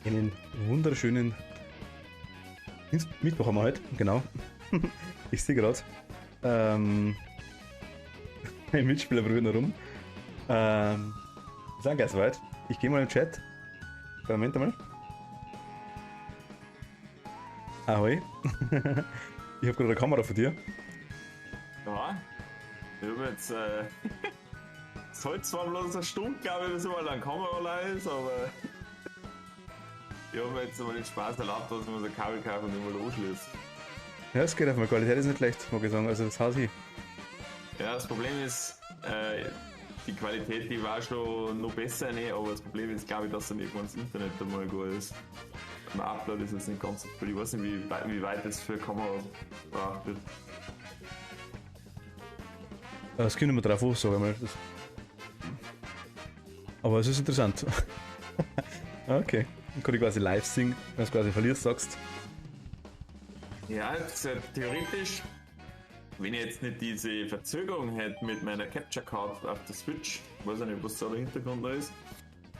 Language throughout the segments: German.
Einen wunderschönen Mittwoch haben wir heute, genau. Ich sehe gerade. Mein Mitspieler brüllt noch rum. Wir sind gleich soweit. Ich gehe mal im Chat. Moment einmal. Ahoi. Ich habe gerade eine Kamera von dir. Ja, ich habe jetzt, es soll zwar bloß eine Stunde, glaube ich, bis mal eine Kamera allein ist, aber ich habe mir jetzt mal den Spaß erlaubt, dass man so ein Kabel kaufen und immer anschließt. Ja, es geht auf meine Qualität, ist nicht schlecht, mag ich sagen. Also das Haus hier. Ja, das Problem ist, die Qualität, die war schon noch besser, ne? Aber das Problem ist, glaube ich, dass dann irgendwann das Internet einmal gut ist. Beim Upload ist jetzt nicht ganz so viel. Ich weiß nicht, wie weit das für Kamera braucht wird. Das können wir drauf auch sagen. Mal. Aber es ist interessant. Okay. Dann kann ich quasi live singen, wenn du quasi verlierst, sagst. Ja, theoretisch, wenn ich jetzt nicht diese Verzögerung hätte mit meiner Capture Card auf der Switch, weiß ich nicht, was da der Hintergrund da ist,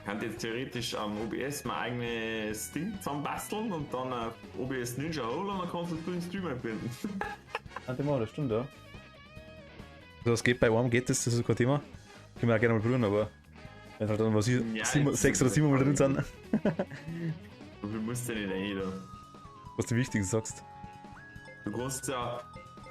kann ich jetzt theoretisch am OBS mein eigenes Ding zusammenbasteln und dann auf OBS Ninja holen und dann kannst du den Stream einbinden. Das stimmt, ja. Also das geht bei einem, geht das ist kein Thema. Können wir auch gerne mal probieren, aber wenn halt dann was hier Ja, 6 oder 7 Mal drin sind, So viel musst du nicht rein da. was die Wichtigen sagst. Du kannst ja,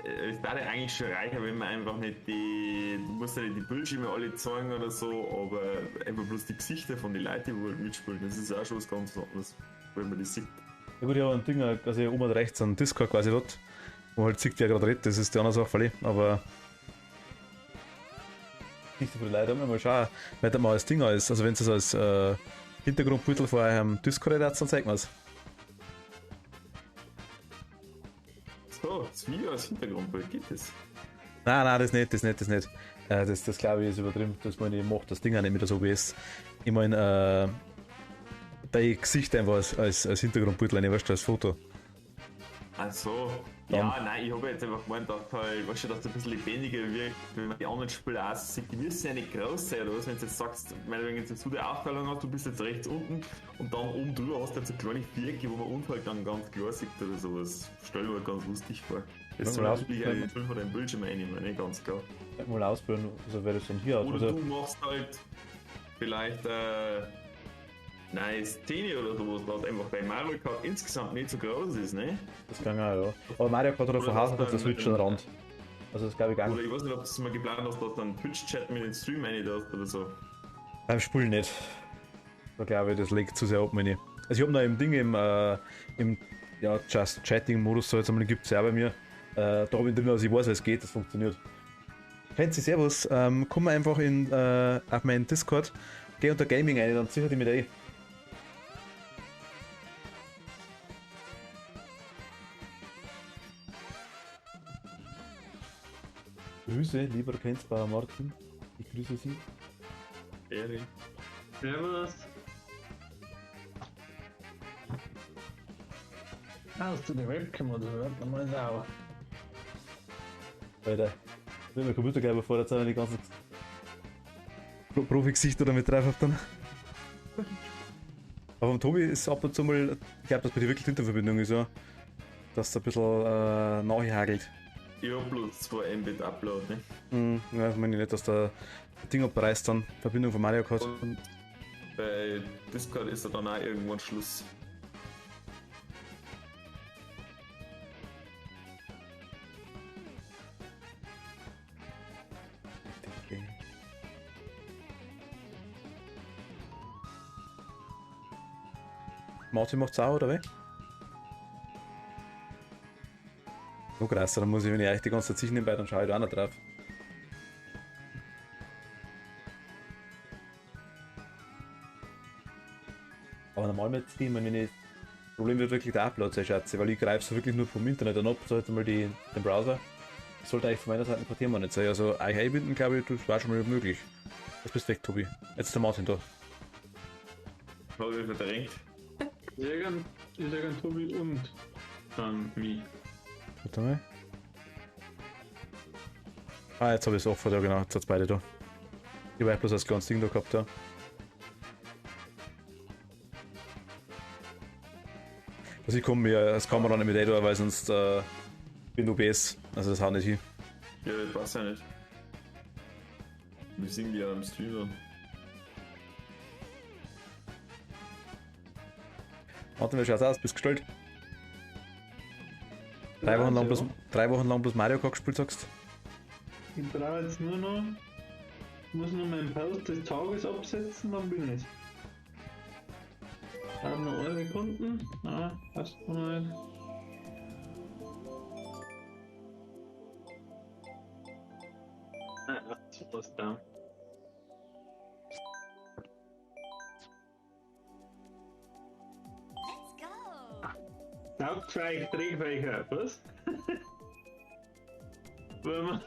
es wäre eigentlich schon reicher, wenn man einfach nicht du musst ja nicht die Bildschirme alle zeigen oder so, aber einfach bloß die Gesichter von den Leuten, die halt mitspielen, das ist auch schon was ganz anderes, wenn man das sieht. Ja gut, ich habe ein Ding, quasi oben und rechts ein Discord quasi dort, wo halt sieht, wer gerade redet, das ist die andere Sache verliebt, aber nicht so viele Leute haben, mal schauen, weil das mal als Ding ist, also wenn es als Hintergrundbeutel vor eurem Discord hat, dann zeigt man es. So, das Video als Hintergrundbild geht es. Nein, das nicht. Das glaube ich ist übertrieben, dass man nicht macht, das Ding auch nicht mit das OBS. Ich meine, dein Gesicht einfach als Hintergrundbeutel, nicht weißt du, als Foto. Ach so. Dann. Ja, nein, ich habe jetzt einfach gemeint, dass halt, weißt du, dass das ein bisschen lebendiger wirkt, wenn man die anderen Spiele auch sieht. Die müssen ja nicht groß sein, oder was? Wenn du jetzt sagst, wenn jetzt so die Aufteilung hast, du bist jetzt rechts unten und dann oben drüber hast du jetzt so kleine Vierecke, wo man unten halt dann ganz klar sieht oder sowas. Stell mir ganz lustig vor. Das soll natürlich auch nicht von deinem Bildschirm einnehmen, ne? Ganz klar. Mal ausprobieren, also wer das dann hier hat. Oder Also, du machst halt vielleicht neue Szene oder sowas, dass einfach dein Mario Kart insgesamt nicht so groß ist, ne? das kann auch, ja. Aber Mario Kart oder von Haus hat der Switch einen Rand. Also das glaube ich gar Oder nicht. ich weiß nicht, ob du es mal geplant hast, dass du dann Twitch-Chat mit dem Stream rein darfst oder so. Beim Spiel nicht. Da glaube ich, das legt zu sehr ab, meine. Also ich habe noch im Ding im ja, Just Chatting-Modus, so jetzt einmal gibt es ja auch bei mir. Da habe ich drin, also ich weiß, wie es geht, das funktioniert. Fancy, servus, komm einfach auf meinen Discord, geh unter Gaming ein, dann sichert ich mich da eh. Grüße, lieber Kenzbauer Martin, ich grüße Sie. Ehre. Servus. Hast du die Webcam oder hört man mal sau? Alter, ich will mir Computer gleich überfordert sein, wenn die ganzen Profi-Gesichter damit drauf hab dann. Aber beim Tobi ist ab und zu mal, ich glaube, dass bei dir wirklich die Internetverbindung ist, ja. Dass es ein bisschen nachhagelt. Ich hab bloß 2 Mbit Upload, ne? Ja, ich meine nicht, dass der Ding abreißt dann, Verbindung von Mario Kart. Und bei Discord ist ja dann auch irgendwann Schluss. Okay. Martin macht's auch, oder wie? So krass, dann muss ich, wenn ich euch die ganze Zeit sicher nebenbei, dann schaue ich da auch noch drauf. Aber normal mit Stream, wenn ich das Problem wird wirklich der Upload sehr schätze, weil ich greife so wirklich nur vom Internet an ab, so jetzt mal den Browser. Das sollte eigentlich von meiner Seite kein Thema nicht sein. Also euch einbinden, glaube ich, das war schon mal möglich. Jetzt bist du weg, Tobi. Jetzt ist der Martin da. Habe ich verdrängt. Ich sag an Tobi und dann mich. Warte mal. Ah, jetzt habe ich es offen, ja genau, jetzt hat es beide da. Ich habe bloß als kleines Ding da gehabt, ja. Also ich komme mir als Kamera nicht mit reden, weil sonst bin ich OBS. Also das haut nicht hin. Ja, das passt ja nicht. Wir sind ja am Streamer. Martin, wie schaut's aus? Bist du gestellt? 3 Wochen lang bloß, 3 Wochen lang bloß Mario Kart gespielt, sagst Ich brauche jetzt nur noch. Ich muss nur meinen Post des Tages absetzen, dann bin ich. Ich habe noch 1 Sekunden. Ah, passt noch nicht. Ah, was da. Let's go. Hauptfeig, Drehfächer, was? Wollen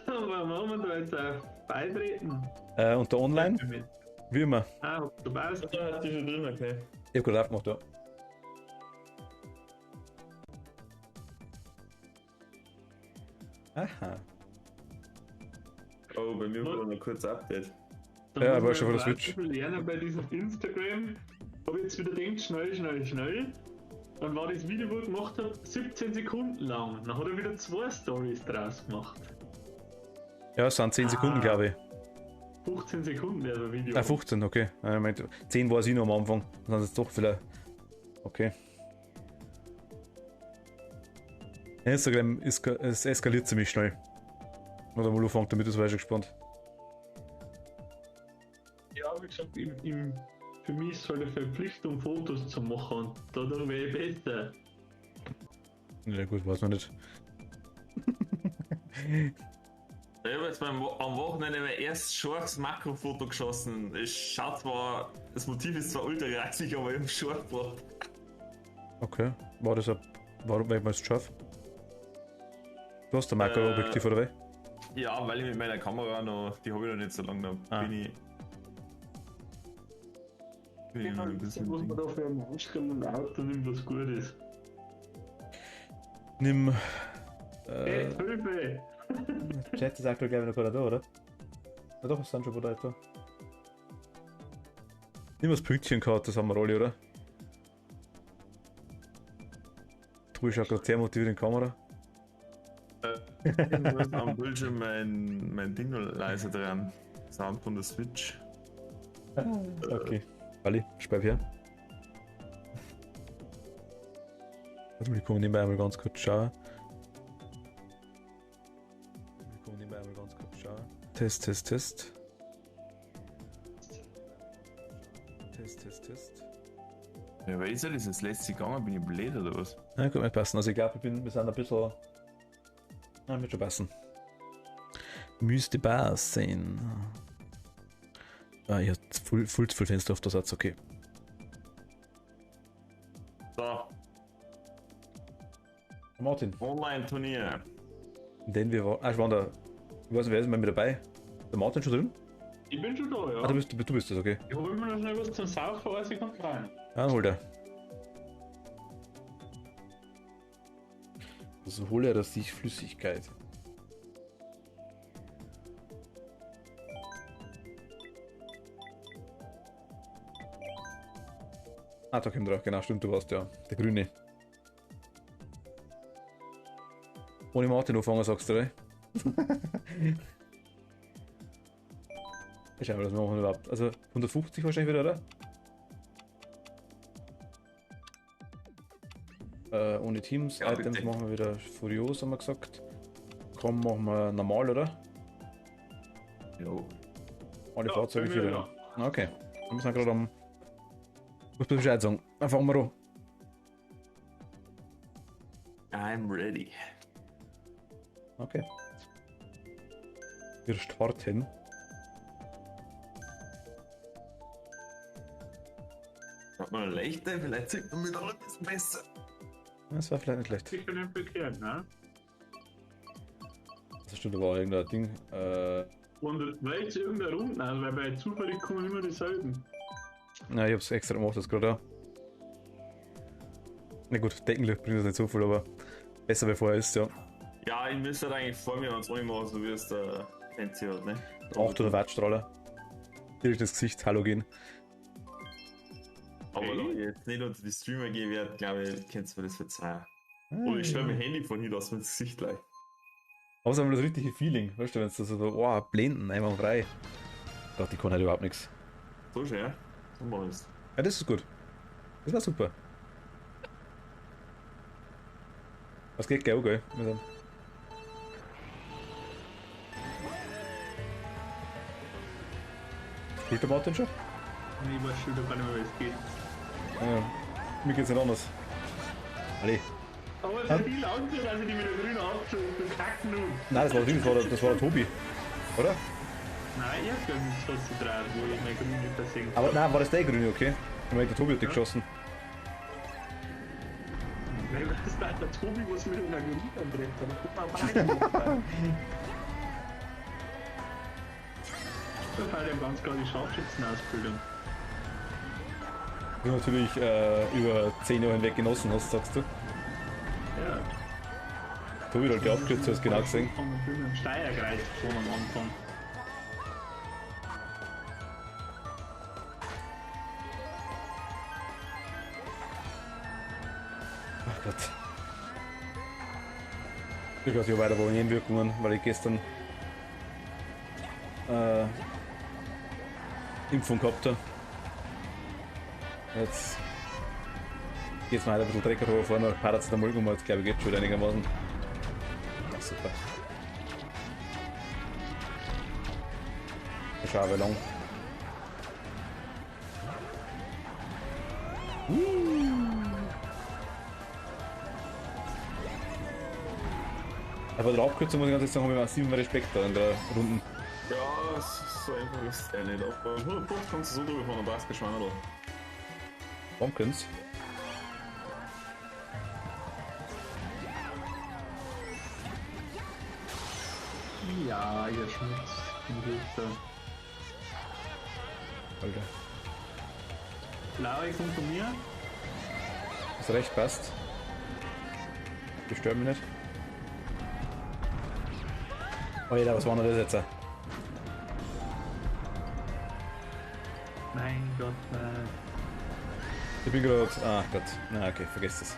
wir da jetzt auch beitreten? Unter Online? Wie immer. Ah, du weißt. Da hast du schon drin, okay. Ich hab gerade aufgemacht, ja. Aha. Oh, bei mir war noch kurz Update. Ja, war schon für das Switch. Lernen bei diesem Instagram. Habe jetzt wieder gedacht, schnell. Dann war das Video, wo ich gemacht habe, 17 Sekunden lang. Dann hat er wieder 2 Stories draus gemacht. Ja, es sind 10 Sekunden, glaube ich. 15 Sekunden wäre das Video. 15, okay. Ich meinte, 10 war es noch am Anfang. Dann sind es doch vielleicht. Okay. Instagram es eskaliert ziemlich schnell. Oder mal anfangen damit, das war ich schon gespannt. Ja, wie gesagt, für mich ist es halt eine Verpflichtung, Fotos zu machen. Und dadurch wäre ich besser. Ja gut, weiß man nicht. Ich habe jetzt am Wochenende mein erstes scharfes Makrofoto geschossen. Es schaut zwar, das Motiv ist zwar ultra reizig, aber ich habe scharf gebracht. Okay. War das warum war es scharf? Du hast ein Makroobjektiv oder wie? Ja, weil ich mit meiner Kamera noch, die habe ich noch nicht so lange, da bin ich. Bin ich noch ein bisschen. muss man dafür einen Anstrengung und Auto nimmt, was gut ist. Nimm. Hey, Hilfe! Chat ist aktuell glaube ich noch gerade da, oder? Ja doch, es sind schon bereit da. Nimm das Pünktchen gehabt, das haben wir alle, oder? Du schaust gerade sehr motiviert in die Kamera. Am Bildschirm mein Ding noch leise dran. Sound von der Switch. Okay. Ali, speib her. Warte mal, ich komme nebenbei einmal ganz kurz schauen. Test. Test. Ja, weil ist ja das letzte gegangen? Bin ich blöd oder was? Ja, gut, nicht passen. Also ich glaube, wir sind ein bisschen. Ja, wird schon passen. Müsste passen. Ah, ich hab viel Fenster auf der Satz, okay. So, Martin, Online-Turnier. den wir waren. Ich weiß nicht, wer ist mit mir dabei? Der Martin schon drin? Ich bin schon da, ja. Ah, du bist das, okay. Ich hole immer noch schnell was zum Saufen, als ich kann rein. Ja, dann hol der. Also hol er sich Flüssigkeit. Ah, da kommt er auch, genau, stimmt, du warst ja. Der Grüne. Ohne Martin anfangen, sagst du, oder? Ich schau mal, was machen wir überhaupt. Also 150 wahrscheinlich wieder, oder? Ohne Teams, Ja, Items bitte. machen wir wieder Furios, haben wir gesagt. Komm, machen wir normal, oder? Jo. Alle Ja, Fahrzeuge bei mir, wieder. Okay, wir sind gerade am. Muss mir Bescheid sagen. Dann fangen wir an. I'm ready. Okay. Wir starten. Hat man eine leichte, vielleicht sieht man mit allem ein bisschen besser. Das war vielleicht nicht schlecht. Sicher nicht verkehrt, ne? Das stimmt, da war irgendein Ding. Und weil jetzt irgendeine Runden, also weil bei zufällig kommen immer dieselben. Nein, ich hab's extra gemacht, das gerade auch. Na gut, Deckenlicht bringt das nicht so viel, aber besser wie vorher ist, ja. Ja, ich müsste halt eigentlich vor mir ans Räumen machen, so wie es der Fancy hat, ne? 800 Wattstrahler. Direkt das Gesicht, Halogen. Aber da ich jetzt nicht unter die Streamer gehen werde, glaube ich, könnt ihr mir das verzeihen. Oder ich stelle mein Handy von hin, dass mir das Gesicht leicht. Außerdem das richtige Feeling, weißt du, wenn es da so, oh, blenden, einmal frei. Gott, ich kann halt überhaupt nichts. So schön, ja? So mach ich's. Ja, das ist gut. Das war super. Was geht gell, gell? Geht der Martin schon? Ich weiß schon wieder gar nicht mehr, wie es geht. Ja, mir geht's nicht anders. Alle. Aber es hat viel angeschaut, als ich die mit der grünen abgeschoben bin. Kacken nun. Nein, das war der Tobi. Oder? Nein, ich hab gar nichts was zu drehen, wo ich mein grün nicht versenkt Aber nein, war das der Grüne, okay? Ich meine, der Tobi hat dich geschossen. Weil das war der Tobi, was mit einer grün antritt. Da das war ja ganz klar die Scharfschützenausbildung. Du natürlich über 10 Jahre hinweg genossen hast, sagst du. Ja. Tobi hat halt die Abkürzung, hast genau gesehen. Ich bin im Steierkreis schon am Anfang. Ach Gott. Ich weiß ja weiter bei Nebenwirkungen, weil ich gestern Impfung gehabt habe. Jetzt geht's mir halt ein bisschen Dreck runter vorne, Paracetamol gemacht, jetzt glaube ich geht schon wieder einigermaßen. Ja, super. Ich schaue wie lang. Aber der Abkürzung muss ich ganz ehrlich sagen, habe ich massiven Respekt da in der Runden. Ja, so einfach ist es nicht. Aber 150 kannst du so drüber fahren, dann passt kein Schwein, oder? Pumpkins. Ja, ihr Schmutz. Hilfe. Alter. Lauri kommt von mir. Das recht passt. Die stören mich nicht. Alter, was war denn das jetzt? Mein Gott, nein. Ich bin gerade. Ah Gott. Na okay, vergesst es.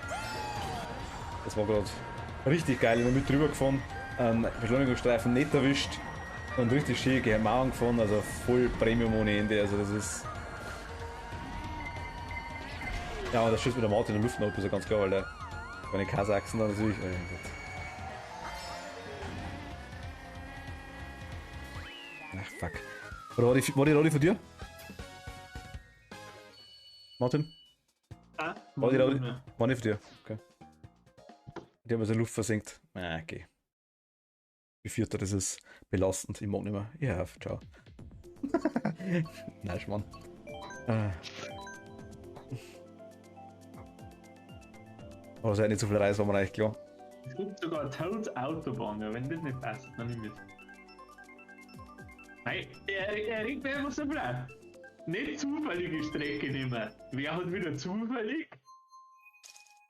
Das war gerade richtig geil. Ich bin mit drüber gefahren. Beschleunigungsstreifen nicht erwischt. Und richtig schön gegen Mauern gefahren. Also voll Premium ohne Ende. Also das ist. Ja, und das schießt mit der Maut in der Luft noch, ist ja ganz klar, weil der. Bei den Kasachsen dann natürlich. Oh Gott. Ach fuck. Oder war die Rodi von dir? Martin? Ah, War die Rodi? War nicht von dir? Okay. Die haben also Luft versenkt. Ah, okay. Wie vierter, das ist belastend. Ich mag nicht mehr. Ja, ciao. Nein, Schmarrn. Aber es ist nicht so viel Reis, war mir eigentlich klar. Es gibt sogar Toads Autobahn, ja, wenn das nicht passt, dann nehme ich es. Nein, er regt mir einfach so blau. Nicht zufällige Strecke nehmen. Wer hat wieder zufällig?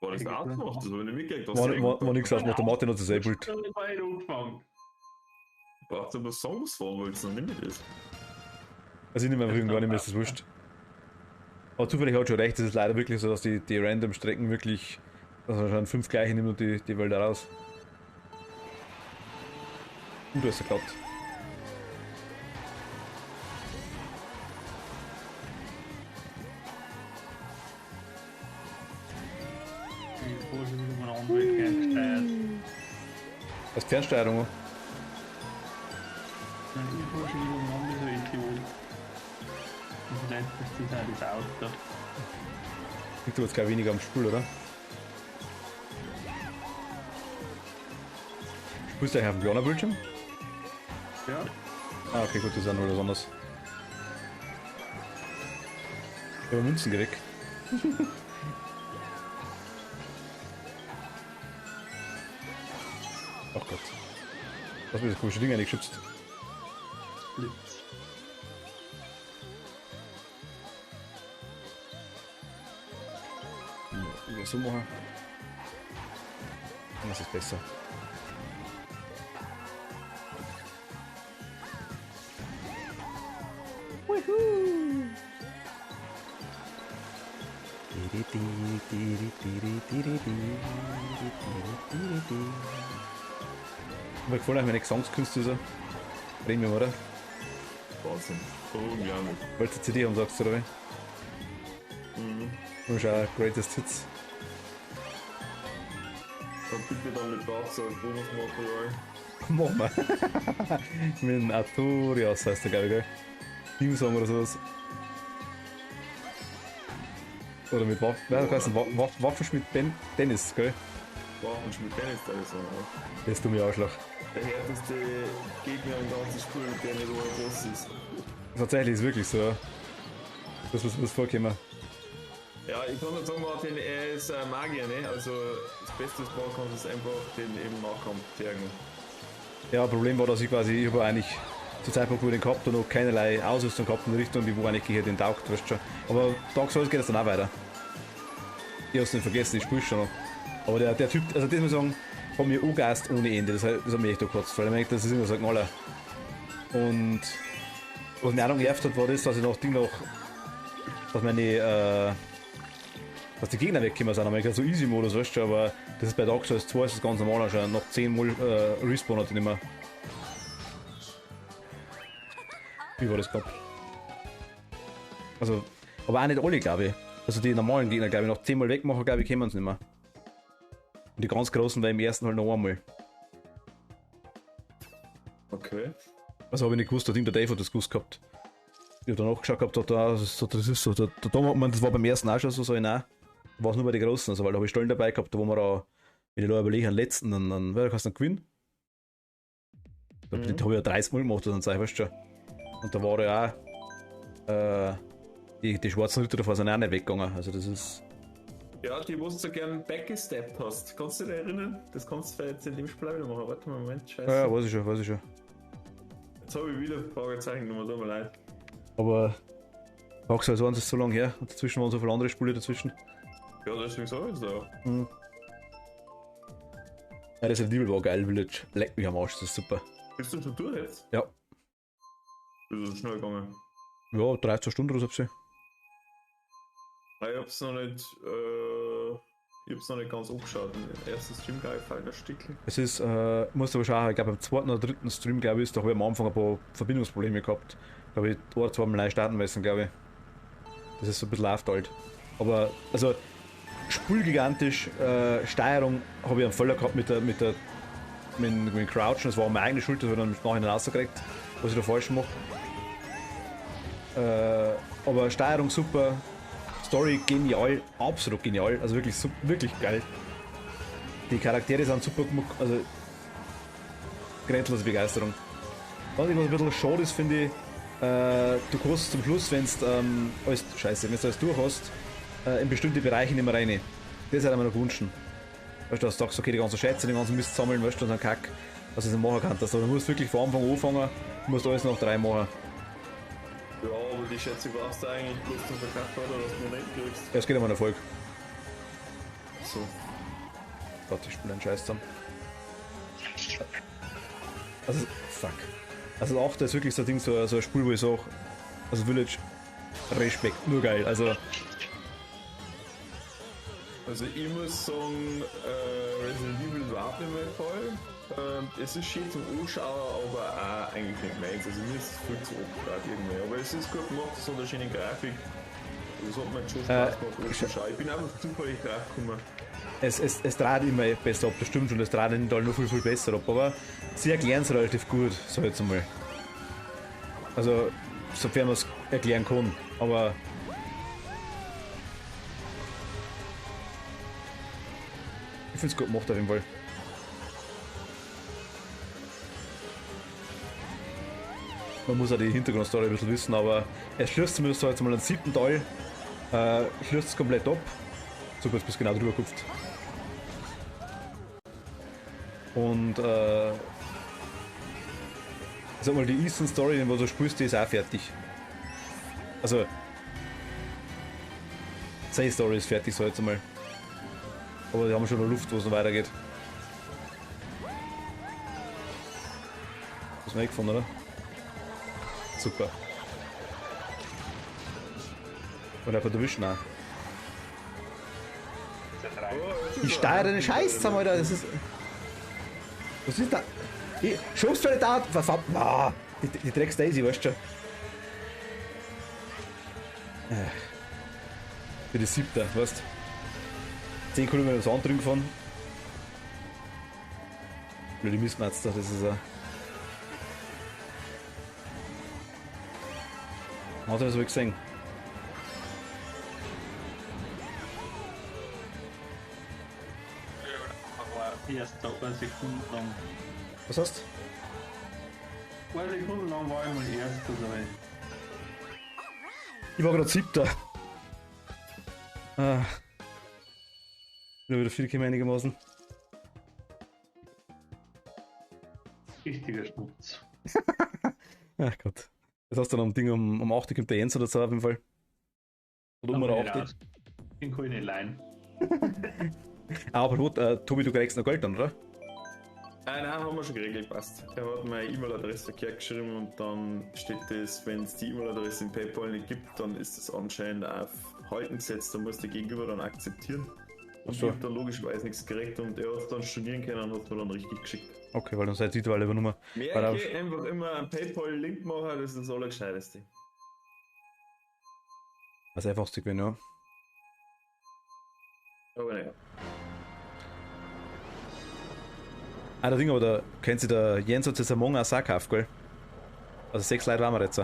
War das der Ausmacht? Das habe ich nicht mitgekriegt. War nichts aus, der Martin hat es selber Ich habe beide angefangen. Braucht aber Songs fahren wolltest, dann nimm ich das. Also ich nehme einfach gar nicht mehr, ist das wurscht. Aber zufällig hat schon recht, es ist leider wirklich so, dass die random Strecken wirklich, also schon 5 gleiche nimmt und die Wälder raus. Gut, dass er klappt. Ich habe schon wieder mal andere gesteuert. Das ist Fernsteuerung. Ich habe schon wieder mal andere so Idiot. Und letztes ist halt das Auto. Liegt du jetzt gleich weniger am Spul, oder? Spulst du eigentlich auf dem Piano-Bildschirm? Ja. Ah, okay, gut, das ist ja nur was anderes. Ich habe Münzen gekriegt. Ach Gott. Was mir das komische Ding eigentlich geschützt? Blitz. So machen. Das ist besser. Mir gefallen auch meine Gesangskünste so. Premium, oder? Wahnsinn. Unheimlich. Weil du CD haben, sagst du, oder wie? Und schau, Greatest Hits. Und bitte dann mit Dark Souls Bonusmaterial. Machen wir. Mit dem Arturias heißt der, glaube ich, gell? Teamsong oder sowas. Oder mit Waffenschmied Dennis, gell? Waffenschmied Dennis, da ist er. Das ist dumme Arschloch. Der härteste Gegner im ganzen Spiel, der nicht so groß ist. Tatsächlich ist es wirklich so. Das muss vorkommen. Ja, ich kann nicht sagen, Martin, er ist ein Magier, ne? Also das Beste, was du machen kannst, ist einfach den im Nahkampf jagen. Ja, Problem war, dass ich habe eigentlich zu Zeitpunkt, wo ich den gehabt habe, noch keinerlei Ausrüstung gehabt in der Richtung, die wo eigentlich gegen den taugt, weißt du schon. Aber Dark Souls geht es dann auch weiter. Ich hab's nicht vergessen, ich spiele schon noch. Aber der Typ, also das muss ich sagen, hat mir angegeist ohne Ende, das hat mich echt gekotzt, weil ich merke, das ist immer so ein Knaller. Und was mich auch noch genervt hat, war das, dass ich noch dass meine, dass die Gegner wegkommen sind, aber ich so Easy-Modus, weißt du, aber das ist bei Dark Souls 2 ist das ganz normal schon, nach 10 Mal Respawn hat ich nicht mehr. Wie war das gerade? Also, aber auch nicht alle, glaube ich. Also die normalen Gegner, glaube ich, nach 10 Mal wegmachen, glaube ich, kommen sie nicht mehr. Und die ganz großen war im ersten halt noch einmal. Okay. Also habe ich nicht gewusst, der Dave hat das gewusst gehabt. Ich habe danach geschaut gehabt, das ist so, das war beim ersten auch schon so, ich nein. War es nur bei den Großen, also weil da habe ich Stollen dabei gehabt, wo wir da, wenn ich da überlege, den letzten, dann kannst du dann gewinnen. Da habe ich ja 30 Mal gemacht, dann sag ich, weißt du schon. Und da war ja auch, die schwarzen Ritter davor sind auch nicht weggegangen, also das ist... Ja, die, wo du so gern backgesteppt hast. Kannst du dich erinnern? Das kannst du jetzt in dem Spiel wieder machen. Warte mal, Moment, scheiße. Ja, weiß ich schon. Jetzt habe ich wieder Fragezeichen gemacht, tut mir leid. Aber Dark Souls 1 ist so lange her und dazwischen waren so viele andere Spiele dazwischen. Ja, deswegen sag ich es auch. Ja, das Evil war geil, Village. Leck mich am Arsch, das ist super. Bist du schon durch jetzt? Ja. Ist es schnell gegangen? Ja, 13 Stunden oder so. Ich hab's noch nicht ganz angeschaut. Der erste Stream gleich fällt ein Stückchen. Es ist, musst aber schauen, ich glaube beim zweiten oder dritten Stream, glaube ich, da habe ich am Anfang ein paar Verbindungsprobleme gehabt. Da habe ich ein oder zwei Mal neu starten müssen, glaube ich. Das ist so ein bisschen läuft. Aber, also, spielgigantisch, Steuerung habe ich einen Fehler gehabt mit dem Crouchen. Das war meine eigene Schuld, das habe ich dann nachher rausgekriegt, was ich da falsch mache. Aber Steuerung super, Story genial, absolut genial, also wirklich, wirklich geil. Die Charaktere sind super gemacht, also grenzenlose Begeisterung. Was ein bisschen schade ist, finde ich, du kannst zum Schluss, wenn du alles durch hast, in bestimmte Bereiche nicht mehr rein. Das hätte ich mir noch gewünscht. Weißt du, dass du sagst, okay, die ganzen Schätze, den ganzen Mist sammeln, weißt du, und dann Kack, dass du es nicht machen kannst. Also, du musst wirklich von Anfang anfangen, du musst alles nach 3 machen. Ja, aber die Schätze brauchst du eigentlich bloß zum Verkauf oder dass du noch nicht kriegst. Ja, es geht um einen Erfolg. So. Gott, ich spiele einen Scheiß zusammen. Also, fuck. Also, 8 ist wirklich so ein Ding, so ein Spiel, wo ich sage, also Village, Respekt, nur geil. Also ich muss sagen, Resident Evil überhaupt nicht mein Fall. Es ist schön zum Anschauen, aber auch eigentlich nicht meins. Also mir ist es viel zu abgefragt irgendwie. Aber es ist gut gemacht, es hat eine schöne Grafik. Das hat mir schon Spaß gemacht anzuschauen. Ich bin einfach zufällig draufgekommen. es dreht immer besser ab, das stimmt schon, das dreht in Tal noch viel besser ab, aber sie erklären es relativ gut, sag ich jetzt einmal. Also, sofern man es erklären kann, aber ich finde es gut gemacht auf jeden Fall. Man muss auch die Hintergrundstory ein bisschen wissen, aber es schließt zumindest jetzt mal einen 7. Teil, schließt es komplett ab. So kurz bis genau drüber kupft. Und sag mal, die Eastern Story, die du spielst, die ist auch fertig. Also seine Story ist fertig, so jetzt einmal. Aber die haben schon noch Luft, wo es noch weitergeht. Das ist mir gefunden, oder? Super. Und er kann erwischen auch. Ich steuere den Scheiß zusammen, Alter. Das ist. Was ist da? Schubst du nicht da? Verdammt. Ah, die Drecks Daisy, weißt du schon. Für die 7. weißt du? 10 Kilometer ins andere gefahren. Blöde Mistmatz da, das ist ein. Hat er das wohl gesehen? Erst 2 Sekunden lang. Was hast 2 Sekunden lang war ich mal Erster dabei. Ich war gerade 7. Bin wieder viel einigermaßen. Richtiger Schmutz. Ach Gott. Das hast du dann am Ding um 8 kommt der Jens oder so auf jeden Fall. Oder um oder 8. Den kann ich nicht leihen. Aber gut, Tobi, du kriegst noch Geld dann, oder? Nein, haben wir schon geregelt, passt. Er hat meine E-Mail-Adresse verkehrt geschrieben und dann steht das, wenn es die E-Mail-Adresse in PayPal nicht gibt, dann ist es anscheinend auf Halten gesetzt, dann muss der Gegenüber dann akzeptieren. Und Ach so. ich habe dann logischerweise nichts gekriegt und er hat dann studieren können und hat mir dann richtig geschickt. Okay, weil dann seid ihr die Nummer. Mehr einfach immer einen PayPal-Link machen, das ist das Allergescheiteste. Das einfachste gewesen, ja. Aber naja. Der Ding, aber da kennt sich der Jens hat jetzt Among Us auch gekauft, gell? Also 6 Leute waren wir jetzt.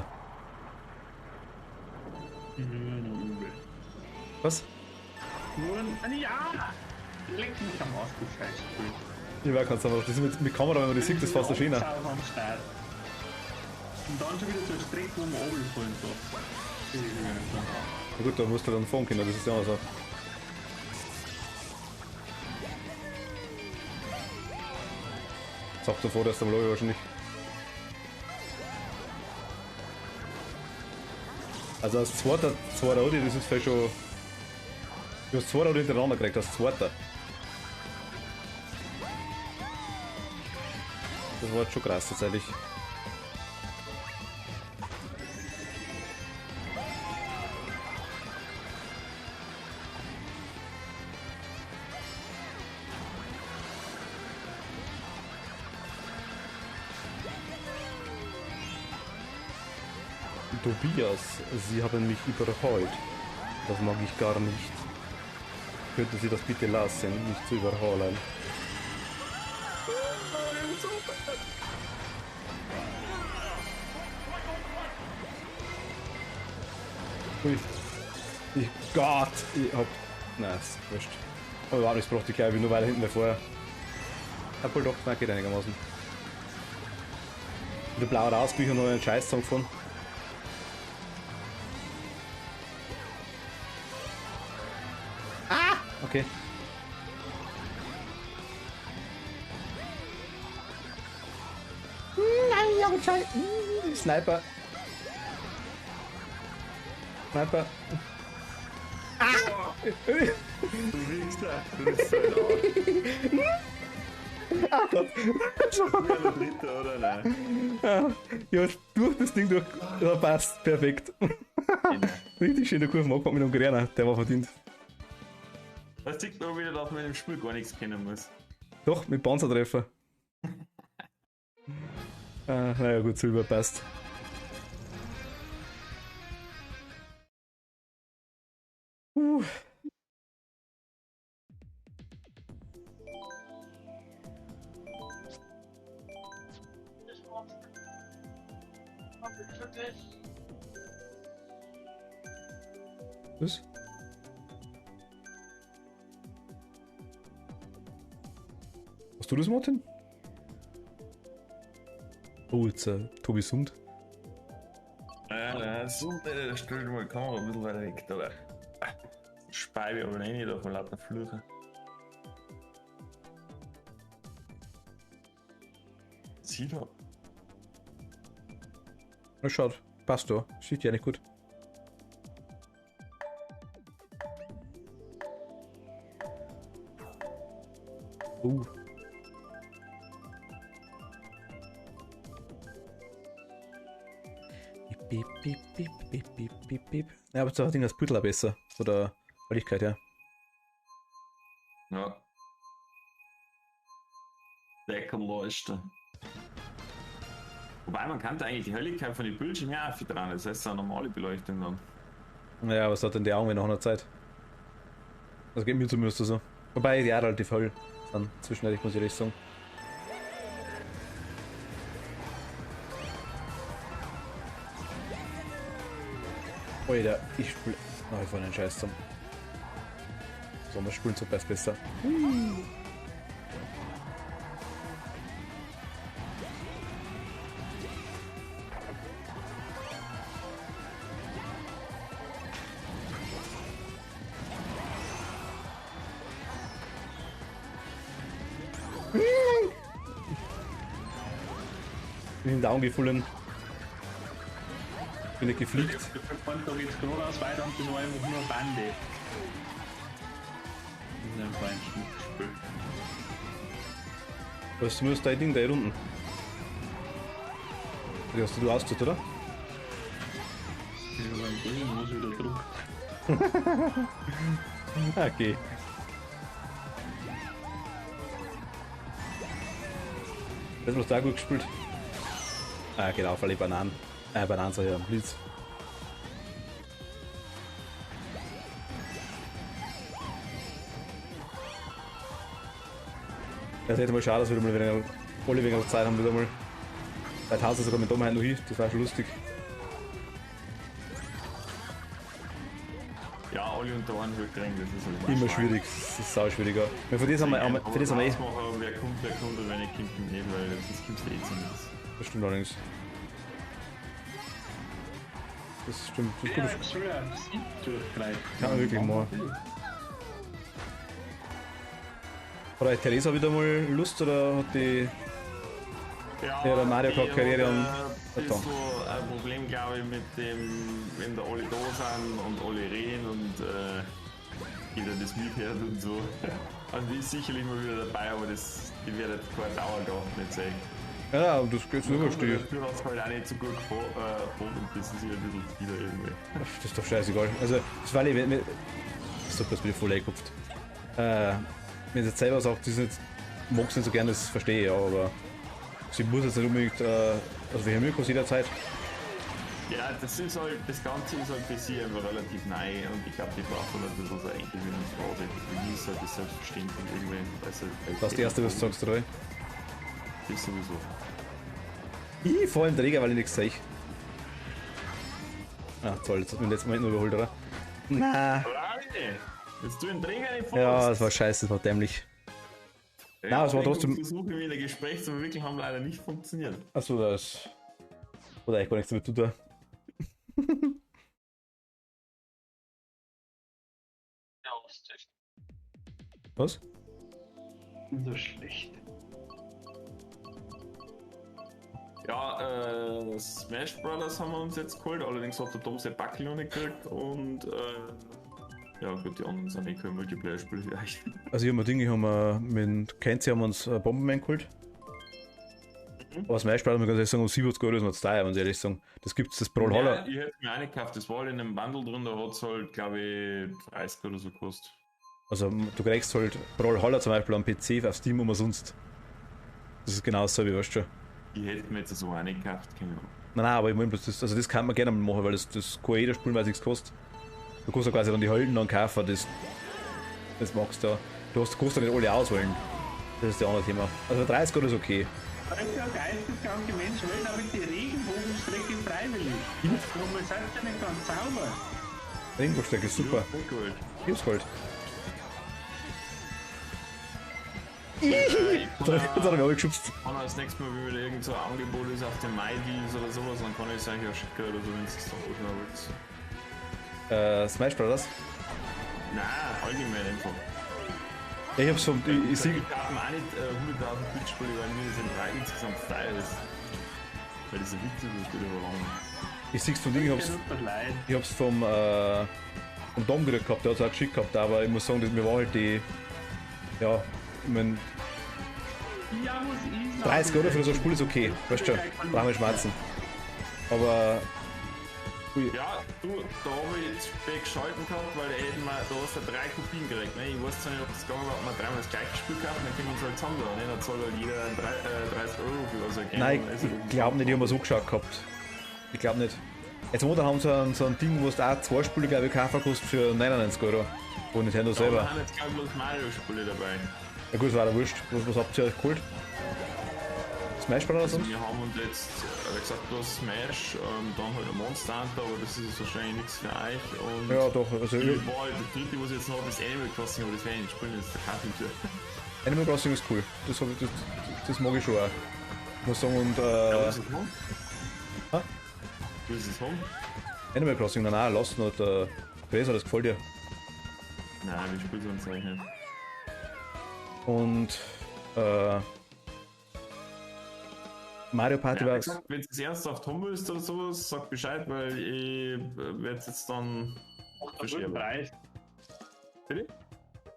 Was? Nur ein Ja! Leck mich am Arsch, du Scheißspiel. Ich weiß ganz einfach, das ist mit Kamera, wenn man das sieht, das ist fast so schöner. Und dann schon wieder so eine Strecke, wo man runterfallen darf. Na gut, da musst du dann fahren können, das ist ja auch so. Sagt davor, dass der Lobby wahrscheinlich. Also als zweiter Audi, das ist vielleicht schon. Du hast 2 Audi hintereinander gekriegt, als zweiter. Das war jetzt schon krass tatsächlich. Tobias, Sie haben mich überholt. Das mag ich gar nicht. Könnten Sie das bitte lassen, mich zu überholen? Ui. Ich Gott, ich hab. Nein, ist wurscht. Aber überhaupt nichts braucht ich glaube ich nur weiter hinten davor. Hab wohl doch, nein, geht einigermaßen. Der blaue Rausbücher noch einen Scheiß-Song von. Okay. Nein, ja, Scheiße. Sniper. Sniper. Du Wichser, du bist so laut. Ach Gott. Der dritte, oder nein? Ja, durch das Ding durch. Ja, passt. Perfekt. Richtig schöne Kurve gemacht mit dem Grena. Der war verdient. Das sieht man wieder, dass man im Spiel gar nichts kennen muss. Doch, mit Panzertreffer. Naja, gut, Silber passt. Was? Hast du das, Martin? Oh, jetzt Tobi summt. Nein, so, da stellt mal die Kamera ein bisschen weiter weg. Da speibe ich aber nicht auf von lauter Fluche. Sieht ab. Na, schaut, passt da. Sieht ja nicht gut. Bip, bip, bip, bip, bip, bip, bip. Ja, aber das Ding das Büttel besser. Von der Qualität her. Ja. Deckerleuchte. Wobei man kann da eigentlich die Helligkeit von den Bildschirmen ja auch dran, das heißt eine normale Beleuchtung dann. Naja, was hat denn die Augen nach einer Zeit? Das geht mir zumindest so. Wobei die auch relativ hell sind, zwischendurch muss ich ehrlich sagen. Alter, ich spiele. Oh, ich fand einen Scheiß zusammen. So, wir spielen so besser. In den Daumen gefallen. Bin ich gefliegt. Da geht's geradeaus weiter und bin noch einfach nur Bande. Das ist einfach ein Schmuckspiel. Was ist zumindest dein Ding da hier unten? Die hast du ausgetut, oder? Ich habe einen Grün, wo es wieder druckt. Okay. Das hast du auch gut gespielt. Ah, genau, weil ich Bananen. Bananen soll ja am Blitz. Das hätte mal schade, dass wir mal weniger, alle weniger Zeit haben, wieder mal. Vielleicht haust du sogar mit Dom noch hin, das war schon lustig. Ja, alle unter einen Hut kriegen, das ist halt Immer schwierig, das ist sau schwieriger. Für das haben wir, für das haben wir eh. Wer kommt und wenn ich kommt nicht, weil das kommt eh zu nichts. Das stimmt allerdings. Das stimmt, das ist Ja, gut. ich soll ja am Sieg durchgreifen. Kann man wirklich mal. Hat Theresa wieder mal Lust oder hat die Ja, der Mario Kart Karriere und das ist so ein Problem, glaube ich, mit dem, wenn da alle da sind und alle reden und jeder das mithört und so. Und die ist sicherlich mal wieder dabei, aber die wird jetzt keine Dauerkraft nicht sein. Ja, und das geht so Du überstehen. hast halt auch nicht so gut gefahren und das ist ja ein bisschen wieder irgendwie. Das ist doch scheißegal. Also, das war nicht. So, das bin ich voll eingekopft. Wenn sie jetzt selber sagt, sie mag es nicht so gerne, das verstehe ich ja, aber sie muss jetzt nicht unbedingt. Also, wir haben Mirko jederzeit. Ja, das ist halt, das Ganze ist halt für sie einfach relativ neu und ich glaube, die braucht halt ein bisschen so eine Eingewöhnungsphase. Für mich ist halt das selbstverständlich irgendwie. Also, Das ist das erste, was du sagst, oder? Das sowieso. Ich vor allem Träger, weil ich nichts sehe. Ah, toll, jetzt hat mich letztes Mal nur überholt, oder? Na. Willst du den Träger nicht Ja, das war scheiße, das war dämlich. Ja, es war trotzdem- Versuche, wieder Gespräch zu verwickeln, haben leider nicht funktioniert. Achso, das. Oder eigentlich gar nichts damit zu tun. Ja, ist echt Was? so schlecht. Ja, Smash Brothers haben wir uns jetzt geholt, allerdings hat der Tom sein Backel noch nicht gekriegt und ja gut, die anderen sind eh kein Multiplayer-Spiel vielleicht. Also, ich habe mir Dinge, haben wir mit Kenzie haben wir uns Bomberman geholt. Aber Smash Bros. Man kann sagen, um 70 Euro ist mir zu teuer, wenn ich ehrlich sagen. Das gibt's, das Brawl Ja, Holler. ich hätte mir eine gekauft, das war halt in einem Bundle drin, da hat es halt, glaube ich, 30 oder so gekostet. Also, du kriegst halt Brawl Holler zum Beispiel am PC auf Steam umsonst. Das ist genau dasselbe, weißt du schon. Ich hätte mir jetzt so eine gekauft, keine Ahnung. Nein, aber ich meine, das kann man gerne mal machen, weil das kann jeder spielen, weil es nichts kostet. Du kannst ja quasi dann die Helden dann kaufen, das magst du ja. Du kannst ja nicht alle auswählen. Das ist das andere Thema. Also 30 Euro ist okay. Das ist ja geisteskranke Mensch, wollen aber die Regenbogenstrecke freiwillig. Und man sagt ja nicht ganz sauber. Regenbogenstrecke ist super. Ja, gut. Ich hab's geholt. Jetzt hat er mich abgeschubst. Kann er das nächste Mal, wenn wieder irgend so ein Angebot ist auf den Mai-Deals oder sowas, dann kann ich es euch auch schicken oder so, wenn es das auch wollt. Smash Brothers. Nein, allgemein einfach. Ich hab's vom. Ich sehe. Ich darf auch nicht 100.000 Blitzspiele, weil mir das in 3 insgesamt frei ist. Weil das ein Witz ist, das geht aber lang. Ich sehe vom Ding, ich hab's vom Dom wieder gehabt, der hat's auch geschickt gehabt, aber ich muss sagen, mir war halt die. Ja, ich mein, 30 Euro für so ein Spiel ist okay, weißt du schon, brauchen wir schmerzen. Aber Ja, du, da habe ich jetzt spät geschalten gehabt, weil eben mal, da hast du 3 Kopien gekriegt. Ne? Ich weiß zwar nicht, ob es gegangen war, ob man dreimal das gleiche Spiel kaufen, dann können wir uns halt zusammen da. Ne? Dann zahlt halt jeder 30 Euro für. Also Nein, ich glaube nicht, ich habe mir so geschaut gehabt. Ich glaube nicht. Jetzt momentan haben sie so ein Ding, wo es auch 2 Spiele, glaube ich, kaufen kostet für 99 Euro. Wo Nintendo Da selber. haben jetzt, glaube ich, bloß Mario-Spiele dabei. Ja gut, das war der Wurscht. Was habt ihr euch geholt? Smash Bros. Also und? wir haben uns jetzt, wie gesagt, bloß Smash, dann halt ein Monster Hunter, aber das ist wahrscheinlich nichts für euch. Und Ja, doch. Also ich war halt, das dritte, was ich jetzt noch habe, ist Animal Crossing, aber das werde ich nicht spielen, das ist der Kaffee. Animal Crossing ist cool. Das mag ich schon auch. Ich muss sagen, und Ja, was ist es noch? Hä? Du ist es Home? Animal Crossing dann auch lassen und besser, das gefällt dir. Nein, wir spielen sonst eigentlich nicht. Und Mario Party Ja, wie war gesagt, wenn es ernsthaft haben willst oder sowas, sag Bescheid, weil ich werde es jetzt dann Macht einen verschieben. guten Preis. Bitte?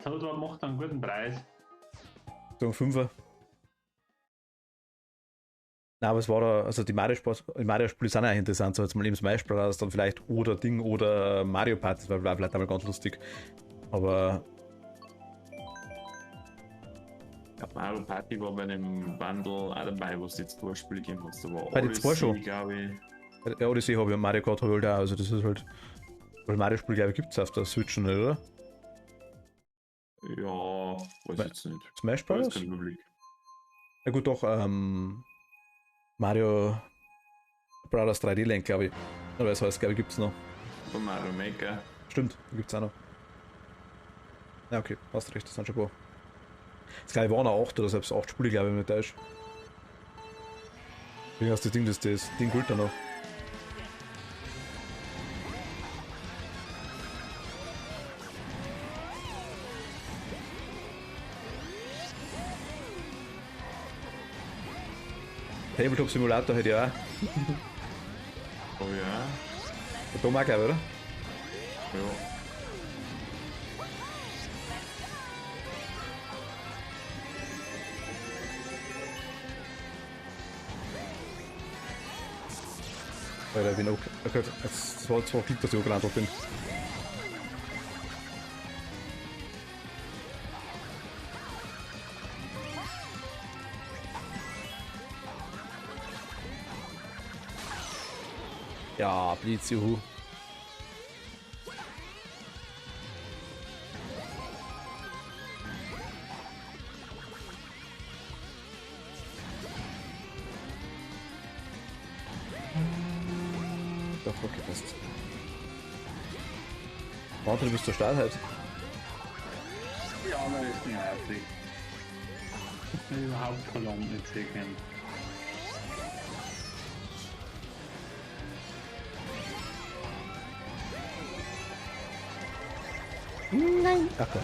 Toadwar macht einen guten Preis. so ein Fünfer. Nein, aber es war da, also die Mario-Spiele sind eigentlich interessant, so jetzt mal eben Smash Bros. Dann vielleicht oder Ding oder Mario Party, das war vielleicht einmal ganz lustig. Aber Ja, Mario Party war bei dem Bundle auch dabei, wo es jetzt 2 Spiele gegeben hat. Da war Bei den 2 schon? glaube ich. ja, Odyssey habe ich und Mario Kart habe ich halt auch, also das ist halt. Weil Mario-Spiele, glaube ich, gibt es auf der Switch nicht, oder? Ja, weiß ich jetzt nicht. Smash Ich weiß Bros? keinen Überblick. Ja gut, doch, Mario Brothers 3D Land, glaube ich. Oder was heißt, glaube ich, gibt es noch. Von Mario Maker. Stimmt, gibt es auch noch. Ja, okay, hast recht, das sind schon ein paar. Das glaube ich waren auch 8 oder selbst 8 Spiele, glaube ich, mit Deutsch. Wie hast du das Ding gilt da noch? Tabletop Simulator hätte ich auch. Oh ja. Der Tom auch, glaube ich, oder? Ja. Alter, ich bin auch. Okay, es war zwar Glück, dass ich auch gelandet bin. Ja, Blitz, juhu. Doch, okay, passt. Warte, du bist zur Start halt. Ja, aber ist nicht nervig. Ich will überhaupt keine Lampe nicht sehen. Nein. Ach Gott.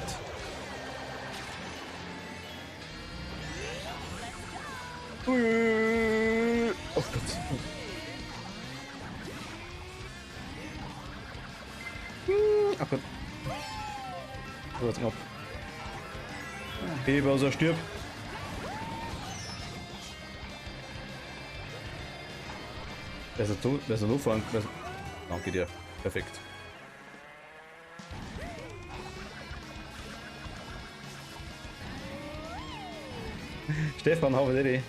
Oh Gott. Ach Gott. So, jetzt knapp. Okay, Bowser, stirb. Wer ist er noch fahren? Danke dir. Perfekt. Stefan, hau dir.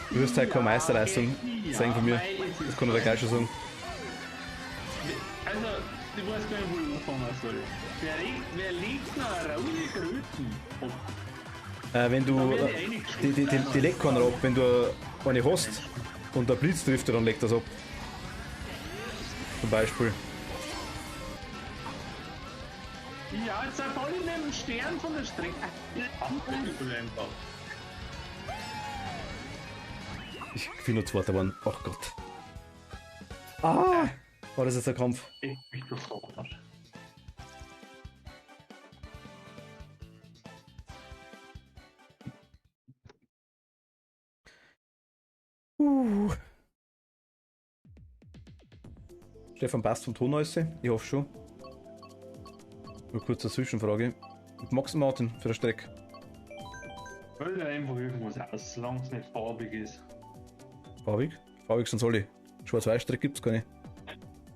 Du wirst halt keine Meisterleistung zeigen von mir. Das kann ich gleich schon sagen. Also, ich weiß gar nicht, wo ich anfangen soll. Wer legt noch eine raue Kröten? Wenn du. Da werde ich Die legt keiner ab. Wenn du eine hast und der Blitz trifft, dann legt das ab. Zum Beispiel. Ja, jetzt sei voll in dem Stern von der Strecke. Einfach. Ich bin nur Zweiter geworden. Ach Gott. Ah! War das jetzt ein Kampf? Ich bin doch verarsch. Stefan passt vom Ton aus. Ich hoffe schon. Nur kurz eine Zwischenfrage. Magst du Martin für den Streck? Weil einfach irgendwas aus, solange es nicht farbig ist. Farbig? Farbig sind alle. Schwarz-Weiß-Streck gibt's keine.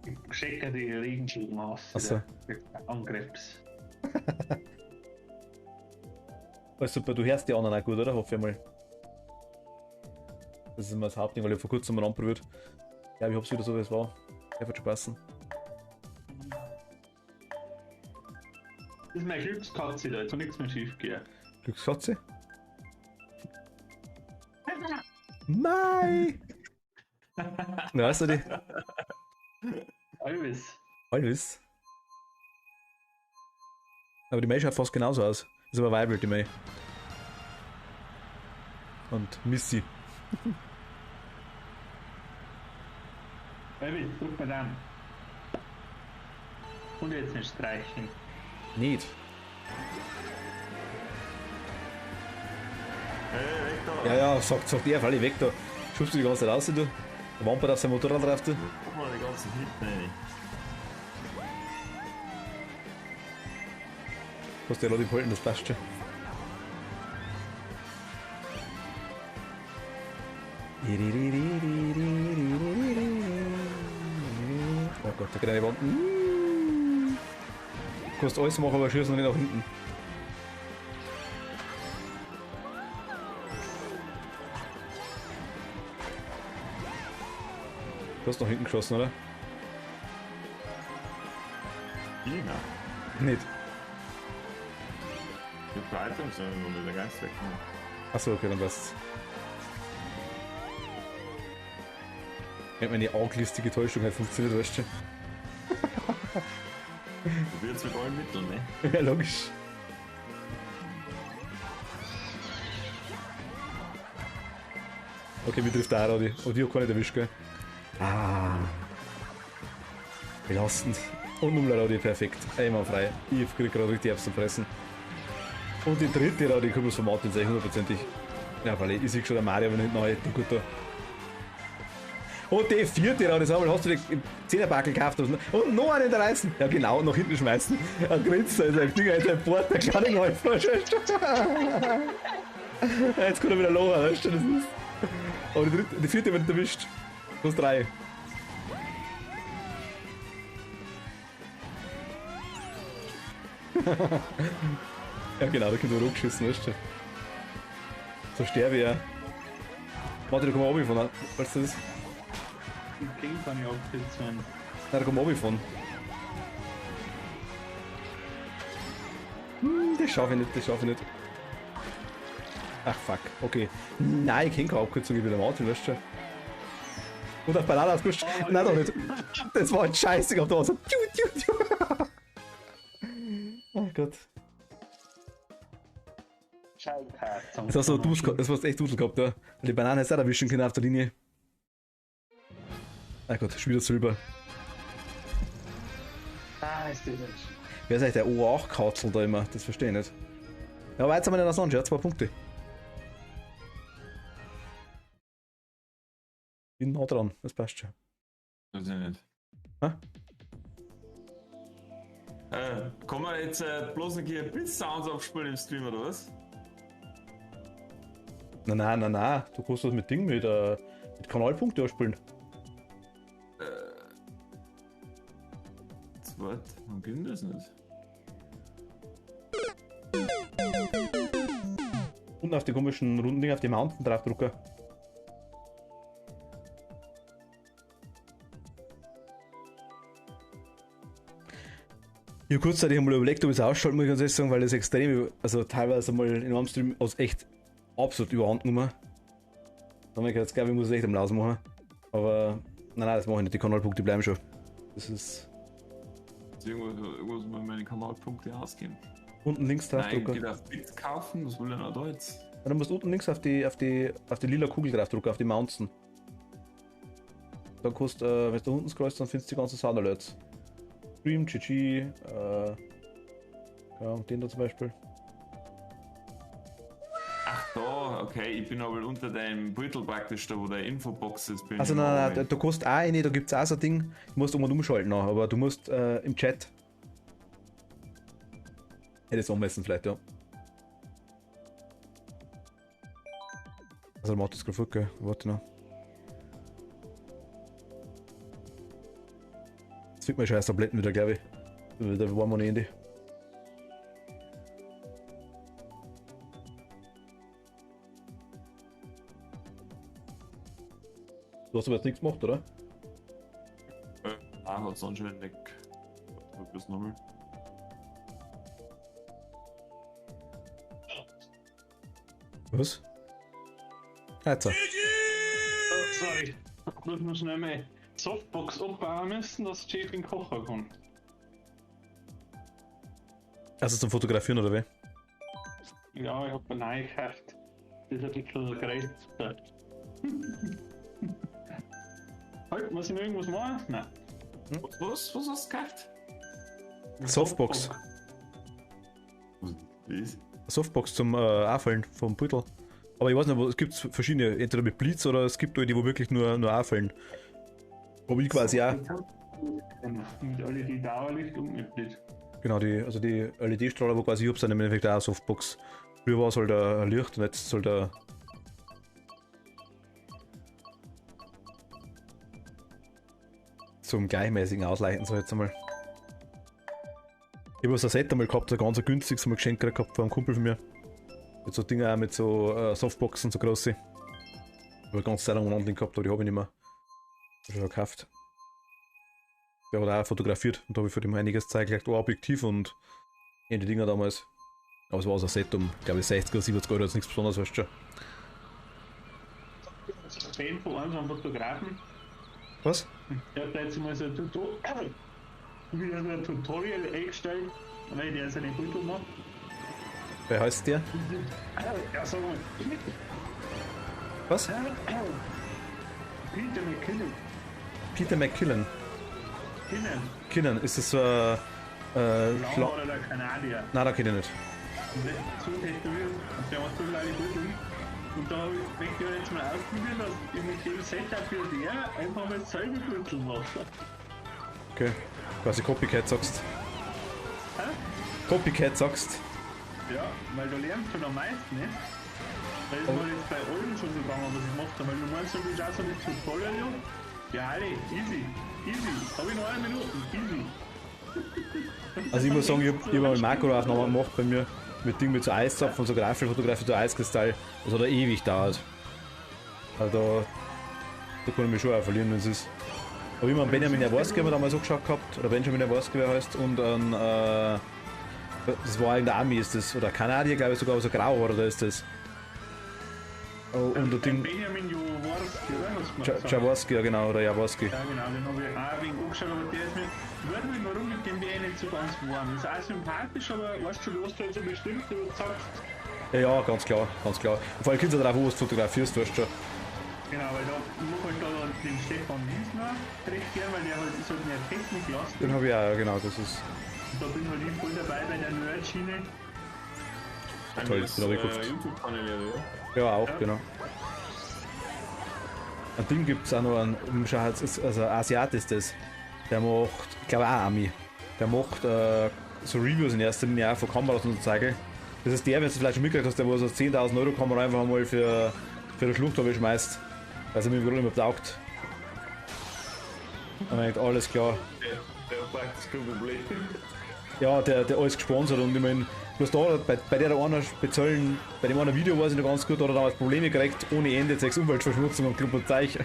Ich schicke die Regenschuhe aus. Ach so. Angriffs. Also super, du hörst die anderen auch gut, oder? Hoffe ich mal. Das ist immer das Hauptding, weil ich vor kurzem mal anprobiert. Ja, ich hab's wieder so, wie es war. Der wird schon passen. Das ist meine Glückskatze, da jetzt nichts mehr schief gehen. Glückskatze? Mai! Na, weißt du die? Alles. Alles. Aber die Mai schaut fast genauso aus. Ist aber Weibel, die Mai. Und Missy. Baby, guck mal an. Und jetzt nicht streichen. Nicht. Hey, weg da! Ja, ja, sagt er, fall ich weg da. Schubst du die ganze Zeit raus, du? Der Wamper auf sein Motorrad drauf, du? Guck mal die ganzen Hitten rein. Hast du ja Leute behalten, das passt schon. Oh Gott, da geht eine Wand. Du kannst alles machen, aber schießt noch nicht nach hinten. Du hast nach hinten geschossen, oder? Ja. Nicht. Die Verbreitung sind nur mit der Geist weg. Achso, okay, dann passt's. Ich hab meine arglistige Täuschung halt funktioniert, weißt du? Probiert's mit allen Mitteln, ne? Ja, logisch. Okay, mir trifft der auch Radi. Und ich hab gar nicht erwischt, gell? Ah. Belastend. Und Nummler Radi, perfekt. Einmal frei. Ich krieg gerade richtig Herbst zum Fressen. Und die dritte Radi kommt aus von Martin, sehe ich hundertprozentig. Ja, weil ich sehe schon der Mario, aber nicht neu. Du gut da. Und die vierte Radi, sag mal, hast du die im Zehnerbackel gekauft? Und noch einen reißen. Ja, genau, nach hinten schmeißen. Ein Grinzer, also ein Ding, ein Bord, der kleine Läufer. Jetzt kann er wieder lochen, weißt du, das ist. Aber die vierte wird nicht erwischt. Du hast 3. Ja genau, da kommt er hochgeschissen, weißt du. So sterbe ich ja. Warte, da kommen wir oben von, weißt du das? Die King kann ich abkürzen. Nein, da kommen wir oben von. Das schaffe ich nicht, das schaffe ich nicht. Ach fuck, okay. Nein, ich kenne keine Abkürzung, ich bin der Martin, weißt du. Und auf Banane ausgerutscht. Nein, doch nicht. Das war ein Scheiße, auf der war so. Oh Gott. Schallkarten. Das war so Dusel, das war echt Dusel gehabt, ja. Weil die Banane hätte auch erwischen können auf der Linie. Ah Gott, schon wieder Silber. Ah, ist das nicht. Wer ist eigentlich der O8-Katzel da immer? Das verstehe ich nicht. Ja, aber jetzt haben wir den Assange, ja, 2 Punkte. Bin nah dran, das passt schon. Das ist ja nicht. Hä? Kann man jetzt bloß noch hier Blitz-Sounds abspielen im Stream oder was? Nein. Du kannst das mit Ding mit Kanalpunkte ausspielen. Was? Warum geht das nicht? Und auf die komischen runden Dinge auf die Mountain draufdrucken. Ich habe kurzzeitig einmal überlegt, ob ich es ausschalte, muss ich ganz ehrlich sagen, weil das extrem, also teilweise mal in einem Stream aus echt absolut überhand genommen. Da habe ich jetzt glaube ich, muss es echt am Laus machen. Aber nein, das mache ich nicht, die Kanalpunkte bleiben schon. Das ist Irgendwas mal meine Kanalpunkte ausgeben. unten links Nein, draufdrucken. geht auf Bits kaufen, was will denn da jetzt? Ja, dann musst du unten links auf die lila Kugel draufdrucken, auf die Mountain. Dann kannst wenn du unten scrollst, dann findest du die ganzen Sound Alerts. Stream, GG, ja, den da zum Beispiel. Ach da, okay, ich bin aber unter deinem Beutel praktisch da, wo der Infobox ist. Bin Also ich nein, mal- du kannst auch eine, da gibt es auch so ein Ding, du musst um und umschalten noch, aber du musst im Chat. Hätte es anmessen vielleicht, ja. Also macht das gerade gell? Warte noch. Jetzt wird mein scheiß Tabletten wieder, glaube ich. Da waren wir noch Ende. Du hast aber jetzt nichts gemacht, oder? Hat es anscheinend nicht. Bis nochmal. Was? Jetzt. Oh, sorry. Ich muss schnell meine Softbox abbauen müssen, dass die Chefin kochen kann. Also zum Fotografieren oder wie? Ja, ich hab eine neue gekauft. Das ist ein bisschen größer. Halt, muss ich noch irgendwas machen? Nein. Was hast du gekauft? Eine Softbox. Was? Softbox zum Anfallen vom Beutel. Aber ich weiß nicht, es gibt verschiedene, entweder mit Blitz oder es gibt die, wo wirklich nur anfallen. Aber ich quasi auch. Mit LED-Dauerlicht und mit Blitz. Genau, die LED-Strahler, wo quasi ich hab, sind im Endeffekt auch eine Softbox. Früher war es halt ein Licht und jetzt soll der. Zum gleichmäßigen Ausleichen, so jetzt einmal. Ich habe so ein Set einmal gehabt, so ganz günstiges mal geschenkt gehabt von einem Kumpel von mir. Mit so Dingen auch mit so Softboxen, so große. Ich habe eine ganze Zeit lang online gehabt, aber die habe ich nicht mehr. Hab ich schon gekauft. Der hat auch fotografiert und da habe ich für den einiges gezeigt, gleich ein Objektiv und die Dinger damals. Aber es war so ein Set um, glaube ich, 60 oder 70 Euro, jetzt nichts Besonderes, weißt du schon. Fan von einem Fotografen. Was? Der hat jetzt mal so ein Tutorial eingestellt, weil der seine Beutel macht. Wer heißt der? Ja, sag mal. Was? Peter McKinnon. Peter McKillen. Kinnon. Ist das so ein Blau oder der Kanadier. Nein, da kenne ich nicht. Und der ist so tätowiert und der hat so kleine Beutel. Und da möchte ich jetzt mal ausprobieren, dass ich mit dem Setup für der einfach mal selber Beutel mache. Okay. Quasi Copycat sagst. Hä? Copycat sagst. Ja, weil du lernst schon am meisten, ne? Da ist mir jetzt bei allen schon so gegangen, was ich gemacht habe. Weil du meinst, du bist auch so mit Tutorial. Ja, alle, easy. Hab ich noch 1 Minute, easy. Also ich muss sagen, ich hab mal Makroaufnahmen gemacht bei mir. Mit Ding mit so Eiszapfen und so Graffelfotografie, so Eiskristall. Das hat ja ewig gedauert. Also da kann ich mich schon auch verlieren, wenn es ist. Aber ich meine, Benjamin Jaworski haben wir damals so geschaut gehabt, oder Benjamin Jaworski, wer heißt, und ein, das war irgendein Army ist das, oder Kanadier, glaube ich sogar, aber so grau oder ist das. Oh, und der Ding. Benjamin Jaworski, oder? Hast du gesagt? Jaworski, ja genau, oder Jaworski. Ja genau, den habe ich auch wegen angeschaut, aber der ist mir, würde mich warum mit dem wäre nicht so ganz warm. Ist auch sympathisch, aber weißt du, was du halt so bestimmt sagst. Ja, ganz klar, ganz klar. Und vor allem kommt es darauf, wo du fotografierst, weißt du schon. Genau, weil da muss halt da den Stefan Wiesner recht gern, weil der halt ist halt mehr techniklastig. Den habe ich auch, ja genau, das ist. Und da bin halt ich voll dabei bei der Nerd-Schiene. Toll, das bin ich geguckt. YouTube-Kanal, ja. Ja, auch, Ja. genau. Ein Ding gibt es auch noch, schau, also Asiat ist das. Der macht, ich glaube auch Ami. Der macht so Reviews in erster Linie auch von Kameras und so Zeug. Das ist der, wenn du vielleicht schon mitgekriegt hast, der wo so 10.000 Euro Kamera einfach mal für eine Schlucht schmeißt. Weil sie mir gerade nicht mehr taugt. Und man denkt, alles klar. Der fragt das kein Problem. Ja, der alles gesponsert und ich meine, bloß da bei der einer bezahlen, bei dem einen Video weiß ich noch ganz gut, da hat er damals Probleme gekriegt, ohne Ende, 6 Umweltverschmutzung und Club und Zeich.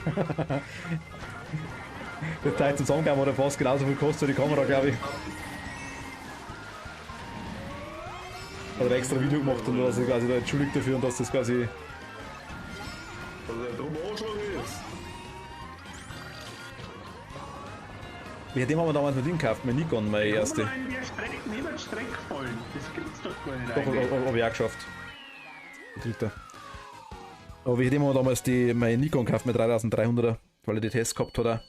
Das Teil zusammengegangen hat er fast genauso viel kostet wie die Kamera, glaube ich. Hat er extra Video gemacht und dass er quasi da entschuldigt dafür und dass das quasi. Also der drum auch schon ist. Ja, dem haben wir damals mit ihm gekauft, mein Nikon, mein erste. Warum in der Strecke neben der Strecke fallen? Das gibt's doch gar nicht. Doch, hab ich auch geschafft. Der dritte. Aber ich dem haben wir damals mein Nikon gekauft mit 3300er, weil er die Tests gehabt hat. Auch.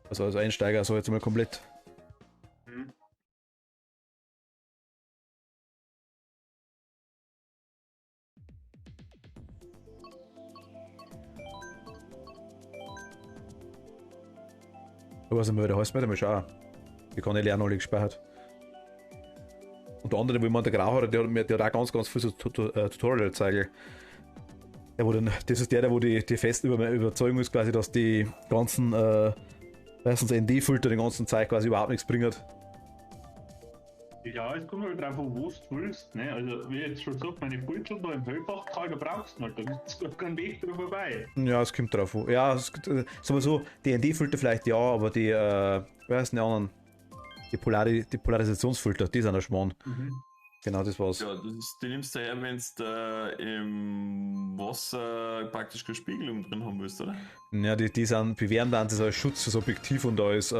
Also als Einsteiger, so jetzt mal komplett. Mhm. Ich weiß nicht mehr, wie der heißt, mal schauen. Die kann ich lernen, alle gespeichert. Und der andere, wo ich meine, der Grauhaar, der hat auch ganz viel so Tutorial gezeigt. Der, wo dann, das ist der wo die feste Überzeugung ist, quasi, dass die ganzen ND-Filter den ganzen Zeit quasi überhaupt nichts bringen. Ja, es kommt halt drauf an, was du willst. Ne? Also, wie ich jetzt schon gesagt, meine Pulsel da im Höllbachtal, da brauchst du halt, da gibt es gar keinen Weg drüber vorbei. Ja, es kommt drauf an. Ja, sagen wir so, die ND-Filter vielleicht ja, aber die, wer ist denn die anderen? Die Polarisationsfilter, die sind ein Schmarrn. Genau, das war's. Ja, die nimmst du her, wenn du im Wasser praktisch keine Spiegelung drin haben willst, oder? Ja, die sind bewähren dann das als Schutz fürs Objektiv und als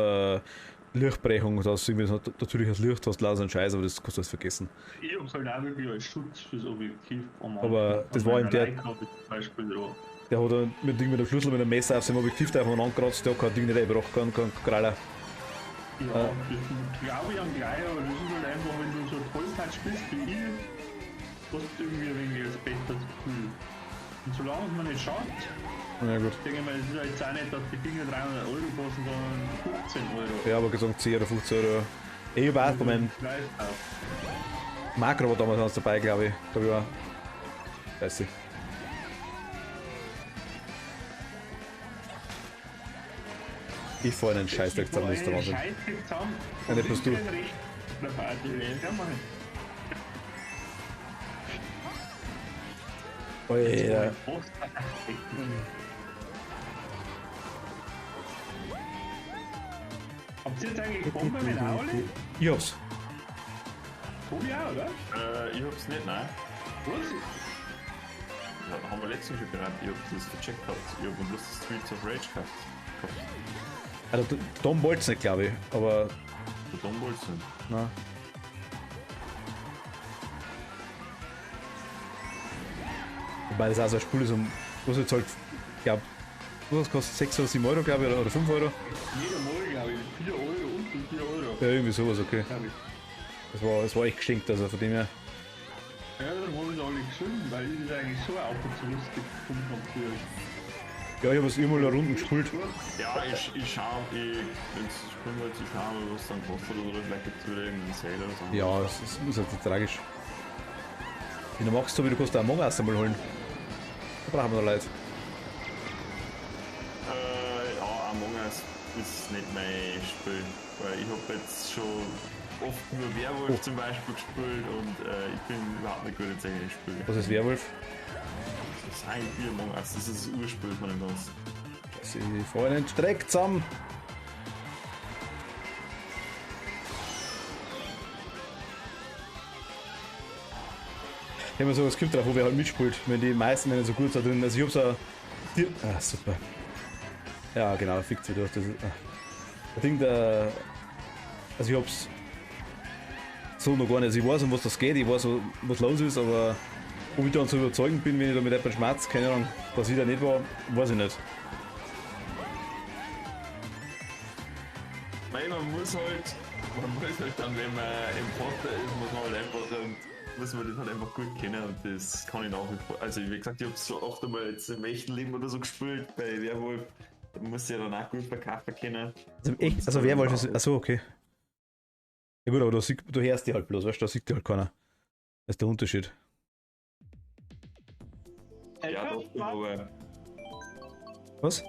Lichtbrechung, dass du irgendwie so natürliches Licht hast, lauter ein Scheiß, aber das kannst du alles vergessen. Ich hab's halt auch wirklich als Schutz fürs Objektiv am Aber das war ihm der- Leica zum Beispiel da. Der hat dann mit dem Schlüssel mit einem Messer auf seinem Objektiv da einfach angekratzt, der hat kein Ding nicht eingebracht, kein Kraller. Ja, das glaube ich am gleich, aber das ist halt einfach, wenn du so Tollpatsch spielst wie ich, hast du irgendwie ein wenig das besseres Gefühl. Und solange es mir nicht schaut, Ja gut. denke ich mal, es ist halt jetzt auch nicht, dass die Dinger 300 Euro kosten, sondern 15 Euro. Ja, aber gesagt 10 oder 15 Euro. Ich hab auch bei meinem Preis auch. Makro war damals noch dabei, glaube ich. Da hab ich auch. Weiß ich. Ich fahr einen Scheißdreck zusammen, das ist der Wahnsinn. Scheiße zusammen. Ja, nicht bloß du. Der Party, ja, Mann. Alter. Habt ihr jetzt eigentlich Bombe mit Auli? Ich hab's. Tobi auch, oder? Ich hab's nicht, nein. Was? Ja, haben wir letztens schon gerannt, ich hab das vercheckt gehabt. Ich hab bloß das Streets of Rage gehabt. Also, Tom wollt's nicht, glaube ich. Aber, Der Dom wollt's nicht. na. Wobei das auch so ein Spiel ist, was jetzt halt, ich glaube, was kostet 6 oder 7 Euro, glaube ich, oder 5 Euro. Jeder Mal, glaube ich. 4 Euro und 4 Euro. Ja, irgendwie sowas, okay. Glaub ich. Das war echt geschenkt, also von dem her. Ja, dann habe ich es alle geschrieben, weil ich das eigentlich so auch zu lustig gefunden habe früher. Ja, ich habe es immer eine Runden gespielt. Ja, ich schau, wenn's spielen wollt, ich schau mal, was dann kostet oder vielleicht gibt's wieder irgendeinen Sale oder so. Ja, es ist halt nicht tragisch. Wenn du magst, Tobi, du kannst auch Among Us einmal holen. Da brauchen wir noch Leute. Ja, Among Us ist nicht mein Spiel, weil ich habe jetzt schon oft nur Werwolf zum Beispiel gespielt und ich bin überhaupt nicht gut in solchen Spielen. Was ist Werwolf? Das ist eigentlich wie Among Us, das ist das Urspiel von dem Ganzen. Sie fahren einen Streck zusammen. Ich habe mir so was gibt drauf, wo wer halt mitspielt, wenn die meisten nicht so gut sind drin. Also ich hab so ah, super. Ja genau, fickt sich durch. Das ist, ich denke, also ich hab's so noch gar nicht. Also ich weiß, um was das geht, ich weiß, was los ist, aber ob ich dann so überzeugend bin, wenn ich da mit etwas Schmerz, keine Ahnung, dass ich da nicht war, weiß ich nicht. Nein, man muss halt dann, wenn man Importer ist, muss man halt einfach muss man das halt einfach gut kennen und das kann ich nach wie vor. Also wie gesagt, ich habe so oft einmal jetzt im echten Leben oder so gespielt bei Werwolf. Da muss ich ja dann auch gut verkaufen können. Also, echt? Also Werwolf ist. Achso, okay. Ja gut, aber du hörst die halt bloß, weißt du, da sieht die halt keiner. Das ist der Unterschied. Ja, doch, aber Was?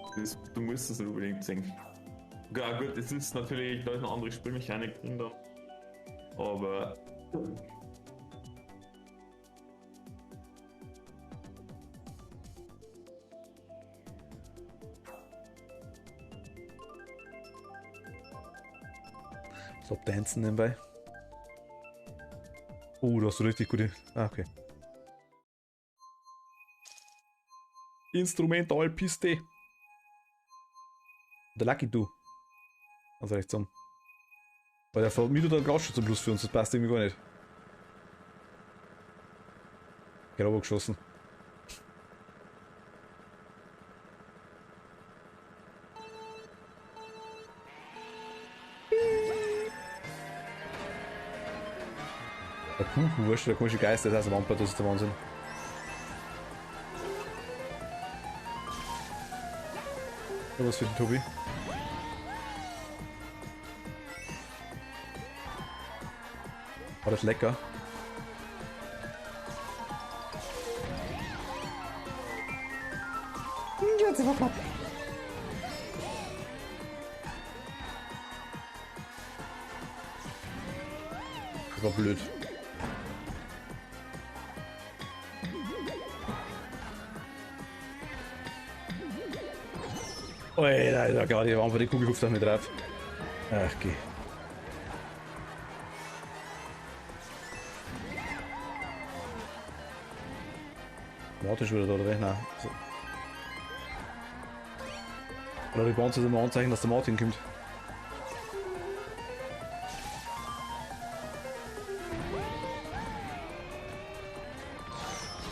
du musst es nicht unbedingt sehen. Ja gut, es ist natürlich, da ist eine andere Spielmechanik drin da. Aber Stop Dancen nebenbei. Oh, du hast richtig gute. Ah, okay. Instrumentalpiste. Der Lucky Du. Also rechts an. Weil der fällt mir total Gras zum Schluss für uns, das passt irgendwie gar nicht. Gerade geschossen. Der Kuchenwurst, der komische Geist, das heißt Wampa, das ist der Wahnsinn. Ja, was für den Tobi? War das lecker? Jetzt ist er. Das war blöd. Alter, gerade hier waren wir die Kugel auf mit drauf. Ach, geh. Warte schon wieder da, oder? Nein. So. Oder die Bahn immer anzeigen, dass der Martin kommt.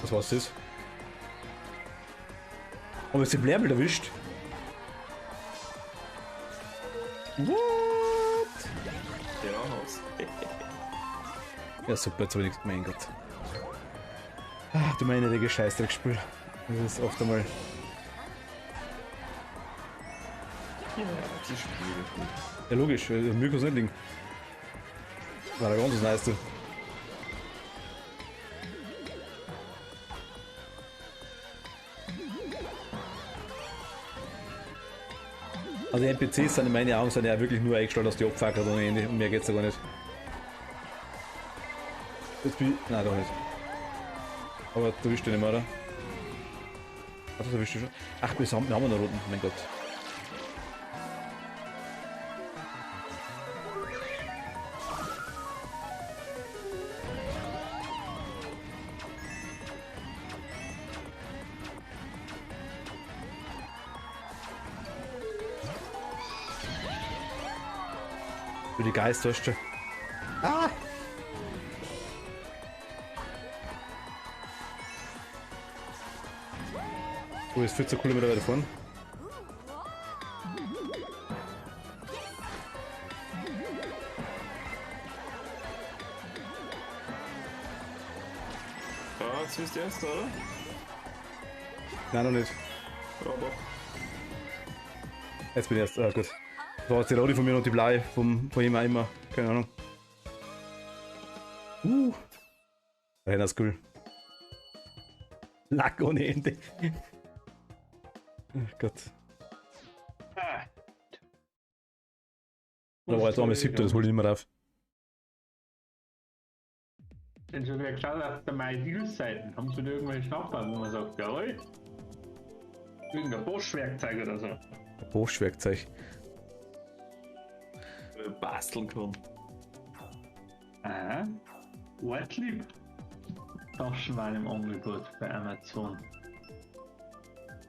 Was war's das? Aber ist die Blärbel erwischt? What? Ja, was? Ja super, jetzt habe ich nichts. Mein Gott. Ach, du meine Rege Scheißdreckspiel. Das ist oft einmal. Ja, das ist schwierig. Ja logisch, mir kann es nicht liegen. War ein ganz nice, du. Also die NPCs sind in meinen Augen ja wirklich nur eingestellt, dass die abfackeln ohne Ende. Und mehr geht's ja gar nicht. Jetzt bin ich. Nein, doch nicht. Aber du erwischt den nicht mehr, oder? Ach, das erwischt du schon. Ach, wir haben einen roten, mein Gott. Für die Geister hast du. Ah! Oh, ist 14 Kilometer weiter vorne. Ja, jetzt bist du erst, oder? Nein, noch nicht. Ja, doch. Jetzt bin ich erst. Ah, gut. Das war jetzt die Rodi von mir und die blaue von ihm auch immer. Keine Ahnung. Ja, das ist cool. Lack ohne Ende. Ach Gott. Ah. Da war jetzt einmal 7, das hol ich nicht mehr rauf. Wenn schon wieder geschaut auf der MyDeals-Seiten, haben sie da irgendwelche Schnapper, wo man sagt, jawohl, irgendein Bosch-Werkzeug oder so. Ein Bosch-Werkzeug. Basteln kann. Aha. Ortlieb. Taschenwein im Angebot bei Amazon.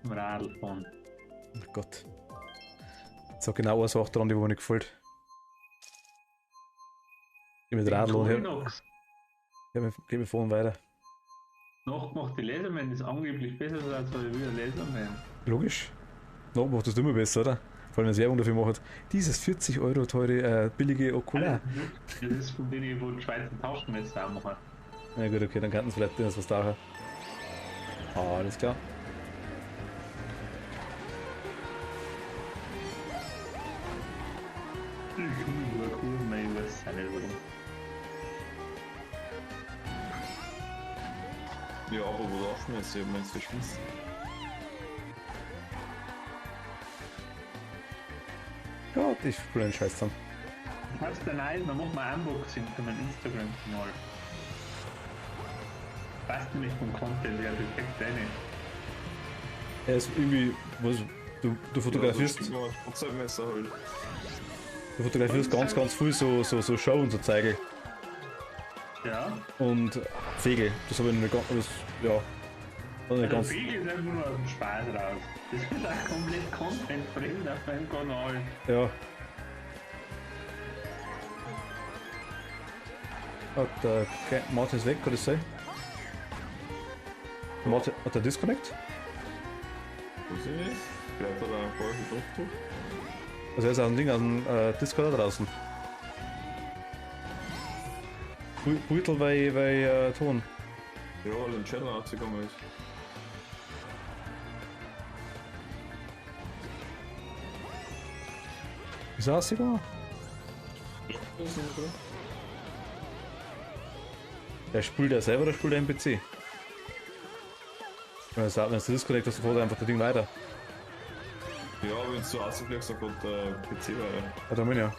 Im Radlfahren. Oh Gott. So genau eine Sache dran, die mir nicht gefällt. Geh mit Radl und her. Geh mir vorhin weiter. Nachgemachte Laserman ist angeblich besser als wie ein Laserman. Logisch. Nachgemacht ist immer besser, oder? Vor allem wenn es Werbung dafür macht. Dieses 40 Euro teure, billige Okular. Das ist von denen, wo die Schweizer Taschenmesser auch machen. Na gut, okay, dann könnten sie vielleicht das was da haben. Ah, alles klar. Nur cool, mein was seine Warum. Ja, aber wo laufen wir jetzt? Ich hab mir jetzt verschmissen. Gott, ich spiele einen Scheiß zusammen. Was denn nice, man macht mal Unboxing für meinen Instagram-Kanal. Passt nämlich vom Content ja perfekt rein. Er ist irgendwie, was, du fotografierst, Ja, Messer halt. du fotografierst ganz viel so Show und so Zeigel Ja. und Fegel. Das habe ich nicht ganz, das, ja, war nicht Der ganz. Pegel ist einfach nur aus dem Spaß raus. Das ist auch komplett contentfremd auf meinem Kanal. Ja. Hat der Martin ist weg, kann das sein? Martin, hat der Disconnect? Weiß ich nicht. Vielleicht hat er ein paar gedruckt. Also er ist auch ein Ding aus dem Discord da draußen. Beutel bei Ton. Ja, den Channel rausgekommen ist. Ist er rausgegangen? Ja, das ist nicht drin. Der spielt er selber oder spielt er im PC? Wenn du das disconnect hast, sofort einfach das Ding weiter. Ja, wenn es so ausgefliegt sagt, hat der PC weiter. Ja, da bin ich ja.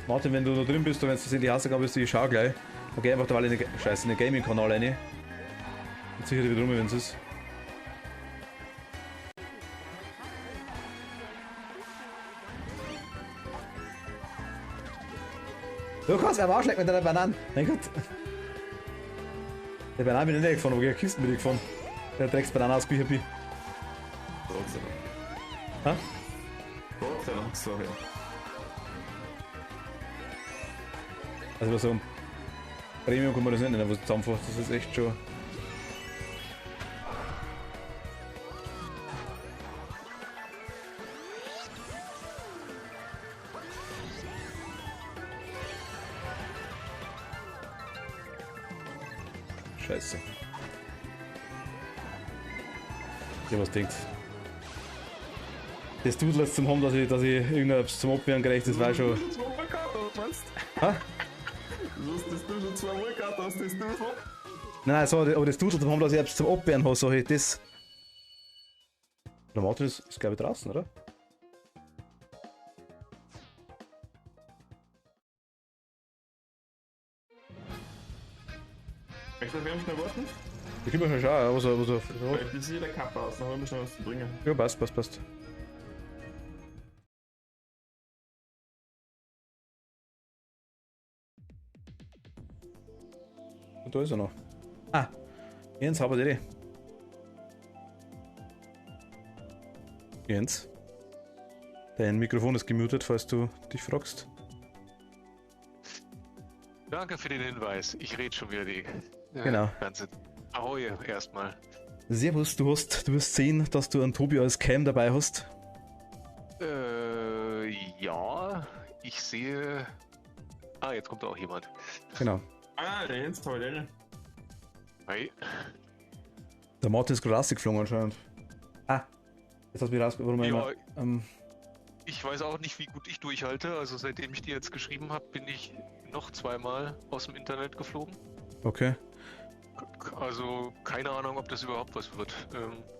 Martin, wenn du da drin bist oder wenn du das in die Hausaufgaben bist, ich schau gleich. Dann geh einfach da mal in den Gaming-Kanal rein. Und sicher wieder rum, wenn es ist. Du kannst ja Arschleck mit deiner Banane. Mein Gott. Der Banane bin ich nicht gefahren, aber ich Kisten bin ich gefahren. Der Drecksbanane aus BHP. Gott sei Hä? Dank. Gott sei Dank, sorry. Also so ein Premium kann man das nicht nennen, was du zusammenfasst. Das ist echt schon. Scheiße. Ich hab was denkt. Das tut es zum haben, dass ich irgendwas zum Abwehren gerecht ist, war schon. Ha? Du hast das schon zweimal gehabt, hast das du so? Nein, so, aber das tut es zum haben, dass ich etwas zum Abwehren habe, so ich das. Der Martin ist glaube ich draußen, oder? Möchtest du auf jeden Fall warten? Ich kann mir schon schauen, was er. Weil das ist jeder Kappa aus, dann haben wir schon was zu bringen. Ja, passt. Und da ist er noch. Ah, Jens, hab ich Jens, dein Mikrofon ist gemutet, falls du dich fragst. Danke für den Hinweis. Ich rede schon wieder die Genau. ganze Ahoi erstmal. Servus, du wirst sehen, dass du einen Tobi als Cam dabei hast. Ja, ich sehe. Ah, jetzt kommt da auch jemand. Genau. Ah, der Jens, toll, Hi. Der Martin ist gerade rausgeflogen anscheinend. Ah, jetzt hast du mich rausgekommen. Ja, ich weiß auch nicht, wie gut ich durchhalte. Also seitdem ich dir jetzt geschrieben habe, bin ich noch zweimal aus dem Internet geflogen. Okay. Also keine Ahnung, ob das überhaupt was wird.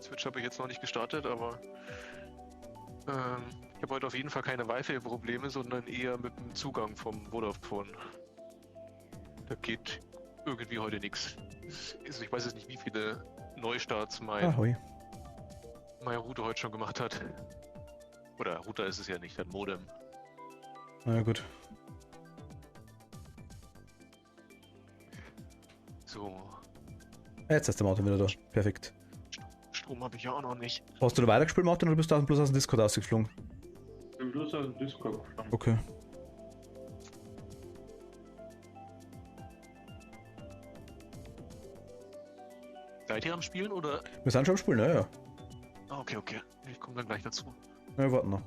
Switch habe ich jetzt noch nicht gestartet, aber ich habe heute auf jeden Fall keine Wi-Fi-Probleme, sondern eher mit dem Zugang vom Vodafone. Da geht irgendwie heute nichts. Also ich weiß jetzt nicht, wie viele Neustarts mein Router heute schon gemacht hat. Oder Router ist es ja nicht, ein Modem. Na ja, gut. So, Jetzt ist der Martin wieder da. Perfekt. Strom habe ich ja auch noch nicht. Hast du da weitergespielt, Martin, oder bist du bloß aus dem Discord ausgeflogen? Ich bin bloß aus dem Discord geflogen. Okay. Seid ihr am Spielen oder? Wir sind schon am Spielen, ja. Ah, okay. Ich komme dann gleich dazu. Ja, wir warten noch.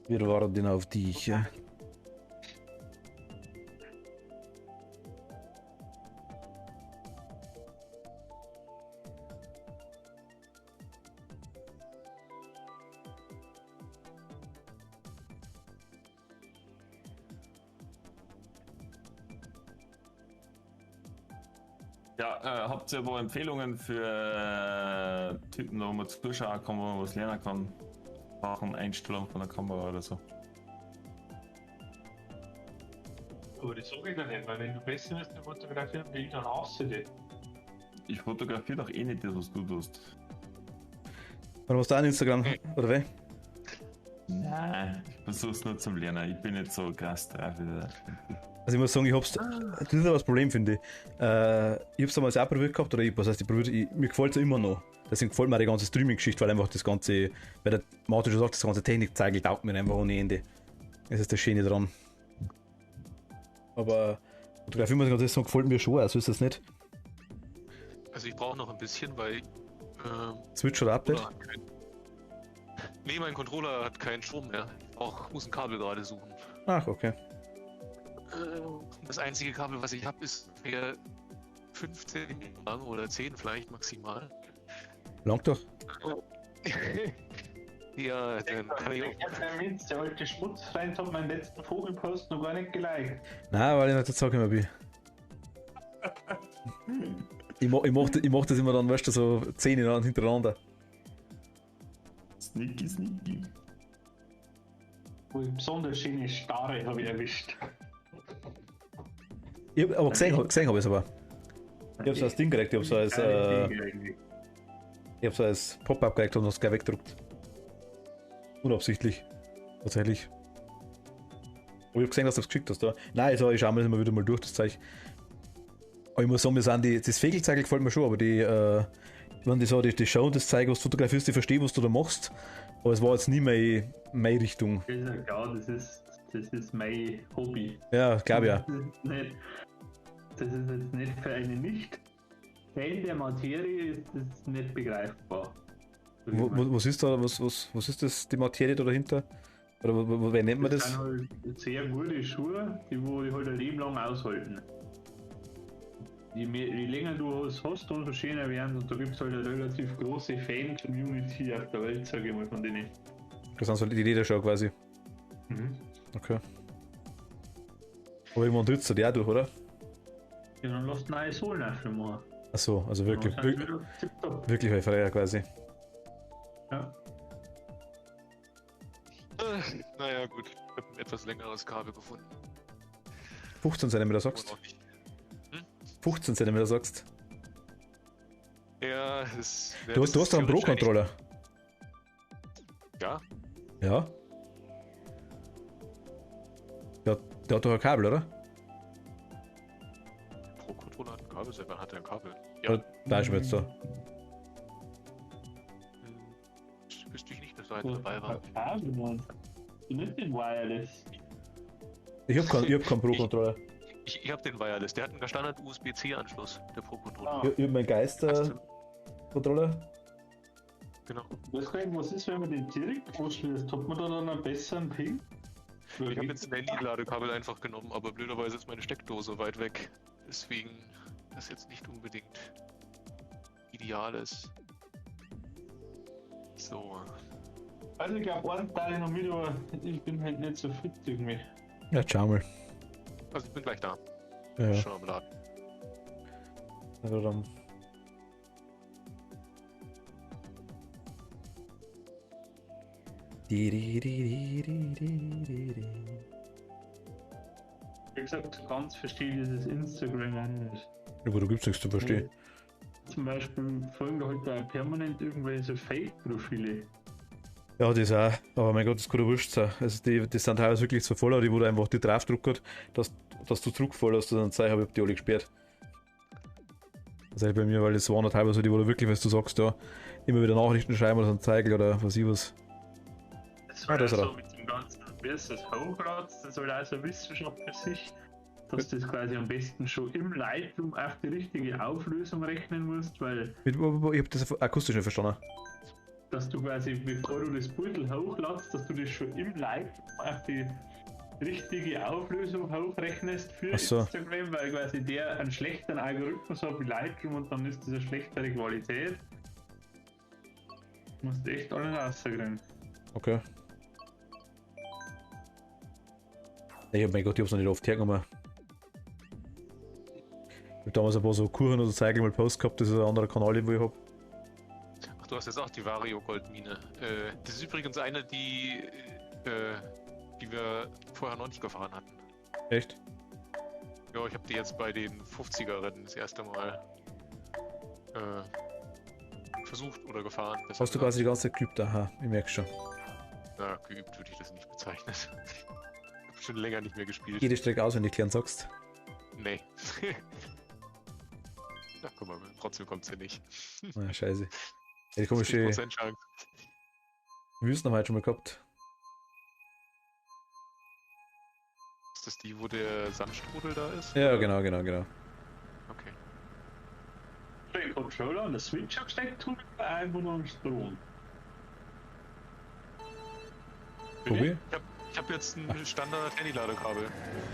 Wir warten auf dich. Ja. Ja, habt ihr aber Empfehlungen für Typen, wo man zuschauen kann, wo man was lernen kann? Sachen, Einstellung von der Kamera oder so? Aber das sage ich dir nicht, weil wenn du besser bist, dann fotografieren will ich dann aussehen. Ich fotografiere doch eh nicht das, was du tust. Oder hast du auch ein Instagram? Oder wie? Nein, ich versuch's nur zum Lernen. Ich bin nicht so krass drauf. Also ich muss sagen, das ist aber das Problem, finde ich. Ich hab's damals auch probiert gehabt, oder was heißt ich probiert, mir gefällt es immer noch. Deswegen gefällt mir die ganze Streaming-Geschichte, weil einfach das ganze, weil der Martin schon sagt, das ganze Technik-Zeigel taugt mir einfach ohne Ende. Das ist das Schöne dran. Aber Fotografie, muss ich ganz sagen, gefällt mir schon, also ist das nicht. Also ich brauche noch ein bisschen, weil Switch oder Update? Nee, mein Controller hat keinen Strom mehr. Muss ein Kabel gerade suchen. Ach, okay. Das einzige Kabel, was ich habe, ist 15 lang oder 10 vielleicht maximal. Langt doch. Ja, dann kann ich auch. Ich hab ja mit, der alte Schmutzfreund hat meinen letzten Vogelpost noch gar nicht geliked. Nein, weil ich nicht sagen immer bin. Ich mach das immer dann, weißt du, so 10 hintereinander. Sneaky, sneaky. Wo ich besonders schöne Starre habe ich erwischt. Ich hab, aber gesehen habe ich es aber. Ich hab so als Ding gekriegt, ich hab so als Pop-Up gekriegt und das gleich weggedruckt. Unabsichtlich. Tatsächlich. Aber ich hab gesehen, dass du das geschickt hast da. Nein, also ich schau mir das immer wieder mal durch, das Zeug. Aber ich muss sagen, das Fegelzeug gefällt mir schon, aber wenn die so die Show und das zeigen, was du fotografierst, ich verstehe, was du da machst. Aber es war jetzt nie meine Richtung. Das ist ja klar, das ist mein Hobby. Ja, glaube ja. Das ist jetzt nicht für einen Nicht-Fan der Materie ist das nicht begreifbar. Was ist da, was ist das, die Materie da dahinter? Oder wie nennt man Das das? sind halt sehr gute Schuhe, die halt ein Leben lang aushalten. Je länger du hast, umso schöner werden, und da gibt es halt eine relativ große Fan-Community auf der Welt, sage ich mal, von denen. Das sind so die Lederschau quasi. Mhm. Okay. Aber irgendwann trittst du die auch durch, oder? Ja, dann lass neue Sohlen machen. Achso, also wirklich, Dann wirklich, sind wir tipptopp. wirklich ein Freier quasi. Ja. Naja, gut. Ich habe ein etwas längeres Kabel gefunden. 15 cm Aber sagst. noch nicht. 15 cm sagst. Ja, das. Du hast doch einen Pro-Controller. Ja, Ja. Der hat doch ein Kabel, oder? Pro-Controller hat ein Kabel, selber hat er ein Kabel. Oder da ist mir jetzt so. Wüsste ich nicht, dass da einer dabei war. Kabel, Mann. Du nicht den Wireless. Ich hab keinen Pro-Controller. Ich habe den Wireless, der hat einen Standard USB-C-Anschluss, der Pro-Controller. Ah. Ich hab meinen Geister-Controller. Genau. Weißt du, was ist, wenn man den direkt anschließt? Hat man da dann einen besseren Ping? Ich habe jetzt ein Handy-Ladekabel einfach genommen, aber blöderweise ist meine Steckdose weit weg. Deswegen das jetzt nicht unbedingt ideal ist. So. Also ich glaube, einen Teil noch mit, aber ich bin halt nicht so fit irgendwie. Ja, schau mal. Also ich bin gleich da. Ja, ja. Schon am Laden. Also dann. Wie gesagt, ganz verstehe dieses Instagram auch nicht. Aber du gibt's nichts zu verstehen. Zum Beispiel folgen da halt auch permanent irgendwelche Fake-Profile. Ja, das auch. Aber mein Gott, das kann ja wurscht sein. Also die sind teilweise wirklich so voll, die wo du einfach die draufdruckert, dass du zurückfallst und dann zeig, habe ich hab die alle gesperrt. Das ist halt bei mir, weil das waren teilweise die, wo du wirklich, was du sagst, da immer wieder Nachrichten schreiben oder so ein Zeigel oder was ich was. Das Ah, soll das auch hat so er. mit dem ganzen versus Hochrad, das soll auch so eine Wissenschaft für sich, dass du das quasi am besten schon im Lightroom auf die richtige Auflösung rechnen musst, weil Ich hab das akustisch nicht verstanden. dass du quasi, bevor du das Beutel hochladst, dass du das schon im Lightroom auf die richtige Auflösung hochrechnest für Ach so. Instagram, weil quasi der einen schlechteren Algorithmus hat wie Lightroom und dann ist das eine schlechtere Qualität. Du musst echt alles rauskriegen. Okay. Mein Gott, ich hab's noch nicht oft hergenommen. Ich hab damals ein paar so Kuchen oder Zeigel mal Post gehabt, das ist ein anderer Kanal, den ich hab. Ach, du hast jetzt auch die Vario Goldmine. Das ist übrigens eine, die wir vorher noch nicht gefahren hatten. Echt? Ja, ich habe die jetzt bei den 50er-Rennen das erste Mal versucht oder gefahren. besser Hast du gesagt. quasi die ganze Zeit geübt? Aha, ich merke schon. Na, geübt würde ich das nicht bezeichnen. Ich habe schon länger nicht mehr gespielt. Jede Strecke auswendig klären sagst. Nee. Na, guck mal, trotzdem kommt's ja nicht. Na, scheiße. Ja, die komische 50% Chance. Wüsten haben wir heute schon mal gehabt. Ist das die, wo der Sandstrudel da ist? Ja, Oder? genau. Okay. Den Controller an der Switch gesteckt, tut einfach nur am Strom. Tobi? Ich hab jetzt ein Standard-Handy-Ladekabel.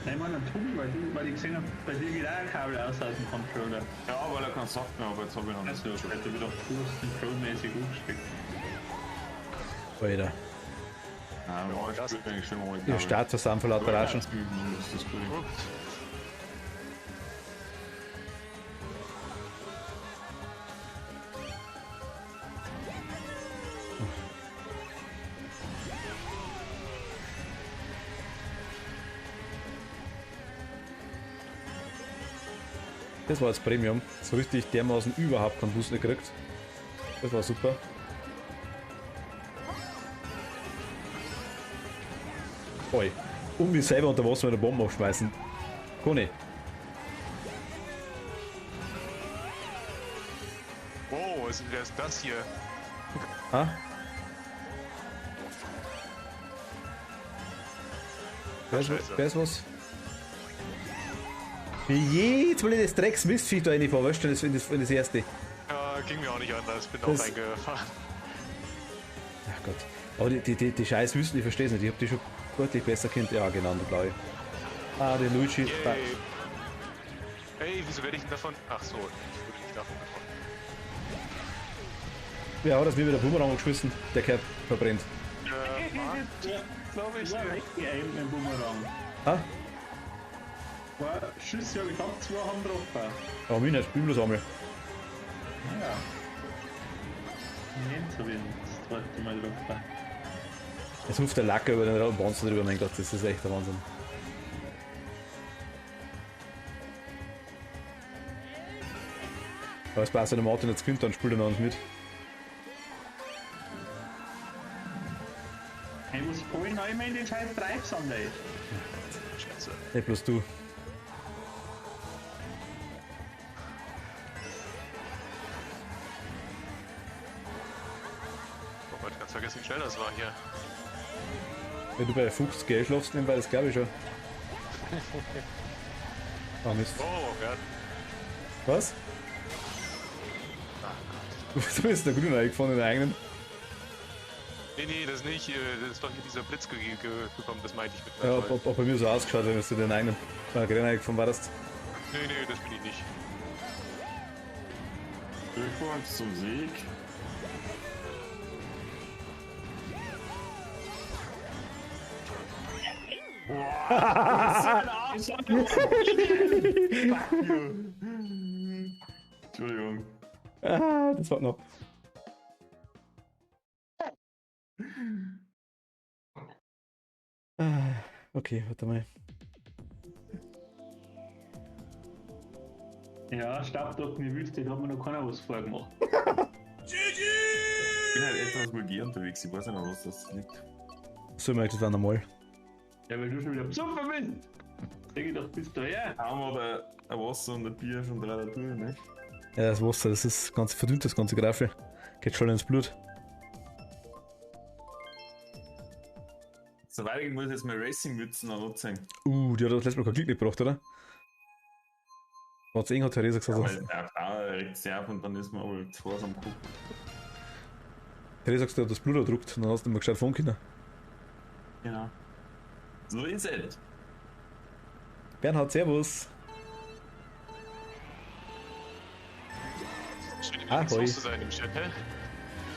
Nein, Mann, an Tobi, weil ich gesehen habe, bei dir geht auch ein Kabel aus dem Controller. Ja, weil er keinen Saft mehr, aber jetzt habe ich noch nicht. Also, ich hätte wieder Pro-mäßig umgesteckt. Alter. Ja, das ist eigentlich schon mal. Ihr Start zusammen von lauter Raschen. Das ist gut. Gut. Das war das Premium. So richtig dermaßen überhaupt keinen Boost nicht gekriegt. Das war super. Oi. Und mich selber unter Wasser mit einer Bombe aufschmeißen. Kann ich. Oh, wer ist das hier? Ah? Scheiße. Wer ist was? Jetzt will ich das Drecks-Mistvieh da reinfahren, weißt du, in das erste. Ja, ging mir auch nicht anders, bin Das- auch reingefahren. Ach Gott. Aber die scheiß Wüsten, ich verstehe es nicht. Ich hab die schon deutlich besser kennt. Ja, genau, glaube ich. Ah, der Luigi. Yay. Hey, wieso werde ich denn davon? Ach so, ich wurde nicht davon getroffen. Ja, hat das mir wieder Bumerang geschmissen. Der Kerl verbrennt. Glaube ich. Ja, weggeaimt mit dem Bumerang. Ah? Zwei Schüsse habe ich gehabt, zwei haben getroffen. Aber mich nicht, ich bin bloß einmal. Ja. Nicht so wenig, das zweite Mal getroffen. Jetzt ruft der Lacker über den Monster drüber, mein Gott, das ist echt der Wahnsinn. Aber es passt, wenn der Martin jetzt gewinnt, dann spielt er noch uns mit. Ich muss Polen noch immer in den scheiß Treibsand, ey. Scheiße. Nicht bloß du. Oh Gott, ganz vergessen, wie schnell das war hier. Wenn du bei Fuchs Geld schlafst, nebenbei, das glaube ich schon. Ah, Mist. Oh, ja. Was? Du bist der Grüne eingefahren in den eigenen. Nee, das nicht. Das ist doch hier dieser Blitz gekommen, das meinte ich mit Ja, Nightfall. ob bei mir so ausgeschaut, wenn du den eigenen Rennen eingefahren warst. Nee, das bin ich nicht. Glückwunsch zum Sieg. Entschuldigung. Ah, das war noch. Ah, okay, warte mal. Ja, Staubdruck in die Wüste, da hat mir noch keiner was vorgemacht. Ich bin halt etwas vulgär unterwegs, ich weiß nicht mehr, was das liegt. So merkt das dann einmal. Ja, weil du schon wieder besoffen bist. Sag ich doch, bist du her. Haben wir ein Wasser und ein Bier schon 3 Tour, ne? Ja, das Wasser, das ist ganz verdünnt, das ganze Graffel. Geht schon ins Blut. So weit muss ich jetzt meine Racing-Mützen noch nutzen. Die hat das letzte Mal kein Glück nicht gebracht, oder? Was hat Theresa gesagt? Weil der Frau regt sich auf und dann ist man wohl zu Hause am Gucken. Theresa sagt, du hast das Blut erdruckt und dann hast du nicht mehr gescheit fahren können. Genau. So ist es. Bernhard, servus. Schön, Ah, so hoi. zu sein im Chat, hä?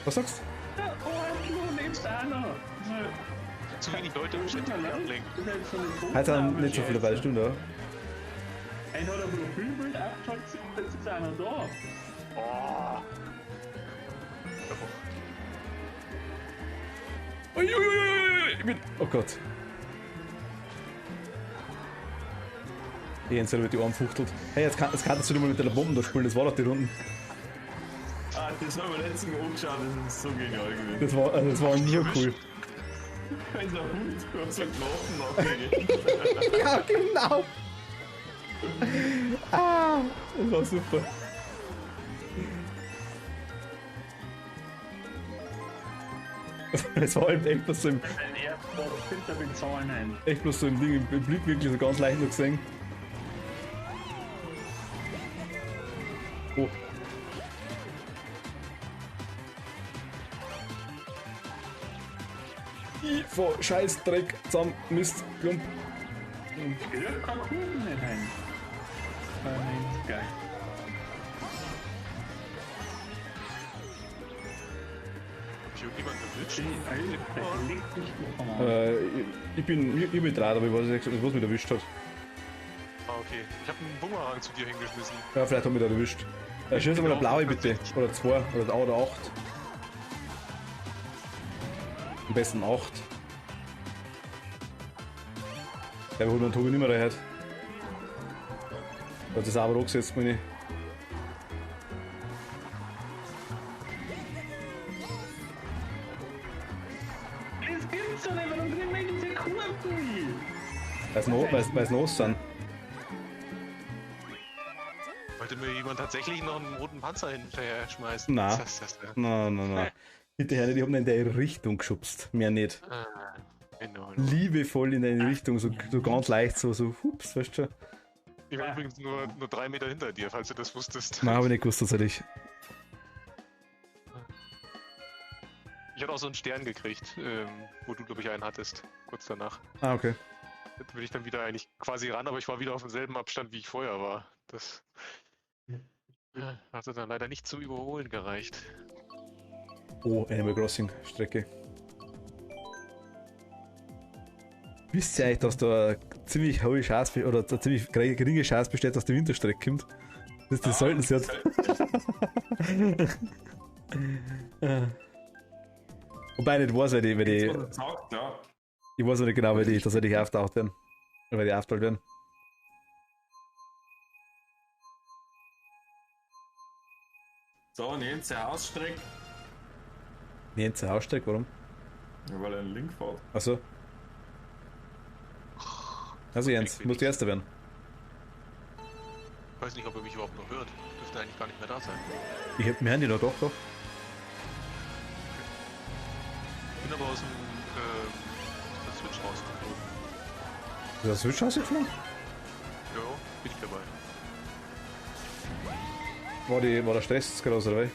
Was sagst Ja, du lebst auch noch. Zu wenig Leute im Chat, die mich ablenken. du? Heute sind nicht so viele dabei, stimmt, ja. Ein hat ein Profilbild abgeschaut, jetzt ist einer da. Oh. Uiuiui, oh Gott. Jens wird die Arme fuchtelt. Hey, jetzt kannst du mal mit der Bomben da spielen, das war doch die Runden. Ah, das haben wir letztens angeschaut, das ist so genial gewesen. Das war nur cool. Wenn es ein Hund so Knochen nachgeht. Ja, genau. Das war super. Es war halt echt bloß so im, Ein Erdbock, bitte bezahlen ein. echt bloß so im Ding, im Blick wirklich so ganz leicht noch gesehen. Oh. Ich fahr scheiß Dreck zusammen, Mist, Klump. Glück kann Kuchen nicht ein. Nein, geil. irgendjemand erwischt? Alter, leg dich doch mal. Ich bin dran, aber ich weiß nicht, was mich erwischt hat. Ah, okay. Ich habe einen Bumerang zu dir hingeschmissen. Ja, vielleicht hat mich da erwischt. Schieß mal eine blaue bitte. Oder 2 oder 8. Am besten 8. Der holt man Tobi nicht mehr rein. Hat das aber angesetzt, meine ich. Das gibt's doch nicht, warum drin wir diese Kurven? Weil es nass sind. Wollte mir jemand tatsächlich noch einen roten Panzer hinterher schmeißen? Nein. Das. Nein. Hinterher nicht, ich hab ihn in der Richtung geschubst. Mehr nicht. Genau. Liebevoll in deine Richtung, so ganz leicht, so hups, weißt du schon. Ich war übrigens nur 3 Meter hinter dir, falls du das wusstest. Nein, hab ich nicht gewusst, tatsächlich. Ich hatte auch so einen Stern gekriegt, wo du, glaube ich, einen hattest, kurz danach. Ah, okay. Da bin ich dann wieder eigentlich quasi ran, aber ich war wieder auf demselben Abstand, wie ich vorher war. Das hatte dann leider nicht zum Überholen gereicht. Oh, Animal Crossing Strecke. Wisst ihr eigentlich, dass da eine ziemlich hohe Chance oder eine ziemlich geringe Chance besteht, dass die Winterstrecke kommt? Das sollten sie jetzt. Wobei ich nicht weiß, weil die Was er sagt, ja. ich weiß noch nicht genau, dass die auftaucht werden. Oder weil die auftaucht werden. So, und Jens ausstreckt. Jens aussteigt, warum? Ja, weil er einen Link fährt. Achso. Also Jens, musst du Erster werden. Ich weiß nicht, ob er mich überhaupt noch hört. Dürfte eigentlich gar nicht mehr da sein. Ich hab mein Handy noch, doch. Ich bin aber aus dem der Switch rausgeflogen. Ist das Switch rausgeflogen? Ja, bin ich dabei. War der Stress jetzt gerade aus, oder was?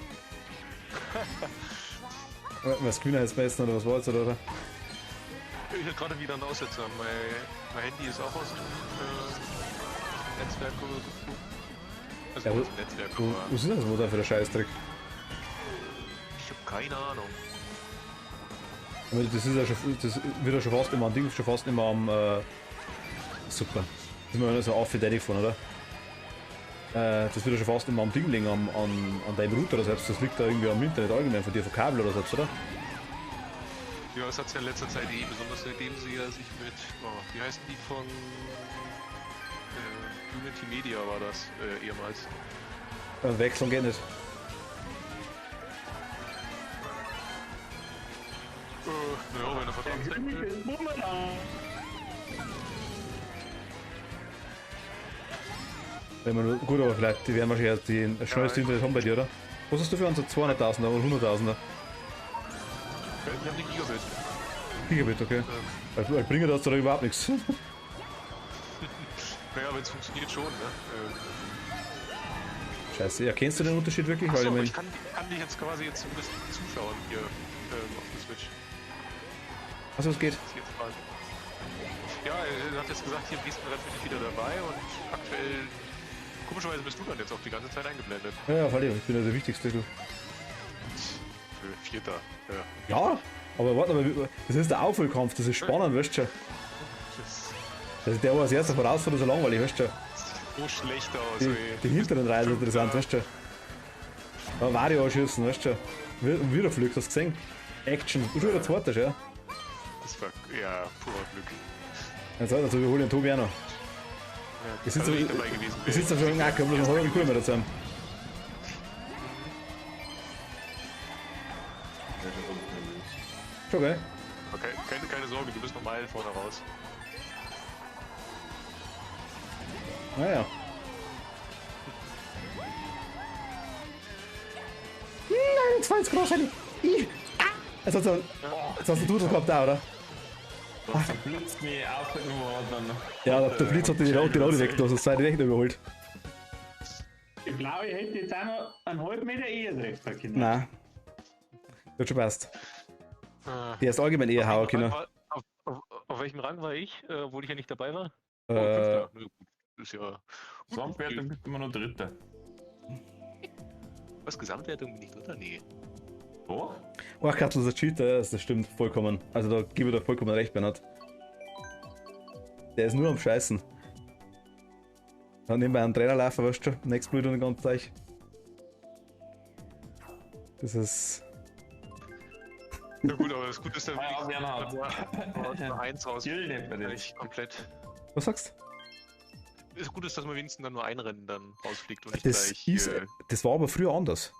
Was Grüner jetzt messen oder was war jetzt, oder? Ich hatte gerade wieder einen Aussetzer. Mein Handy ist auch aus dem Netzwerk geflogen. Also Ja, aus dem Netzwerk, Wo aber ist das wohl da für der Scheißdreck? ich habe keine Ahnung. Aber das ist ja schon, das wird ja schon fast immer am Ding, schon fast immer am, super. Das ist mir so auf für Daddy von, oder? Das wird ja schon fast immer am Ding liegen, an deinem Router oder selbst. Das liegt da irgendwie am Internet allgemein von dir, von Kabel oder selbst, oder? Ja, es hat ja in letzter Zeit besonders seitdem sie ja sich mit, wie heißen die von Unity Media war das ehemals. Wechseln geht nicht. Naja, wenn er Vertrag König ist Bumerang. Wenn man, gut, aber vielleicht, die werden wahrscheinlich die schnellste Internet haben bei dir, oder? Was hast du für uns? 200.000er oder 100.000er? Wir haben die Gigabit. Gigabit, okay. Also, ich bringe das da überhaupt nichts. Naja, wenn es funktioniert schon, ne? Scheiße, erkennst du den Unterschied wirklich? Achso, aber Weil ich kann dich jetzt quasi jetzt ein bisschen zuschauen hier auf der Switch. Achso, es geht. Das ist jetzt mal. Ja, er hat jetzt gesagt, hier im nächsten Rennen bin ich wieder dabei und aktuell, komischerweise bist du dann jetzt auch die ganze Zeit eingeblendet. Ja, Falli, ich bin ja der Wichtigste, du. Für Vierter, ja. Ja, aber warte mal, das ist der Aufholkampf, das ist spannend, weißt du schon. Das Also der, der als erster vorausfährt, ist so langweilig, weißt du schon. sieht so schlecht aus, Die, ey. die hinteren Reihen sind interessant, weißt du schon. Ja, Vario anschießen, weißt du schon. Wieder Flug, hast du gesehen? Action, du schon wieder zweiter, schon, ja. Das war, ja, purer Glück. Also überhole den Tobi auch noch. Ja, Ich sitze also ich dabei gewesen ich sitze schon im Acker, bloß einen halben Kilometer dazu. Schon geil. Okay, keine Sorge, du bist noch Meilen vorne raus. Naja. 20 Groß, Jetzt hast du Dudel gehabt da, oder? Das blitzt mich auf der Nummer dann. Ja, der Blitz hat die Raude weg, das sei direkt überholt. Ich glaube, ich hätte jetzt auch noch einen halben Meter eher treffen können. Nein. Wird schon passt. Der ist allgemein eher hauen können. Auf welchem Rang war ich, obwohl ich ja nicht dabei war? Äh, Fünfter. Na gut, ist ja. Gesamtwertung bist du immer noch Dritter. Was, Gesamtwertung bin ich Dritter? Nee. Doch? Ach, Katzel ist ein Cheater, das stimmt vollkommen. Also da gebe ich dir vollkommen recht, Bernhard. Der ist nur am Scheißen. Dann nehmen wir einen Trainer laufen, weißt du, nächstes Blöd und den ganzen Zeug. Das ist. Ja gut, aber das Gute ist ja Ja, Bernhard. nur eins raus. Chill nicht bei dir. Nicht komplett. Was sagst du? Das Gute ist, dass man wenigstens dann nur ein Rennen dann rausfliegt und nicht Das, gleich. ist, das war aber früher anders.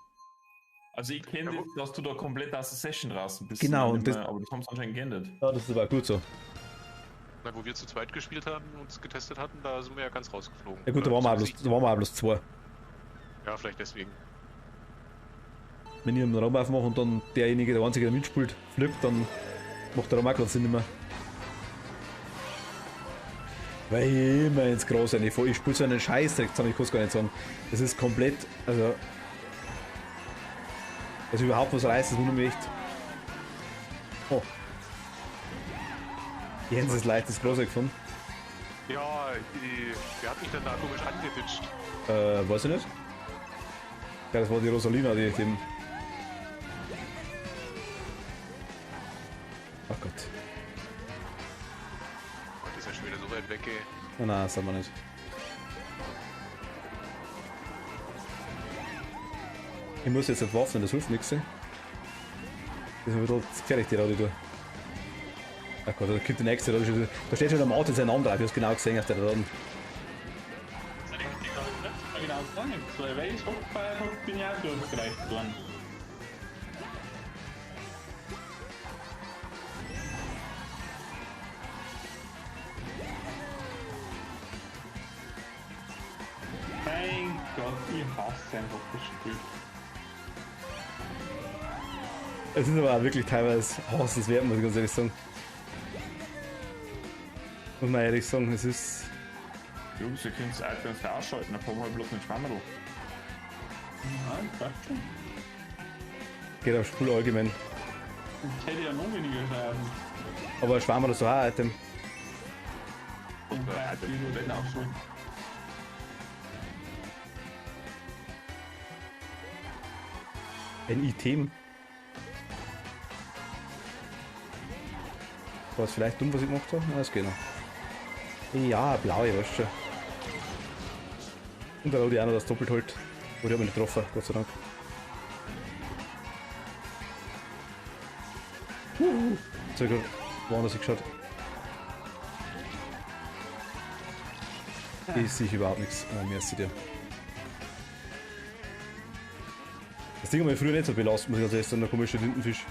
Also ich kenne das, dass du da komplett aus der Session draußen bist. Genau, und aber das haben sie anscheinend geändert. Ja, das ist aber gut so. Na, wo wir zu zweit gespielt haben und es getestet hatten, da sind wir ja ganz rausgeflogen. Ja gut, da waren wir auch bloß zwei. Ja, vielleicht deswegen. Wenn ich einen Raum aufmache und dann derjenige, der einzige, der mitspielt, flippt, dann macht der Raum auch keinen Sinn mehr. Weil ich immer ins Gras reinfahre. Ich spiele so einen Scheißdreck zusammen, ich kann es gar nicht sagen. Das ist komplett, also überhaupt was reißt, das wundert mich echt. Oh. Jens ist leicht das Gras gefunden. Ja, wer hat mich denn da komisch angeditscht? Weiß ich nicht. Ja, das war die Rosalina, die dem. Ach Gott. Gott, ist ja schon wieder so weit weg, ey. Oh nein, das haben wir nicht. Ich muss jetzt entwaffnen, das hilft nichts. Das ist ein bisschen gefährlich, die Radi. Ach Gott, da kommt der nächste Radi. Da steht schon am Auto sein Name drauf, ich hab's genau gesehen auf der Raden. Das ist richtig, aber ich weiß genau gar nichts, weil ich so gefeiert habe, bin ich auch durchgereicht worden. Mein Gott, ich hasse einfach das Spiel. Es ist aber auch wirklich teilweise hassenswert, muss ich ganz ehrlich sagen. Muss man ehrlich sagen, es ist. Jungs, ihr könnt es einfach ausschalten, dann kommen wir bloß mit Schwammerl. Ja, ich weiß schon. Geht auf Spul allgemein. Ich hätte ja noch weniger Schaden. Aber Schwarm oder so auch ein Item. Und bei das ist auch so. Ein Item. War es vielleicht dumm, was ich gemacht habe? Nein, das geht noch. Ja, blaue, weißt du schon. Und da die auch noch das doppelt halt. Oh, die hat mich nicht getroffen, Gott sei Dank. So, ich hab woanders geschaut. Ich sehe überhaupt nichts. Mehr sieht ihr. Das Ding hat mich früher nicht so belastet, muss ich ganz ehrlich sagen, der komische Tintenfisch.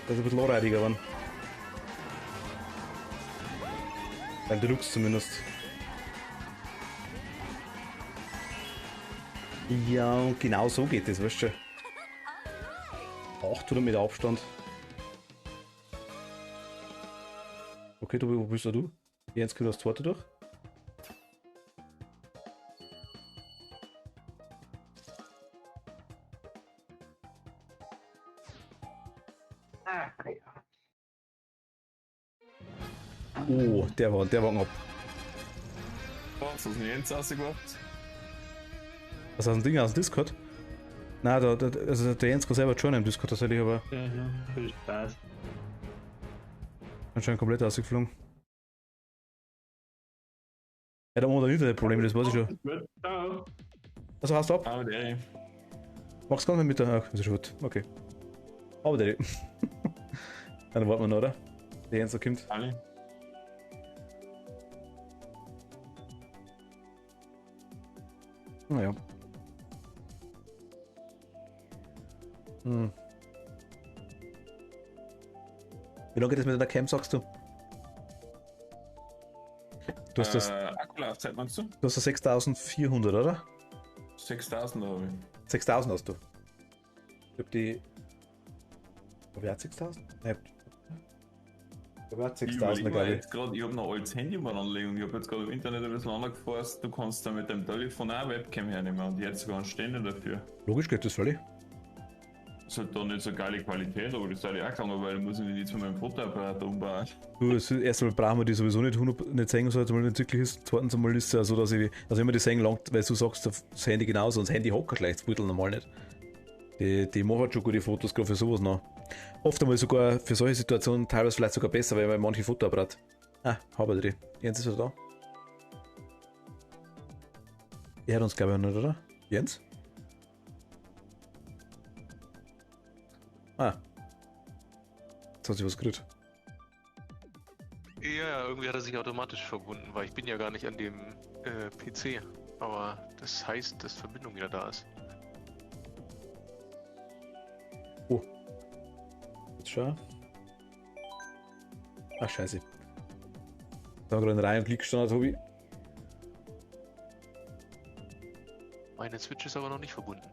Das ist ein bisschen anreidiger geworden. Beim Deluxe zumindest. Ja, und genau so geht das, weißt du. 800 Meter Abstand. Okay, du, wo bist du? Jens, kriegst du das zweite durch? Oh, der war ab. Was hast du denn jetzt rausgebracht? Was hast du ein Ding aus dem Discord? Nein, also der Jens kann selber schon im Discord tatsächlich, aber Ja, viel Spaß. anscheinend komplett ausgeflogen. Ja, da haben wir Internetprobleme, das weiß ich schon. Gut, ciao. Also hast du ab? Ah, der. Mach's gar nicht mit der. Ach, das ist gut. Okay. Aber der. Dann warten wir noch, oder? Der Jens da kommt. Alle. Naja. Wie lange geht das mit der Cam, sagst du? Du hast das. Akkulaufzeit meinst du? Du hast das 6400, oder? 6000 habe ich. 6000 hast du. Ich hab die. Hab ich auch 6000? Nein, ich hab auch 6000, glaube ich. Ich habe noch altes Handy mal anlegen. Ich habe jetzt gerade im Internet ein bisschen angefasst. Du kannst da mit dem Telefon auch eine Webcam hernehmen und die hat sogar einen Ständer dafür. Logisch geht das völlig. Das hat dann nicht so geile Qualität, aber das hätte ich auch gegangen, weil ich muss mich jetzt mit meinem Fotoapparat umbauen. Du, erstmal brauchen wir die sowieso nicht sehen, so wenn es wirklich ist. Zweitens einmal ist es ja so, dass ich, also wenn wir die sehen langt, weil du sagst, das Handy genauso, und das Handy hocker schlecht, das Beutel normal nicht. Die machen halt schon gute Fotos, gerade für sowas noch. Oft einmal sogar für solche Situationen teilweise vielleicht sogar besser, weil manche Fotoapparat. Ah, habe ich. Jens ist er da? Er hat uns, glaube ich, noch nicht, oder? Jens? Ah. Jetzt hat sich was gerührt. Ja, irgendwie hat er sich automatisch verbunden, weil ich bin ja gar nicht an dem PC. Aber das heißt, dass Verbindung wieder da ist. Oh. Jetzt schau. Ach, scheiße. Da gerade in Reihe und Klick gestanden, Tobi. Meine Switch ist aber noch nicht verbunden.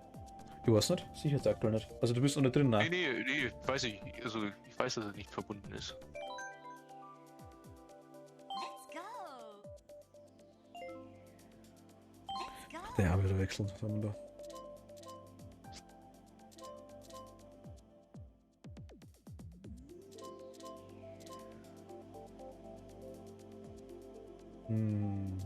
Ich weiß nicht, sicher jetzt aktuell nicht. Also du bist noch nicht drin, nein? Nee, weiß ich. Also ich weiß, dass er nicht verbunden ist. Let's go. Let's go. Der habe wieder wechseln. Was haben wir da? Hm.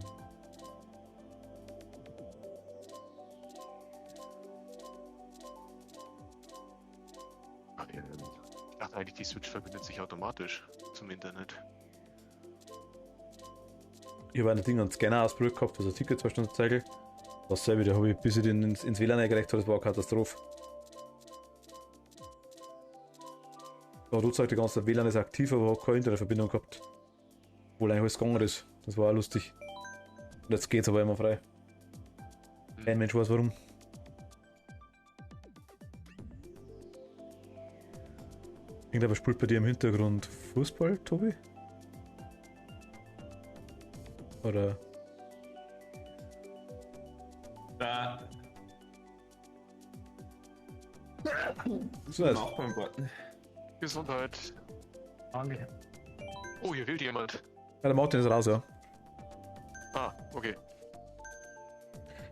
Ich dachte eigentlich, die Switch verbindet sich automatisch zum Internet. Ich habe ein Ding an Scanner ausprobiert gehabt, also Ticket 2 Stunden Zeichel. Dasselbe, da habe ich, bis ich den ins WLAN eingereicht habe, das war eine Katastrophe. Aber du sagst, der ganze WLAN ist aktiv, aber hat keine Internetverbindung gehabt. Obwohl eigentlich alles gegangen ist. Das war auch lustig. Und jetzt geht's aber immer frei. Kein Mensch weiß warum. Irgendwer spielt bei dir im Hintergrund Fußball, Tobi? Oder? Da. So ist. Nachbarn. Gesundheit. Danke. Oh, hier will jemand. Ja, der Martin ist raus, ja. Ah, okay.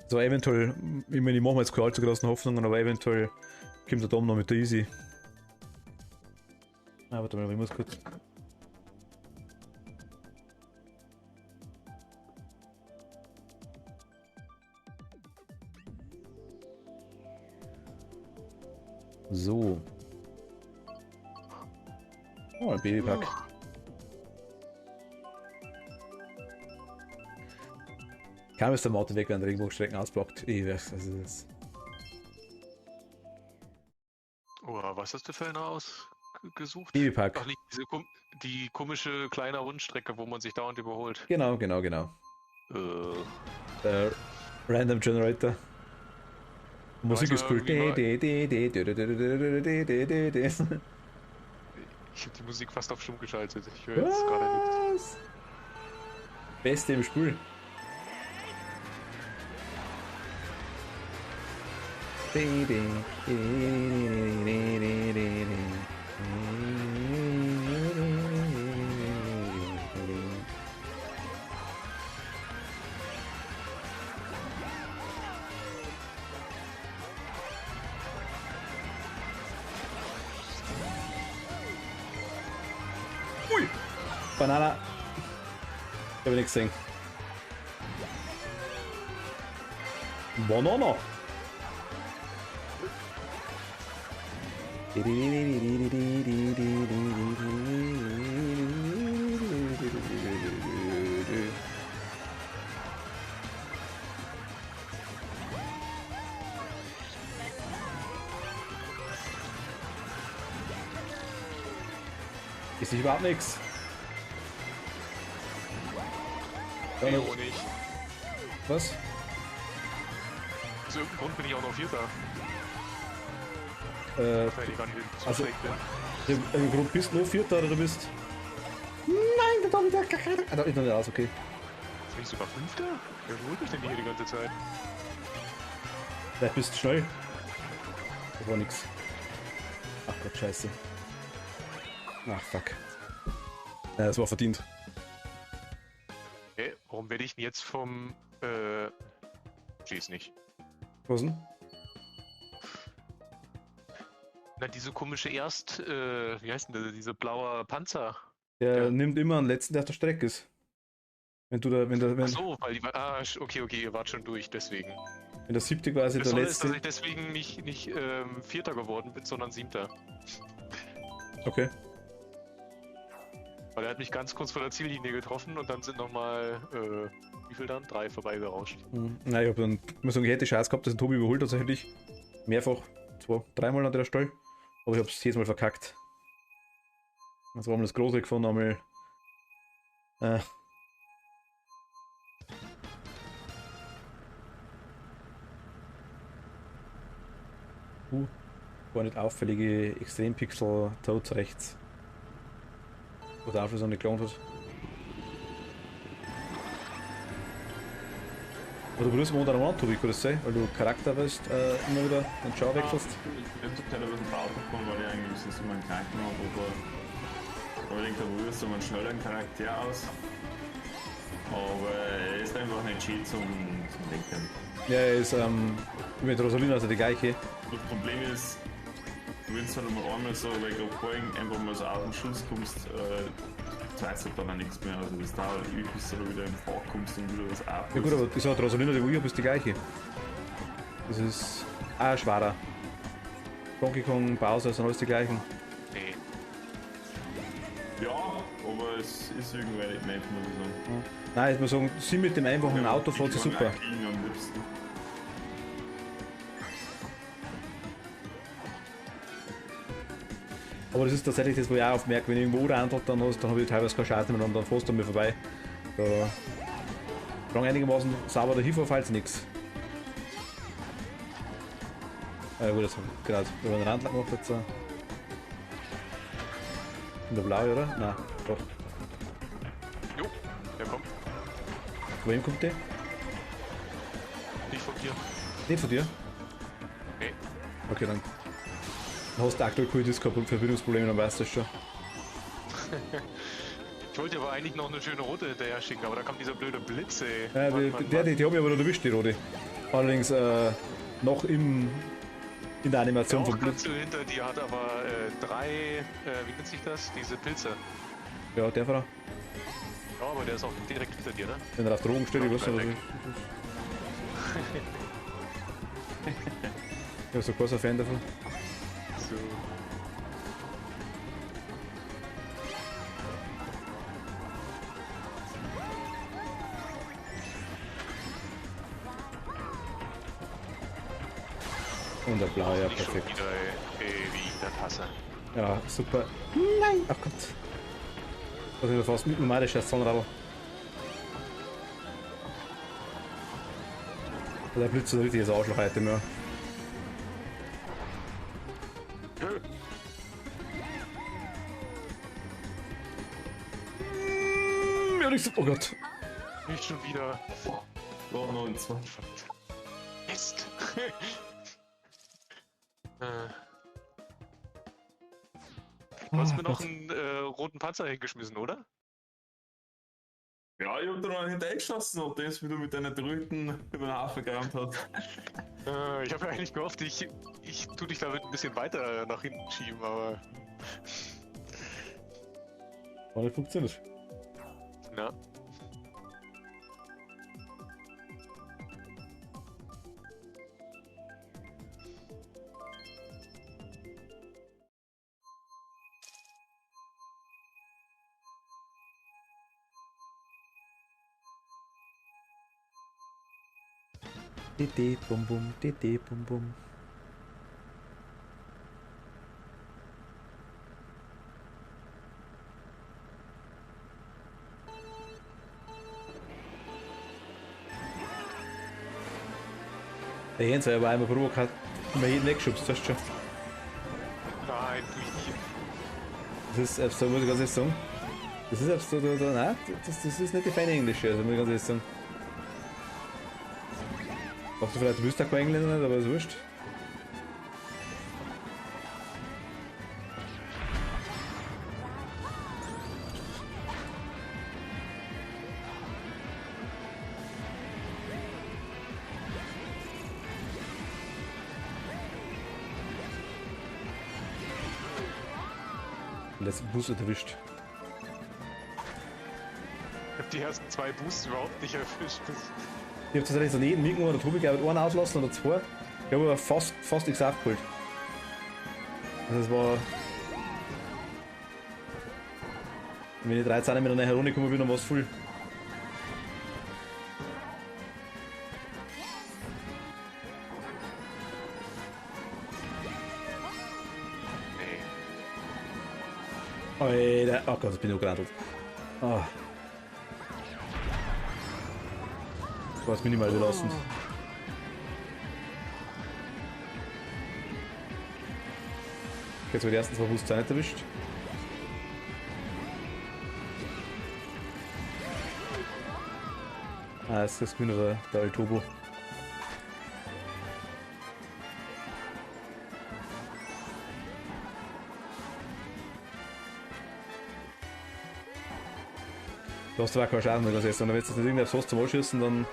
So, eventuell, ich meine, ich mache mir jetzt keine allzu großen Hoffnungen, aber eventuell kommt der Dom noch mit der Easy. Ah, warte mal, ich muss kurz. So. Oh, ein Babypack. Kam es der Martin weg, wenn der Regenbogenstrecken ausblockt? Ich weiß, das ist es. Oh, was hast du für eine ausgesucht? Babypack. Ach, nicht diese die komische kleine Rundstrecke, wo man sich dauernd überholt. Genau. Der Random Generator. Musik ist cool. Ich habe die Musik fast auf stumm geschaltet. Ich höre jetzt gerade nichts. Beste im Spiel. Ui! Banana. Ich habe nichts gesehen. Banana. Ist nicht überhaupt nichts. Nee, auch nicht. Was? Aus irgendeinem Grund bin ich auch noch Vierter. Weil ich gar nicht so Also- schlecht bin. Im Grund bist du nur Vierter oder du bist. Nein, da wieder keine. Ah, da ist noch nicht aus, okay. Bin ich sogar Fünfter? Wer holt mich denn hier die ganze Zeit? Vielleicht bist du schnell. Das war nix. Ach Gott, scheiße. Ach fuck. Ja, das war verdient. Hä? Warum werde ich denn jetzt vom... Versteh's nicht. Was denn? Na, diese komische wie heißt denn das? Diese blaue Panzer. Der Ja. nimmt immer einen letzten, der auf der Strecke ist. Wenn du da, wenn Ach so, weil die... Ah, okay, ihr wart schon durch, deswegen. Wenn der 7. quasi Das der Tolle ist, dass letzte. ich deswegen nicht Vierter geworden bin, sondern 7. Okay. Weil er hat mich ganz kurz vor der Ziellinie getroffen und dann sind nochmal, wie viel dann? 3 vorbeigerauscht. Nein, ich hab dann, ich muss sagen, ich hätte die Chance gehabt, dass der Tobi überholt tatsächlich. Mehrfach, 2, 3-mal an der Stelle. Aber ich hab's jedes Mal verkackt. Also haben wir das Große gefunden, einmal. Gar nicht auffällige Extrempixel Toads rechts. Wo der Aufschluss noch nicht gelangt hat. Oder du benutzt momentan am Tobi, kann das sein? Weil du Charakter weißt, immer wieder den Schau wechselst. Ich hab zurzeit ein bisschen Pause gekommen, weil ich eigentlich so meinen Charakter habe, aber ich denke, da probiert so einen schnelleren Charakter aus. Aber er ist einfach nicht schön zum Denken. Ja, er ist mit Rosalina also die gleiche. Das Problem ist, wenn du halt einmal so, weil du vorhin einfach mal so aus dem Schuss kommst, weißt du dann auch nichts mehr. Also das dauert übel, bis du wieder im Fahrt kommst und wieder was ab. Ja gut, aber das hat Rosalina, die ich ist die gleiche. Das ist auch schwerer. Donkey Kong, Bowser sind alles die gleichen. Nee. Ja, aber es ist irgendwie nicht mehr, muss ich sagen. Nein, ich muss sagen, sie mit dem einfachen Auto fährt sie super. Am liebsten. Aber das ist tatsächlich das, wo ich auch aufmerke, wenn ich irgendwo randelt, dann habe ich teilweise keine Chance mehr und dann fährst du an mir vorbei. Da kann einigermaßen sauber dahin fahren, falls nichts. Gut, das gerade über den Rand gemacht jetzt. In der blaue, oder? Nein, doch. Jo, der kommt. Wohin kommt der? Nicht von dir. Nicht von dir? Nee. Okay, dann hast du aktuell keine Discord-Verbindungsprobleme, dann weißt du das schon. Ich wollte aber eigentlich noch eine schöne rote hinterher schicken, aber da kam dieser blöde Blitz, ey. Ja, die haben mich aber noch erwischt, die Rote. Allerdings noch in der Animation Der vom Blitz. Kratzel hinter dir hat aber 3, wie nennt sich das? Diese Pilze. Ja, der war da. Ja, aber der ist auch direkt hinter dir, ne? Wenn er auf Drogen steht, ich weiß nicht, was Weg. ich bin so großer Fan davon. So. Und der blaue, ja, Nicht schon perfekt. wieder, ey, wie in der Tasse. Ja, super. Nein! Ach Gott. Das ist ja fast mit normal, das Zahnradl. Der Blitz ist ein richtiges Arschloch heute mehr. Ja, nicht so. Oh Gott. Nicht schon wieder. War 9, 2. Mist. Du hast mir noch einen roten Panzer hingeschmissen, oder? Ja, ich hab da noch einen hinterhergeschossen, nachdem es wieder mit deiner Tröten über den Hafen gerammt hat. Ich habe ja eigentlich gehofft, ich tu dich damit ein bisschen weiter nach hinten schieben, aber. Hat nicht funktioniert. Na. Titi, bum bum, titi, bum bum. Der Jens hat aber einmal probiert, hat immer jeden weggeschubst, das schon. Nein, tu ich nicht. Das ist so, muss ich ganz ehrlich sagen. Das ist so, nein, das ist nicht die feine Englische, also muss ich ganz ehrlich sagen. Machst du vielleicht, du bist ja kein Engländer nicht, aber ist wurscht. Den letzten Bus erwischt. Ich hab die ersten 2 Boosts überhaupt nicht erwischt. Ich hab tatsächlich so jeden mitgenommen, der Tobi, glaube ich, einen auslassen oder zwei. Ich habe aber fast nichts aufgeholt. Also es war... Wenn ich 3 Zahlen mit einer heruntergekommen bin, dann war es voll. Alter, oh Gott, jetzt bin ich auch gerandelt. Oh. Das war das minimal gelassen. Jetzt wird die ersten 2 Boosts auch nicht erwischt. Ah, das ist das Grüne, der Altobo. Du hast aber keine Chance mehr gesetzt. Und wenn du jetzt nicht irgendwas hast zum Anschießen, dann.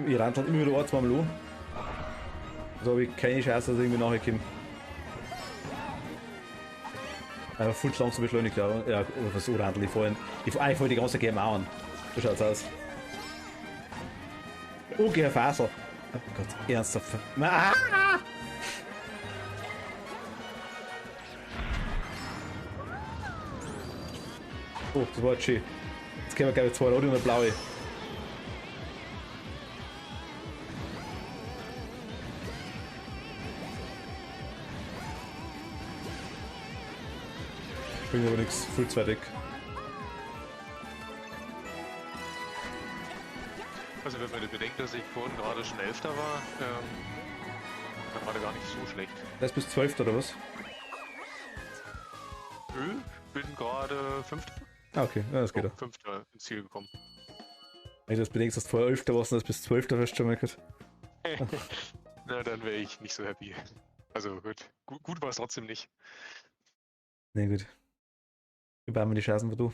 Ich rennt halt immer wieder ein, zweimal an. Also habe ich keine Chance, dass ich irgendwie nachher komme. Einfach voll langsam beschleunigt, ja. Ja, was so rennt ich vorhin. Ich fahre die ganze Game auch an. So schaut's aus. Okay, Herr Faser. Oh Gott, ernsthaft. Ah! Oh, das war jetzt schön. Jetzt können wir glaube ich 2 rote und eine blaue. Bringt aber nichts, vollzeitig. Also wenn man bedenkt, dass ich vorhin gerade schon 11. war, dann war der gar nicht so schlecht. Das ist bis 12. oder was? Nö, bin gerade 5. Ah, okay, ja, das geht auch. 5. ins Ziel gekommen. Wenn du das bedenkst, dass du vorher 11. warst und das bis 12. hast du schon mal gehört. Na, dann wäre ich nicht so happy. Also gut war es trotzdem nicht. Ne, gut. Wir bauen mir die Chancen für du.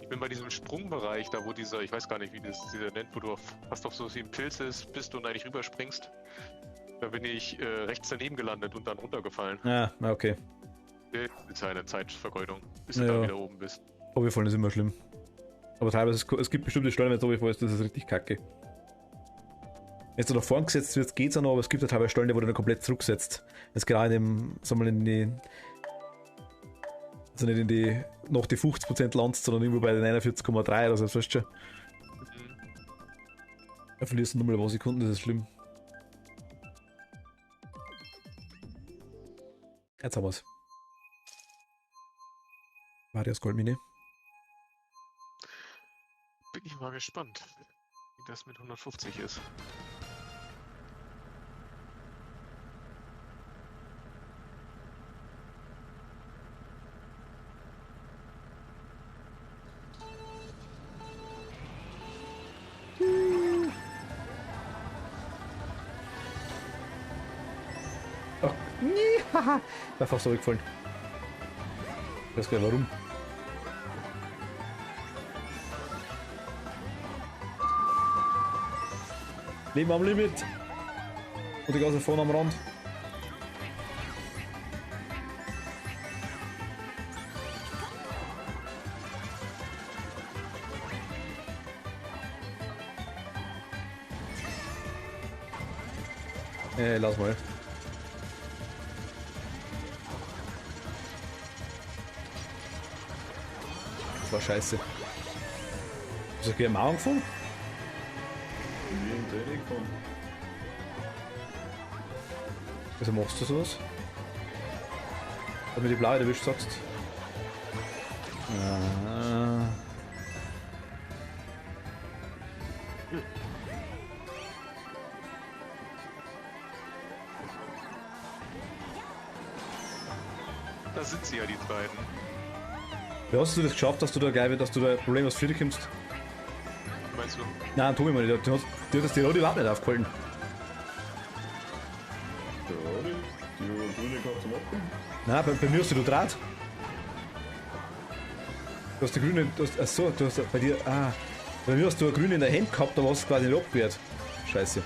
Ich bin bei diesem Sprungbereich, da wo dieser, ich weiß gar nicht, wie dieser nennt, wo du fast auf so wie ein Pilz bist und eigentlich rüberspringst. Da bin ich rechts daneben gelandet und dann runtergefallen. Ah, okay. Das ist eine Zeitvergeudung, bis du da wieder oben bist. Oberfallen ist immer schlimm. Aber teilweise, es gibt bestimmte Stellen, wenn du oberfallst, das ist richtig kacke. Wenn du nach vorn gesetzt wirst, geht's auch noch, aber es gibt ja teilweise Stellen, wo du dann komplett zurücksetzt. Jetzt gerade in dem, sagen wir in die, also nicht in die, noch die 50% landest, sondern irgendwo bei den 41,3 oder so, das weißt du schon. Da verlierst du nochmal ein paar Sekunden, das ist schlimm. Jetzt haben wir's. Marias Goldmine. Bin ich mal gespannt, wie das mit 150 ist. Oh, nee, haha. Einfach so weggefallen. Ich weiß gar nicht warum. Leben am Limit. Und die ganze vorne am Rand. Lass mal. Das war scheiße. Ist das am Mauern gefahren? Wie im Training von. Also machst du sowas? Wenn du die blaue erwischt sagst. Ah. Da sind sie ja, die beiden. Wie hast du das geschafft, dass du da gleich, dass du da problemlos für dich kommst? Meinst du? Nein, Tobi, mal, du hast die Rode überhaupt nicht aufgehalten. Ja, die grüne gehabt zum Abgehen. Nein, bei mir hast du Draht. Du hast die grüne, achso, du hast bei dir, bei mir hast du eine grüne in der Hand gehabt, da warst du quasi nicht abgewehrt. Scheiße.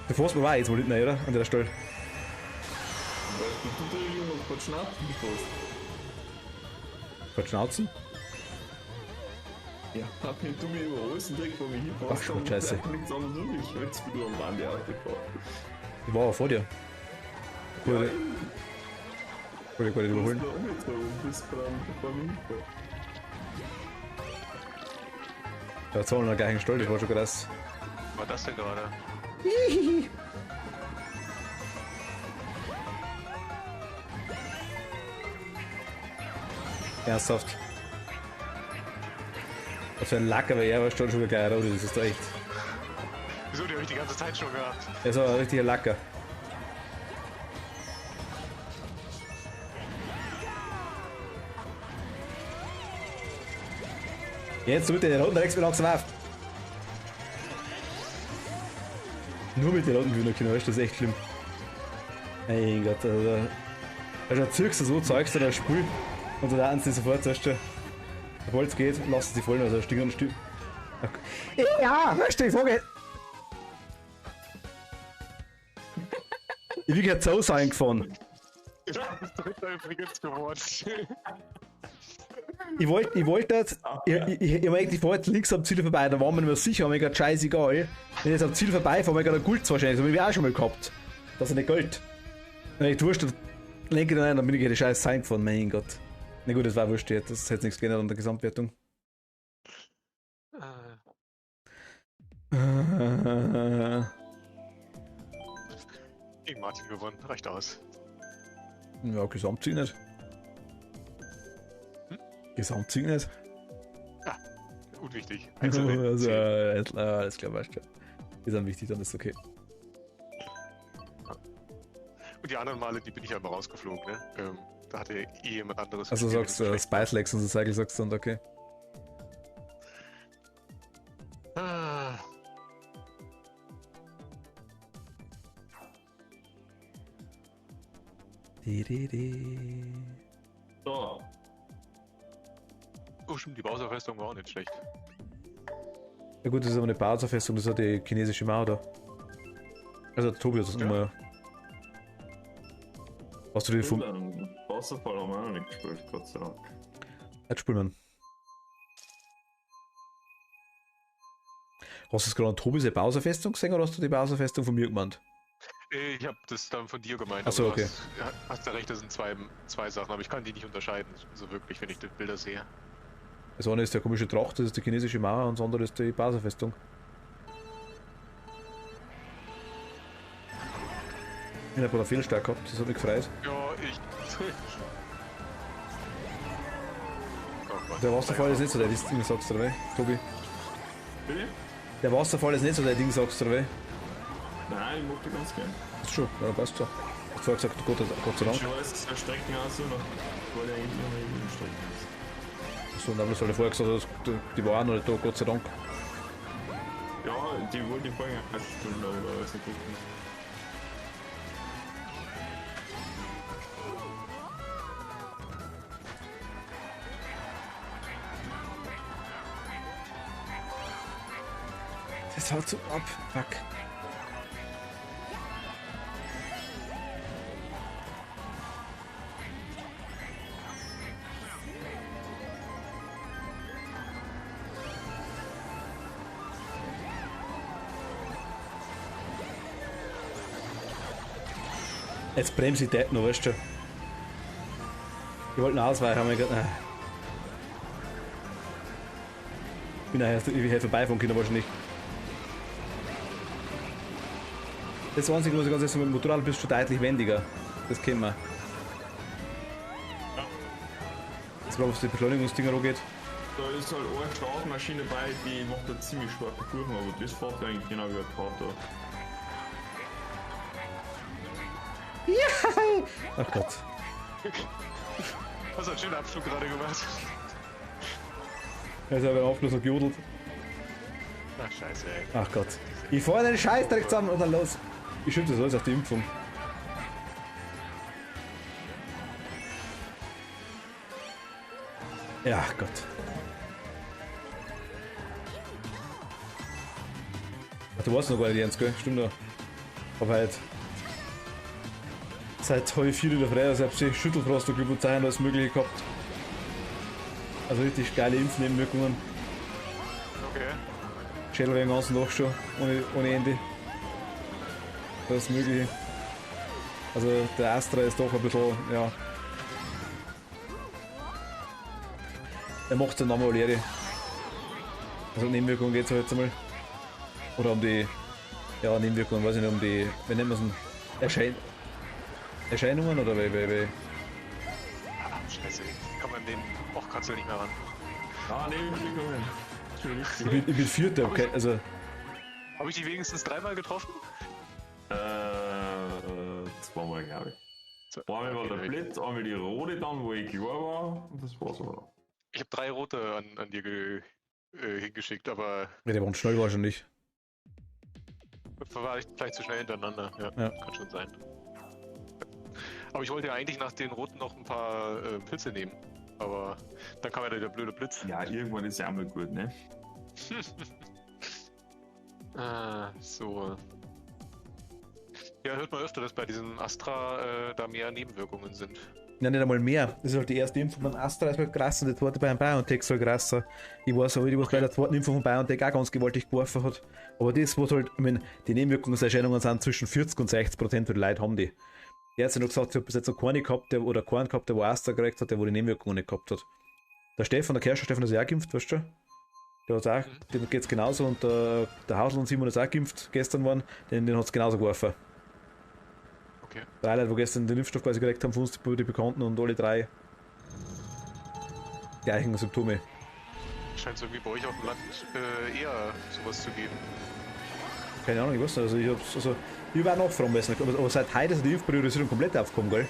Du fährst mir jetzt wohl nicht rein, oder? An der Stelle. Weißt du, du noch kurz schnaufen bist. Schnauzen? Ja, wenn du mich über alles direkt vor mir hinfährst, Ach, scheiße. nichts anderes übrig, als du am Band der Auto gefahren. Ich war auch vor dir. Ja, Wollte ich gar nicht überholen. Du bist vor mir hingefahren. Ja, jetzt haben wir noch gleich einen Stall, das war schon krass. Was war das denn gerade? Ernsthaft. Was für ein Lack, aber er war schon wieder gleich rot, das ist doch echt. Wieso, die habe ich die ganze Zeit schon gehabt. Er ist aber ein richtiger Lacker. Jetzt mit den Runden rechts mir langsam auf. Nur mit den Runden wie noch Kino, das ist echt schlimm. Mein Gott, also zirkst du so, zeigst du das Spiel und dann hatten sie sofort zuerst schon. Obwohl es geht, lassen sie fallen, also Stück und Stück. Ja, weißt du, die Frage. Ich bin gerade so eingefahren. Ich bin Dritter übrigens geworden. Ich wollte jetzt, ich merke, ich fahre jetzt links am Ziel vorbei, da war mir nicht mehr sicher, aber mir gerade scheißegal. Wenn ich jetzt am Ziel vorbei fahre, habe ich gerade Gulz wahrscheinlich, das habe ich auch schon mal gehabt. Dass er nicht Gold. Wenn ich wurscht, lenke ich dann ein, dann bin ich die scheiß Sein gefahren, mein Gott. Na gut, das war wurscht jetzt, das hat nichts geändert an der Gesamtwertung. Gegen Martin gewonnen, reicht aus. Ja, Gesamtsieg nicht. Gesamtsieg nicht. Unwichtig. Also, Einzelne. alles klar, weißt du. Ist dann wichtig, dann ist okay. Und die anderen Male, die bin ich aber rausgeflogen, ne? Da hatte eh jemand anderes. Also gespielt, sagst du mit Spice Legs und so Cycle sagst du dann okay. Ah, So, oh stimmt, die Bowser-Festung war auch nicht schlecht. Ja gut, das ist aber eine Bowser-Festung, das ist die chinesische Mauer da. Also Tobi hat das nochmal. Hast du die vom... Wasserfall haben wir auch noch nicht gespielt, Gott sei Dank. Jetzt spielen wir. Hast du es gerade an Tobi seine Bowser-Festung gesehen oder hast du die Bowser-Festung von mir gemeint? Ich habe das dann von dir gemeint. Ach so, aber okay. Du hast ja recht, das sind zwei Sachen, aber ich kann die nicht unterscheiden, so wirklich, wenn ich die Bilder sehe. Das eine ist der komische Tracht, das ist die chinesische Mauer und das andere ist die Bowser-Festung. Ich hab einen Fehlstart gehabt, das hat mich gefreut. Ja, ich. Oh Gott. Der Wasserfall ist nicht so der Ding, sagst du, oder weh, Tobi? Bitte? Der Wasserfall ist nicht so der Ding, sagst du, oder weh? Nein, ich mag die ganz gern. Das ist schon, ja, passt schon. Hast vorher gesagt, Gott sei Dank. Ich weiß, es ist Strecken auch so noch. Ich wollte eigentlich noch mal in Strecken. So, und dann hast du vorher gesagt, die waren noch nicht da, Gott sei Dank. Ja, die wollte ich vorher spielen, aber ist nicht gut. Das haut so ab, fuck. Jetzt bremse ich dort noch, weißt du. Ich wollte ihn ausweichen, aber ich gedacht, nein. Ich hätte vorbeifahren können wahrscheinlich. Das Einzige, muss ich ganz ehrlich sagen, mit dem Motorrad bist du schon deutlich wendiger. Das kennen wir. Jetzt brauchen wir, was die Beschleunigungsdinger angeht. Da ist halt eine Startmaschine bei, die macht da ziemlich starke Kurven, aber das fährt eigentlich genau wie ein Kater. Ach Gott. Hast du einen schönen Abflug gerade gemacht? Er ist aber beim Abschluss noch gejodelt. Ach, scheiße, ey. Ach Gott. Ich fahre den Scheiß direkt zusammen und dann los. Ich schütte das alles auf die Impfung. Ja, Gott. Ach, du warst noch gar nicht Jens, gell? Stimmt doch. Aber halt. Seit halb 4 in der Früh, also ich hab Schüttelfrost und Glykozin alles mögliche gehabt. Also richtig geile Impfnebenwirkungen. Okay. Schädel den ganzen Tag schon, ohne Ende. Das Mögliche. Also der Astra ist doch ein bisschen, ja. Er macht seinen Namen Leere. Also Nebenwirkungen geht es halt jetzt einmal. Oder um die, ja Nebenwirkungen, weiß ich nicht, um die, wie nennt man es denn? Erscheinungen oder wie? Ah, scheiße, kann man den Ochkatzel nicht mehr ran. Ah, Nebenwirkungen. Ich bin Vierter, okay, also Habe ich die wenigstens dreimal getroffen? Zweimal, glaube ich. Einmal war der Blitz, einmal die rote dann, wo ich klar war, und das war's aber. Ich habe 3 rote an dir hingeschickt, aber ja, der war schnell wahrscheinlich. war ich vielleicht zu schnell hintereinander. Ja. Kann schon sein. Aber ich wollte ja eigentlich nach den roten noch ein paar Pilze nehmen. Aber dann kam ja der blöde Blitz. Ja, irgendwann ist ja auch mal gut, ne? So. Ja, hört man öfter, dass bei diesem Astra da mehr Nebenwirkungen sind. Ja, nicht einmal mehr. Das ist halt die erste Impfung von Astra ist halt krass und die zweite bei einem BioNTech soll krasser. Ich weiß aber nicht, was bei der zweiten Impfung von BioNTech auch ganz gewaltig geworfen hat. Aber das, was halt, ich meine, die Nebenwirkungserscheinungen sind zwischen 40 und 60% der Leute haben die. Der hat ja noch gesagt, ich habe bis jetzt noch keinen gehabt, oder keinen gehabt, der wo Astra gekriegt hat, der wo die Nebenwirkungen nicht gehabt hat. Der Stefan, der Kerscher Stefan ist ja auch geimpft, weißt du? Der hat's auch, dem geht's genauso und der Hausl und Simon ist auch geimpft gestern waren, den hat's genauso geworfen. Okay. 3 Leute, die gestern den Impfstoff quasi gekriegt haben, von uns die Bekannten und alle 3 gleichen Symptome. Scheint es irgendwie bei euch auf dem Land eher sowas zu geben. Keine Ahnung, ich weiß nicht, ich war nachfragen müssen, aber seit heute ist die Impfpriorisierung komplett aufgekommen, gell?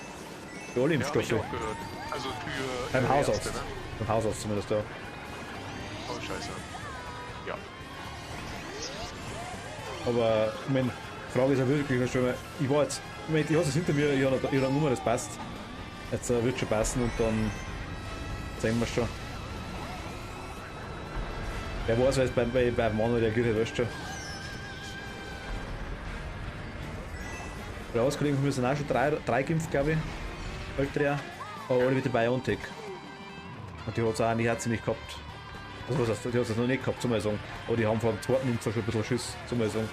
Für alle Ja, habe Impfstoffe. ich auch gehört. Also für Beim Hausarzt. Ärzte, ne? Beim Hausarzt zumindest, ja. Oh, scheiße. Ja. Aber, ich meine, die Frage ist ja wirklich, ich war jetzt, ich meine, ich habe es hinter mir, ich habe eine Nummer, das passt. Jetzt wird schon passen und dann sehen wir schon. Wer weiß, weil es beim Mann reagiert hat, weißt du schon. Bei Auskollegen von mir sind auch schon 3 geimpft, glaube ich. Ältere auch. Aber alle mit der BioNTech. Und die hat es auch nicht ziemlich gehabt. Also was heißt, die hat es noch nicht gehabt, soll man sagen. Aber die haben vor dem zweiten Impfung schon ein bisschen Schiss, soll man sagen.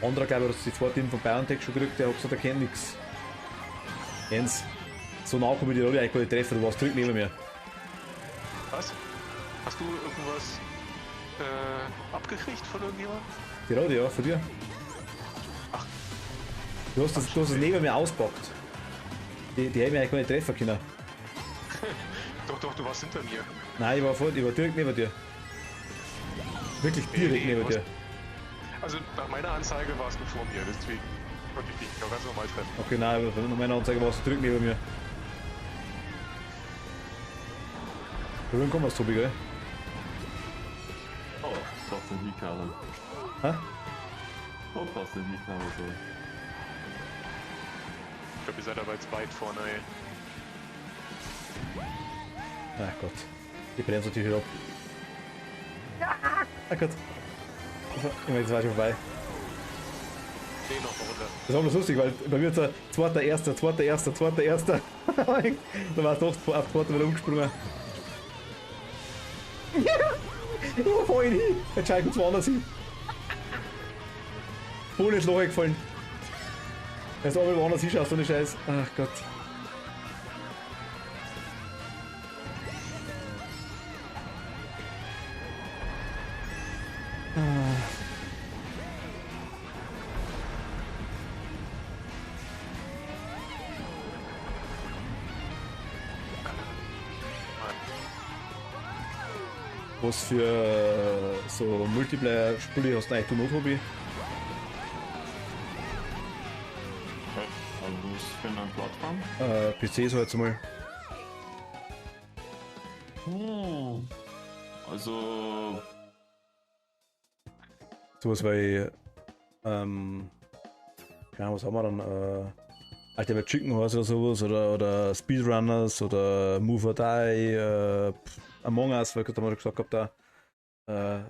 Anderer, glaube ich, hat die zweite Impfung von BioNTech schon gekriegt, der hat gesagt, er kennt nichts. Jens, so nah komme ich die Rolle eigentlich gar nicht treffen, du warst zurück neben mir. Was? Hast du irgendwas abgekriegt von irgendjemandem? Die Rolle, ja, von dir. Ach. Du hast das neben mir auspackt. Die hätten mich eigentlich gar nicht treffen können. Doch, du warst hinter mir. Nein, ich war direkt neben dir. Wirklich direkt neben dir. Also nach meiner Anzeige warst du vor mir, deswegen konnte ich dich noch ganz normal treffen. Okay, nein, aber nach meiner Anzeige warst du direkt neben mir. Wohin kommen wir, Tobi, gell? Oh, das sind die Karten. Hä? Oh, das sind die Karten so. Ich glaube, ihr seid aber jetzt weit vorne, ey. Ach Gott. Die bremst natürlich ab. Ach Gott. Ich meine, jetzt war schon vorbei. Nee, noch mal runter. Das war bloß lustig, weil bei mir so zweiter, erster. Da war es doch auf zweiter wieder umgesprungen. Ich war vorhin hin. Jetzt schau ich kurz woanders hin. Voll ins Loch gefallen. Jetzt aber woanders hinschaust, so eine Scheiß. Ach Gott. Was für so Multiplayer-Spiele hast du eigentlich noch, Hobby? Also, was für eine Plattform? PC so jetzt mal. Also, Sowas wie, keine Ahnung, was haben wir dann? Ultimate Chicken Horse oder sowas, oder Speedrunners, oder Move or Die, Among Us, weil ich da mal gesagt habe, da.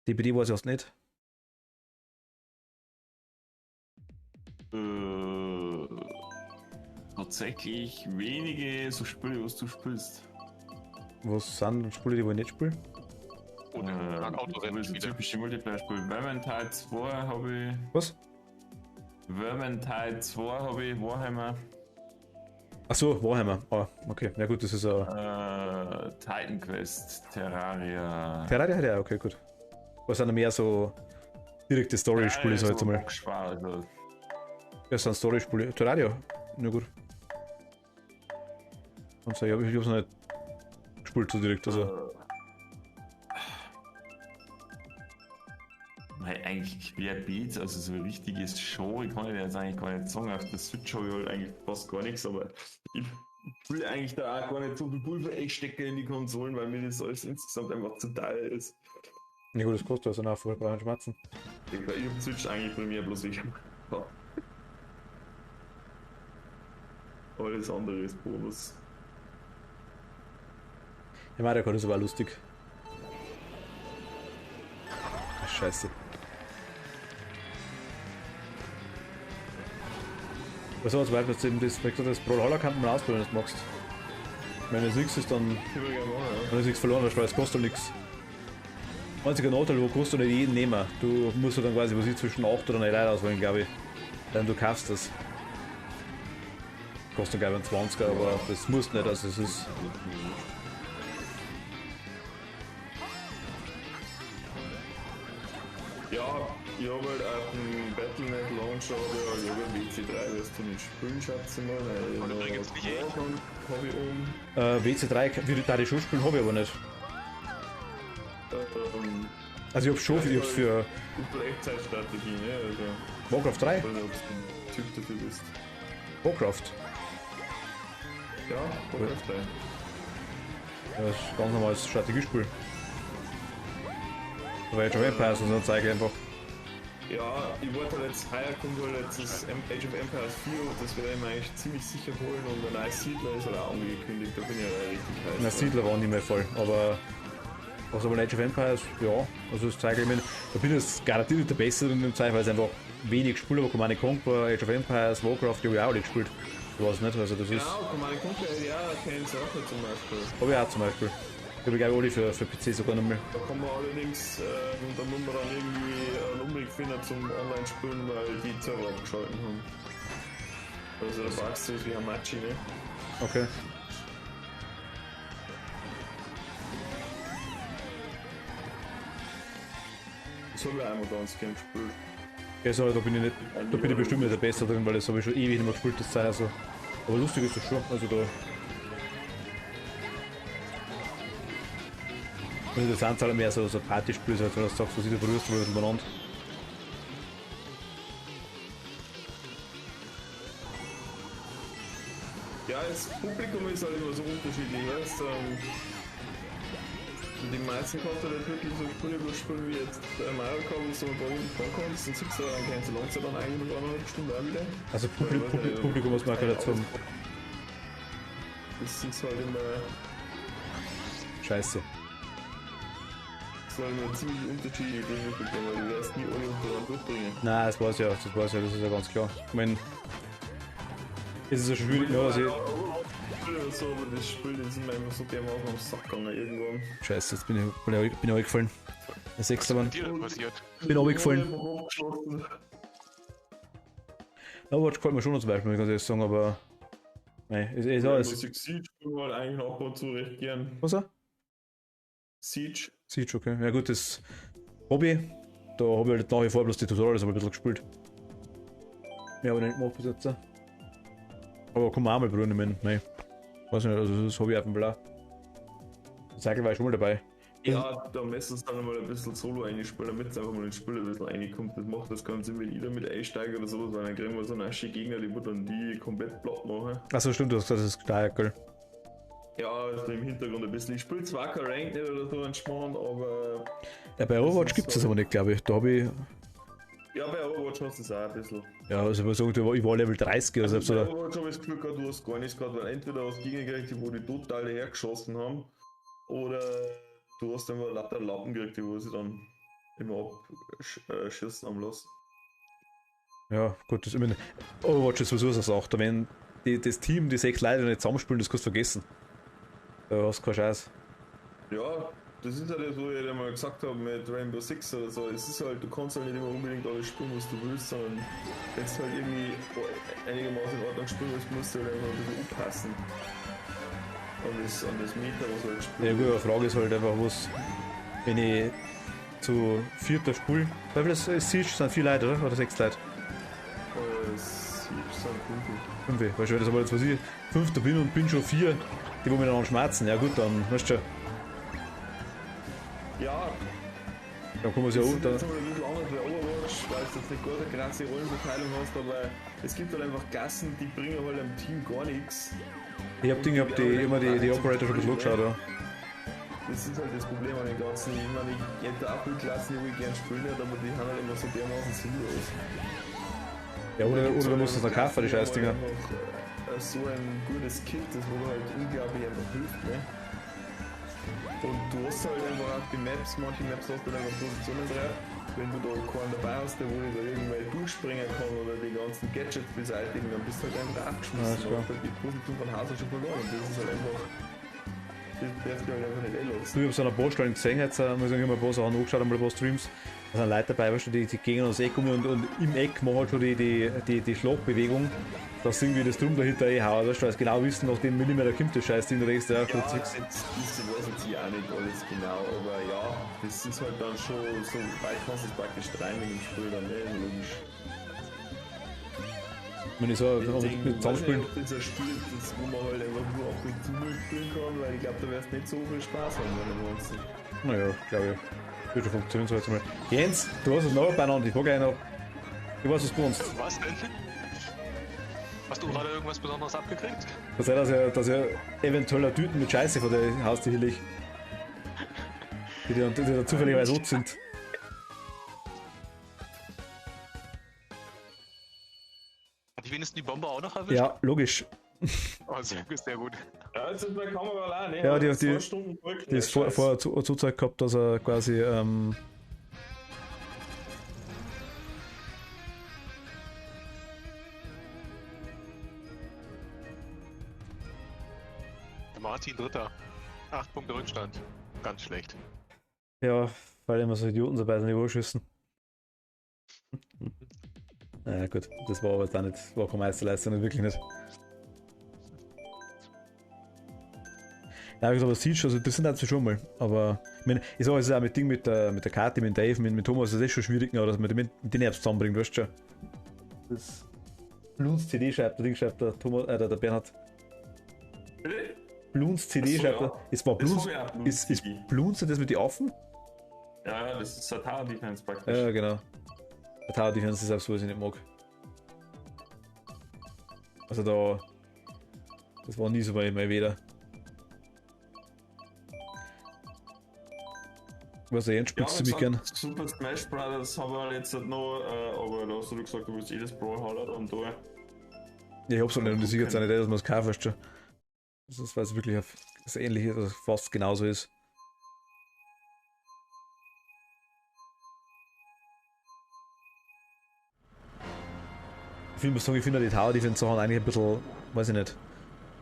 DBD weiß ich erst nicht. tatsächlich wenige so Spiele, was du spielst. Was sind Spiele, die ich nicht spiele? Ohne so Autorennen-Spiele. typische Multiplayer-Spiele. Vermintide 2 habe ich. Was? Vermintide 2 habe ich, Warhammer. Achso, Warhammer. Ah, okay. Ja gut, das ist ein. Titan Quest, Terraria. Terraria hat ja, okay, gut. Was sind mehr so direkte Story-Spiele, so jetzt einmal. Also, Das sind Story-Spiele. Terraria, na gut. Und so, ich hab's noch nicht gespielt so direkt, also. eigentlich Querbeet, also so ein richtiges Show, ich kann ja jetzt eigentlich gar nicht sagen, auf der Switch habe ich halt eigentlich fast gar nichts, aber ich will eigentlich da auch gar nicht so viel Pulver einstecken in die Konsolen, weil mir das alles insgesamt einfach zu teuer ist. Ja gut, das kostet also nach vorher brauchen Schmerzen. Ich hab Switch eigentlich bei mir bloß ich. Ja. Alles andere ist Bonus. Ja, Mario Kart ist aber auch lustig. Ach, Scheiße. Was war zum Beispiel, dass du eben das Brawlhalla kann man ausprobieren, wenn du das magst. Wenn du nichts ist, dann. Wenn du nichts verloren hast, weil es kostet nichts. Einziger Nachteil, wo kannst du nicht jeden nehmen. Du musst dann quasi was ich, zwischen 8 oder 9 Leute auswählen, glaube ich. Dann du kaufst das. Kostet glaube ich einen 20er, aber das musst nicht, also es ist. Ja, ich habe halt auf dem Battle.net Launcher ich habe WC3, wirst du nicht spielen, schätze ich mal. Und übrigens nicht ich. Habe ich oben. WC3, wie da die schon spielen, habe ich aber nicht. Also ich hab's schon, ich hab's für Echtzeitstrategie, ne? Also, Warcraft 3. ich weiß nicht, ob du ein Typ dafür bist. Warcraft. Ja, Warcraft 3. Das ist ein ganz normales Strategiespiel. Aber Age of Empires und so ein Zeug einfach. Ja, ich wollte halt jetzt, heuer kommt halt jetzt das Age of Empires 4 und das werde ich mir eigentlich ziemlich sicher holen und ein neues Siedler ist halt auch angekündigt, da bin ich ja richtig heiß. Na, Siedler war nicht mehr voll, aber was aber Age of Empires, ja, also das zeige ich mir. Da bin ich jetzt garantiert nicht der Beste in dem Zeit, weil es einfach wenig gespielt habe. Command & Conquer, Age of Empires, Warcraft, die habe ich auch nicht gespielt. Ich weiß nicht, also das ist. Genau, Command & Conquer, ja, kennt es auch zum Beispiel. Habe ich auch zum Beispiel. Ich habe glaube ich alle für PC sogar noch mal. Da kann man allerdings, da muss man dann irgendwie einen Umweg finden zum Online-Spielen, weil die Server abgeschalten haben. Also der Bugs ist wie Hamachi, ne? Okay. Das habe ich einmal ganz gern gespielt. Ja, so, da bin ich nicht, da bin ich bestimmt nicht der Beste drin, weil das habe ich schon ewig nicht mehr gespielt, das Zeit, also. Aber lustig ist das schon, also da. Also das sind halt mehr so Partyspiele, also wenn du sagst, was ich da berührst, wo du miteinander. Ja, das Publikum ist halt immer so unterschiedlich, weißt du? Die meisten kannst du nicht wirklich so Spiele überspielen wie jetzt Mario Kart, wo du da hinten fahren kannst und sitzt da, dann kannst du langsam dann eigentlich noch eine Stunde auch wieder. Also Publikum muss man halt dazu haben. Das ist halt immer, Scheiße. das ist halt immer ziemlich unterschiedlich, die Publikum, weil du wirst nie alle untereinander durchbringen. Nein, das weiß ich ja, das ist ja ganz klar. Ich meine, es ist ja schon schwierig, ja, also So, aber das Spiel, das ist mir einfach so dermaßen am Sack gegangen irgendwann. Scheiße, jetzt bin ich runtergefallen. Der Sechste Mann. Dir denn passiert? Bin runtergefallen. Aufgeschlossen. Overwatch gefällt mir schon zum Beispiel, muss ich ganz ehrlich sagen, aber. Nein, ist alles. Was ich Siege spielen halt eigentlich ab und zu recht gern. Was er? Siege. Siege, okay. Ja gut, das Hobby, da habe ich halt nach wie vor bloß die Tutorials ein bisschen gespielt. Ja, aber nicht gemacht bis jetzt. Aber kann man auch mal probieren, ich meine, nein. Weiß nicht, also das Hobby auf dem Blau. Cycle war ich schon mal dabei. Ja, da müssen sie dann mal ein bisschen Solo einspielen, damit es einfach mal ins Spiel ein bisschen reinkommt. Das macht das Ganze, wenn ich da mit einsteige oder sowas, weil dann kriegen wir so einen asche Gegner, die wird dann die komplett platt machen. Achso, stimmt, du hast gesagt, das ist gesteigert, gell? Ja, also im Hintergrund ein bisschen. Ich spiele zwar kein Rank nicht oder so ein Schmarrn, aber. Ja, bei Overwatch gibt es das aber nicht, glaube ich. Da habe ich. Ja, bei Overwatch hast du es auch ein bisschen. Ja, also ich würde sagen, ich war Level 30 oder Also selbst bei oder. Overwatch habe ich das Gefühl gehabt, du hast gar nichts gehabt, weil entweder hast du Gegner gekriegt, wo die total hergeschossen haben, oder du hast einfach lauter Lappen gekriegt, wo sie dann immer abschießen haben lassen. Ja, gut, das, ich meine, Overwatch ist sowieso so eine Sache. Wenn das Team, die 6 Leute nicht zusammenspielen, das kannst du vergessen. Da hast du keine Chance. Ja, das ist halt das, wo ich mal gesagt habe mit Rainbow Six oder so. Es ist halt, du kannst halt nicht immer unbedingt alles spielen, was du willst, sondern wenn du halt irgendwie einigermaßen in Ordnung spielen willst, musst du halt einfach ein bisschen aufpassen. An das Meter, was du halt spielst. Ja gut, aber die Frage ist halt einfach, was, wenn ich zu vierter spiele, weil das Siege sind 4 Leute, oder? Oder 6 Leute? Es sind 5. 5, weißt du, wenn das aber jetzt was ich 5. bin und bin schon 4, die wo mir dann schmerzen, ja gut, dann weißt du schon, Ja, dann kann man es ja das auch ist da. jetzt mal ein bisschen anders bei Overwatch, weil du jetzt nicht gerade eine krasse Rollenverteilung hast, aber es gibt halt einfach Gassen, die bringen halt am Team gar nichts. Ich hab immer die Operator schon ein bisschen angeschaut, ja. Das ist halt das Problem an den ganzen, ich meine, ich hätte auch viel Klassen, die ich gerne spielen nicht, aber die haben halt immer so dermaßen sinnlos. Ja, oder du musst es noch kaufen, die Scheißdinger. So ein gutes Kit, das wo halt unglaublich einfach hilft, ne? Und du hast halt einfach auch die Maps, manche Maps hast du dann einfach Positionen drauf. Wenn du da keinen dabei hast, der wo ich da irgendwann durchspringen kann oder die ganzen Gadgets beseitigen, dann bist du halt einfach abgeschmissen. Ja, Du hast halt die Position von Haus schon verloren. Und das ist halt einfach. Das darfst du halt einfach nicht lassen. Ich hab so ein paar Stellen gesehen, jetzt muss ich mir ein paar Sachen angeschaut, einmal ein paar Streams. Da sind Leute dabei, weißt du, die gehen ans Eck um und im Eck machen halt schon die Schlagbewegung, dass irgendwie das Drum dahinter hauen, weißt du, weil sie genau wissen, nach dem Millimeter kommt das Scheißding, da denkst du, ja, kurz nix. Jetzt weiß ich auch nicht alles genau, aber ja, das ist halt dann schon so weit kannst du es praktisch rein mit dem Spiel dann, ne? Logisch. Wenn ich so Deswegen mit zusammenspielen. weiß ich nicht, ob das ein Spiel ist, wo man halt einfach nur ab und zu mal spielen kann, weil ich glaube, da wirst du nicht so viel Spaß haben, wenn du meinst. Naja, glaube ich. Wird schon funktionieren so jetzt mal. Jens, du hast es noch beieinander, ich frage noch. Ich weiß, was du wohnst. Was denn? Hast du gerade irgendwas Besonderes abgekriegt? Das heißt, dass er eventuell eine Tüten mit Scheiße von der Haustür liegt. Die dann zufälligerweise rot sind. Hat die wenigstens die Bombe auch noch erwischt? Ja, logisch. Oh, sehr gut. Ja, jetzt ist bei Kamera allein, ne? Ja, die 2 Stunden zurück. Die ist vorher zugezeigt gehabt, dass er quasi Der Martin Dritter. 8 Punkte Rückstand. Ganz schlecht. ja, weil immer so Idioten dabei sind, die Wohlschüssen. Naja gut, das war aber jetzt auch nicht, war keine Meisterleistung, wirklich nicht. Ja, wie gesagt, aber Siege, also das sind halt schon mal. Aber ich meine, ich sag, es ist auch mit Ding mit der Karte, mit Dave, mit Thomas, das ist schon schwierig, dass man mit den Apps zusammenbringt, weißt du schon. Das Bloons CD schreibt, der Ding schreibt der Thomas, der Bernhard. Bitte? Bloons CD Ach so, schreibt ja. er. Es war Das Bloons. hab ich auch, Bloons Ist CD. Bloons das mit den Affen? Ja, das ist eine Tower Defense praktisch. Ja, genau. Der Tower Defense ist auch so, was ich nicht mag. Also da. Das war nie so bei mir wieder. Was er jetzt Ja, spielst du wie mich gern? gesagt, Super Smash Brothers haben wir jetzt halt noch, aber da hast du gesagt, du willst jedes Brawlhalla und da. Ja, ich hab's auch nicht und ich sehe jetzt auch nicht, dass man es kaufen, weißt du. Das ist, weil es wirklich das Ähnliche, also fast genauso ist. Ich muss sagen, ich finde die Tower Defense Sachen eigentlich ein bisschen, weiß ich nicht.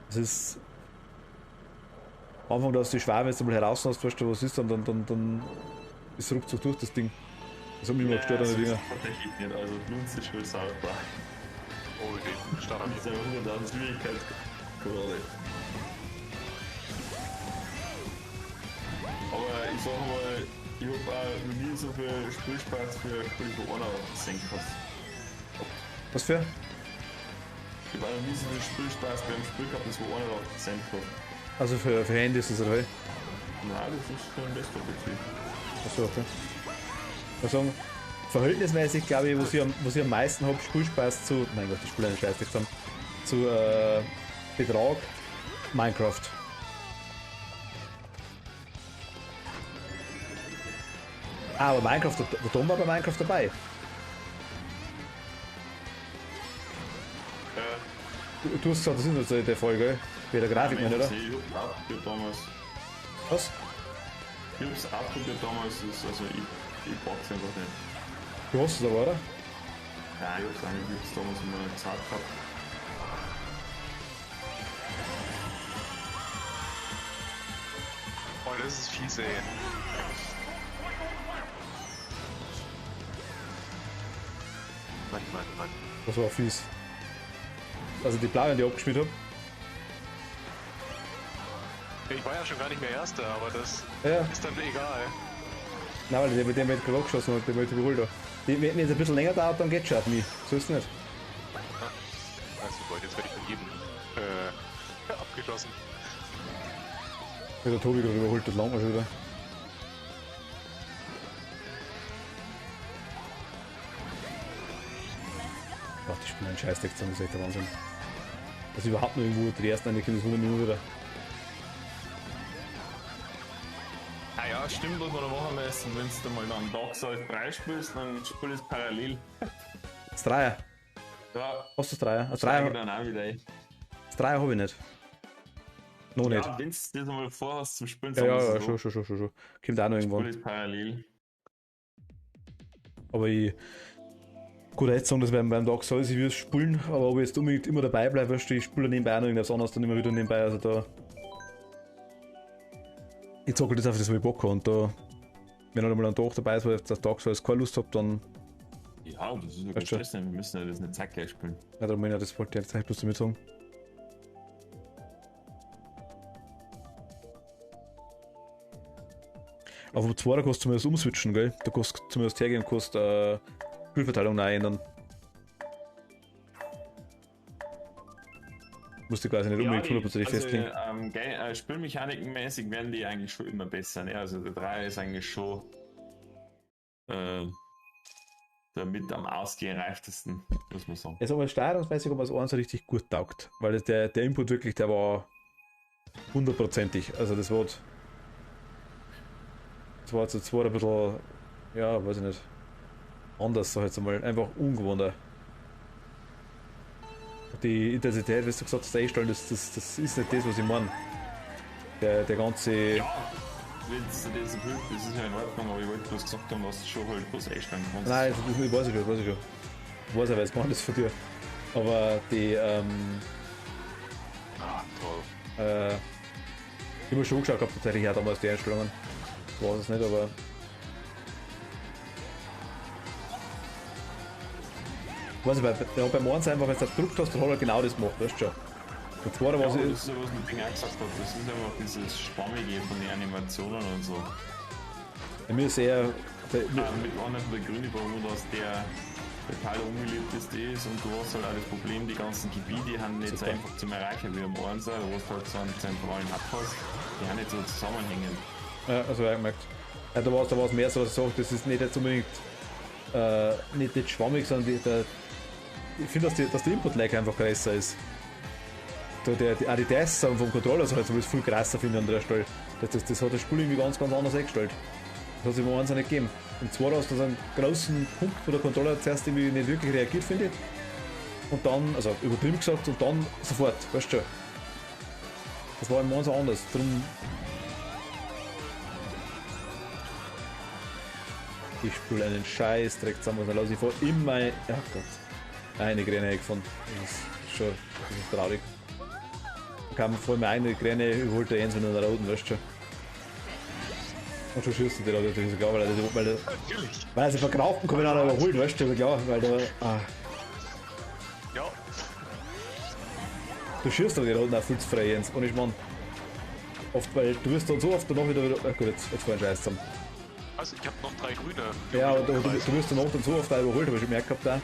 Es ist. Am Anfang, dass die Schwärme jetzt einmal heraus hast, weißt du, was ist, dann ist es ruckzuck durch das Ding. Das hat mich immer gestört an den Dinger. Tatsächlich nicht, also Bloons ist schon sauber. Oh, den Start Das ist ja 100.000 Schwierigkeit. Gerade. Aber ich sag mal, ich hab auch noch nie so viel Spielspaß für Spiel von einer gesehen gehabt. Was für? Ich hab auch noch nie so viel Spielspaß beim Spiel gehabt, das wo einer gesehen hat. Also für Handys ist das halt. Nein, das ist schon ein Desktop-PC. Achso, okay. Ich muss sagen, verhältnismäßig glaube ich, was ich am meisten habe, Spielspaß zu. Mein Gott, die Spiele nicht scheiße zusammen. Zu Betrag, Minecraft. Ah, aber Minecraft, der Tom war bei Minecraft dabei. Du hast gesagt, das ist nicht so der Folge, wie der Grafik, oder? Ich hab auch probiert damals. Was? Ich hab's auch probiert damals, also ich pack's einfach nicht. Du hast es aber, oder? Nein, ich hab's auch nicht, ich hab's damals immer gesagt gehabt. das ist fies, ey. Mann. Das war fies. Also die Blauen, die ich abgespielt habe. Ich war ja schon gar nicht mehr Erster, aber das Ja. ist dann egal. Nein, weil der mit dem halt gerade geschossen hat, der wollte überholt. Wenn es ein bisschen länger dauert, dann geht's schon auf mich. So ist es nicht. Also Leute, jetzt werde ich von jedem abgeschossen. Weil der Tobi gerade überholt, das lange schon wieder. Ach, die spielen einen Scheißtext, das ist echt der Wahnsinn. Dass überhaupt noch irgendwo die ersten eine das wundert mich nur wieder. Ah ja, stimmt, was wir da machen müssen. Wenn du mal einen Dark Souls 3 spielst, dann spiel es parallel. Das Dreier. Ja, Hast du das Dreier? Das steige Dreier, dann auch wieder ein. das Dreier habe ich nicht. Noch nicht. Ja, wenn du das einmal vorhast zum Spielen, Ja, schon. Kommt auch noch irgendwann. Spiel es parallel. Aber ich. Gut, jetzt sagen, dass beim Dark Souls ich würde es spielen, aber ob ich jetzt unbedingt immer dabei bleibe, weißt du, ich spiele nebenbei auch noch irgendwas anderes dann immer wieder nebenbei. Also da. Ich zocke das auf das, was ich Bock habe. Und da, wenn halt mal ein Tag dabei ist, weil ich das Dark Souls keine Lust habe, dann. Ja, das ist ja kein Weißt du? Stress, wir müssen ja das nicht zeitgleich spielen. Ja, dann meine ich, das wollte ich jetzt bloß damit sagen. Auf dem 2 kannst du zumindest umswitchen, gell? Da kannst du zumindest hergehen und kannst Spielverteilung neu ändern. Musst du quasi nicht unbedingt 100% festlegen. Spielmechanikenmäßig werden die eigentlich schon immer besser. Ne? Also der 3 ist eigentlich schon damit am ausgereiftesten, muss man sagen. Jetzt aber steuerungsmäßig haben wir das 1 richtig gut taugt. Weil das der Input wirklich, der war 100%ig. Also das war jetzt zwar ein bisschen, ja, weiß ich nicht, anders, sag ich jetzt einmal, einfach ungewohnter. Die Intensität, wie du gesagt hast, einstellen, das ist nicht das, was ich meine. Der ganze. Ja, wenn es dir das hilft, das ist ja in Ordnung, aber ich wollte bloß gesagt haben, dass du schon halt was einstellen kannst. Nein, das weiß ich schon. Ich weiß ja, weil es gemacht ist von dir. Aber die, Toll. ich habe schon geschaut gehabt, tatsächlich auch damals die Einstellungen. Ich weiß es nicht, aber. Ich weiß nicht, beim 1 einfach, wenn du das gedrückt hast, dann hat er genau das gemacht, weißt du schon. Der 2 Ja, war das es. ist ja, was mit Ding auch gesagt hat, das ist einfach dieses Schwammige von den Animationen und so. Mir ist eher. Mit einer von der Gründe, warum das der total unbeliebteste ist und du hast halt auch das Problem, die ganzen Gebiete haben nicht so Super. einfach zum Erreichen wie am 1, da wo du halt so einen zentralen Hub hast, die haben nicht so zusammenhängen. Ja, also ja, gemerkt. Ja, da war es mehr so, dass ich sage, das ist nicht jetzt unbedingt nicht schwammig, sondern ich finde, dass der Input-Lag einfach größer ist. Auch die Tests vom Controller so halt viel größer finde ich an der Stelle. Das hat das Spiel irgendwie ganz anders eingestellt. Das hat es im 1 nicht gegeben. Im 2 hast du so einen großen Punkt, wo der Controller zuerst irgendwie nicht wirklich reagiert, finde ich. Und dann, also übertrieben gesagt, und dann sofort, weißt du schon. Das war im 1 anders. Darum. Ich spiele einen Scheißdreck zusammen, dann lasse ich vor immer. Ach Gott. Eine Gräne gefunden. Das ist traurig. Da kam vor mir eine Gräne, ich wollte eins mit einer roten, weißt du schon. Und schon schießen die da natürlich sogar, weil sie verkaufen kann, wenn einer überholt, weißt du, klar, weil da. Ja, Du schießt aber die roten auch viel zu frei, Jens. Und ich meine, oft, weil du wirst dann so oft danach wieder. Ach gut, jetzt fallen Scheiß zusammen. also ich habe noch 3 Grüne. Ja, aber du wirst danach dann so oft auch überholt, habe ich gemerkt gehabt da.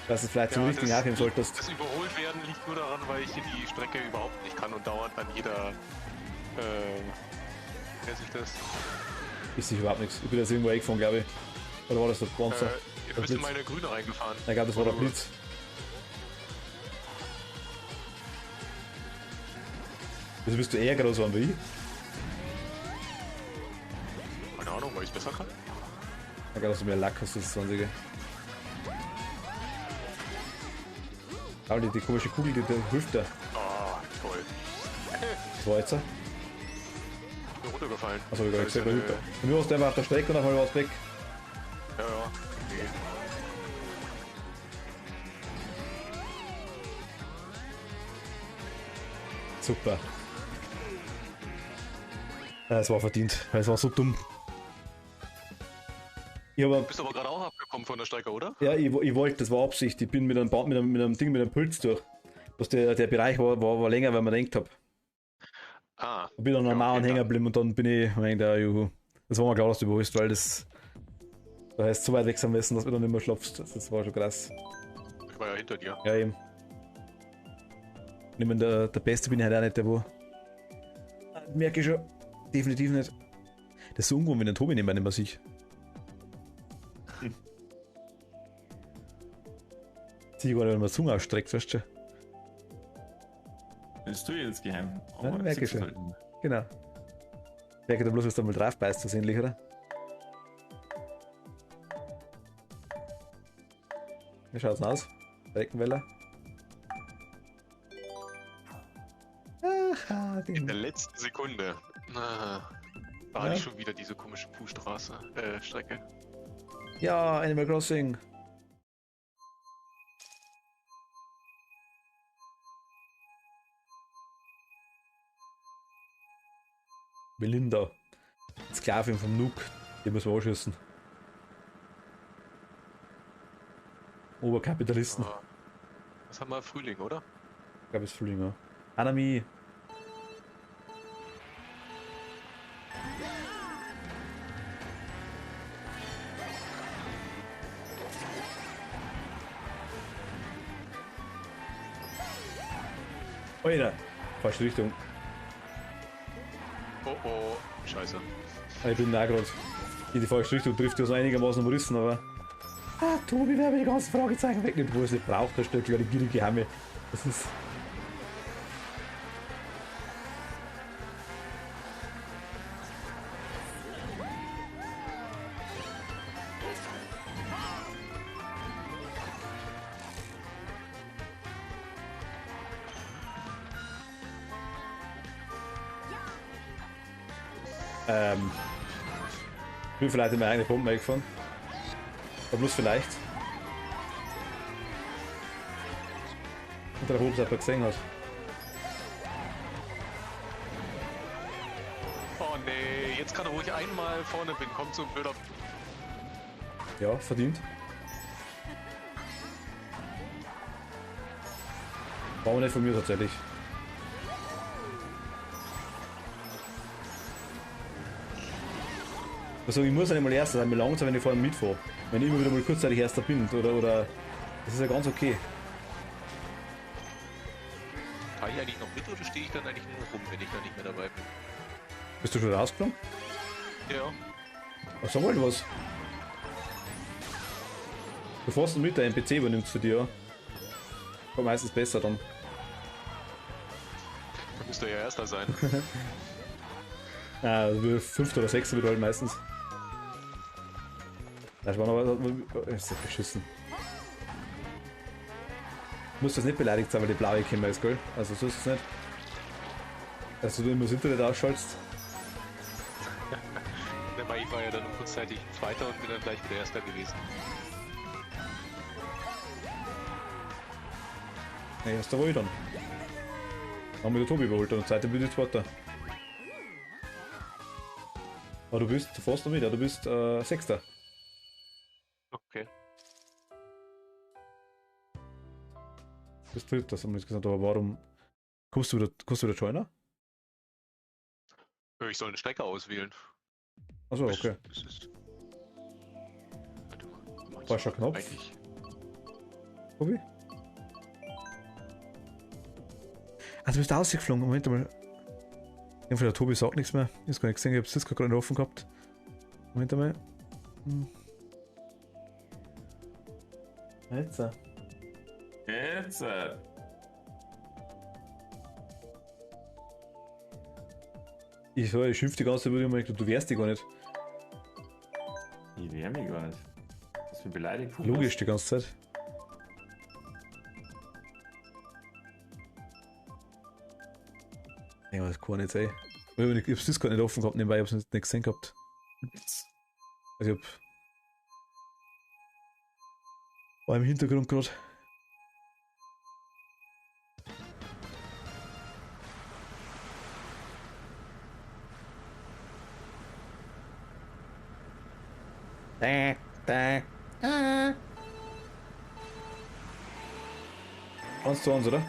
Dass es vielleicht zum richtigen nachnehmen solltest. Das überholt werden liegt nur daran, weil ich hier die Strecke überhaupt nicht kann und dauernd an jeder, wie nennt sich das? Ist sich überhaupt nichts. Ich bin jetzt irgendwo eingefahren, glaube ich. Oder war das der Panzer? Ihr Der bist in Blitz? meine Grüne reingefahren. Ich glaube, das war der Blitz. Also bist du eher groß geworden wie ich? Keine Ahnung, weil ich es besser kann. Ich glaube, dass du mehr Lack hast als 20er. Aber die komische Kugel, die hilft dir. Ah, toll. Das war jetzt. Ich bin runtergefallen. Achso, ich gar nicht Das ist gesehen, der hilft dir. Und du hast einfach auf der Strecke und auf einmal was weg. Ja, ja. Nee. Super. Es war verdient, weil es war so dumm. Ich Du hab, bist aber gerade auch abgekommen von der Strecke, oder? ja, ich wollte, das war Absicht. Ich bin mit einem, mit einem Ding, mit einem Puls durch. Bloß der Bereich war länger, weil man denkt habe. Ah. Ich bin dann normal okay, hängen geblieben und dann bin ich, juhu. Das war mir klar, dass du überholst, weil das. Da heißt so weit weg sein müssen, dass du dann nicht mehr schlafst. Das war schon krass. Ich war ja hinter dir. Ja, eben. Ich meine, der Beste bin ich halt auch nicht, der wo. Merke ich schon. Definitiv nicht. Das ist so ungewohnt, wenn der Tobi nicht mehr sieht. Sieh gar nicht, wenn man die Zunge ausstreckt, weißt du? Das tue ich jetzt geheim. Ja, Aber merke ich siehst du schon. halt nicht. Genau. Merke da bloß, was du mal drauf beißt, versehentlich, oder? Wie schaut's denn aus? Beckenweller? Aha, In der letzten Sekunde. Da Ja. hatte ich schon wieder diese komische Puhstraße, Strecke. Ja, Animal Crossing. Melinda. Sklavin vom Nook. Die müssen wir anschießen. Oberkapitalisten. Ah. Was haben wir? Frühling, oder? Ich glaube, es ist Frühling, ja. Anami. Alter, falsche Richtung. Oh oh, scheiße. Ich bin da gerade. In die falsche Richtung trifft ja so einigermaßen am Rissen, aber. Ah, Tobi, wer mir die ganzen Fragezeichen wegnimmt, wo es nicht braucht, da stellt eine gierige Hamme. Das ist. Ich bin vielleicht in meine eigene Bombe eingefahren. Aber bloß vielleicht. Und der Hobbs hat gesehen hat. Oh nee, jetzt kann er ruhig einmal vorne bin. Kommt so ein blöder. Ja, verdient. War aber nicht von mir tatsächlich. Also ich muss ja nicht mal erster sein, mir langsam, wenn ich vorne mitfahre. Wenn ich immer wieder mal kurzzeitig erster bin, oder das ist ja ganz okay. Fahre ich eigentlich noch mit oder stehe ich dann eigentlich nur noch rum, wenn ich da nicht mehr dabei bin? Bist du schon rausgekommen? Ja. Ach, sag mal was. Du fährst mit, der NPC übernimmt für dich, ja. War meistens besser dann. Da müsste ja erster sein. Also 5. oder 6. wird halt meistens. Das war noch was. Ist das beschissen. Muss das nicht beleidigt sein, weil die blaue Kämmer ist, gell? Also so ist es nicht. Dass du immer das Internet ausschaltest. Ich war ja dann kurzzeitig Zweiter und bin dann gleich wieder Erster gewesen. Nee, erster war ich dann. Dann haben wir den Tobi überholt und zweiter bin ich Zweiter. Aber du fährst noch mit, ja, du bist 6. Okay. Du bist 3. haben wir jetzt gesagt, aber warum kommst du wieder joiner? Ich soll eine Strecke auswählen. Achso, okay. Das ist. Warte mal. Falscher Knopf. Eigentlich. Tobi? Also du bist ausgeflogen, Moment mal. Einfach der Tobi sagt nichts mehr. Ich hab's gar nicht gesehen, ich hab's Discord gerade nicht offen gehabt. Moment mal. Jetzt. Jetzt. Ich schimpf die ganze Zeit, würde ich mal, du wärst die gar nicht. Ich wär mich gar nicht. Was für beleidigt. Logisch die ganze Zeit. Ja, das kann nicht sein. Ich hab's Discord nicht offen gehabt, nebenbei, ich hab's nicht gesehen gehabt. Also ich hab. War im Hintergrund gerade. Ah. 1:1, oder?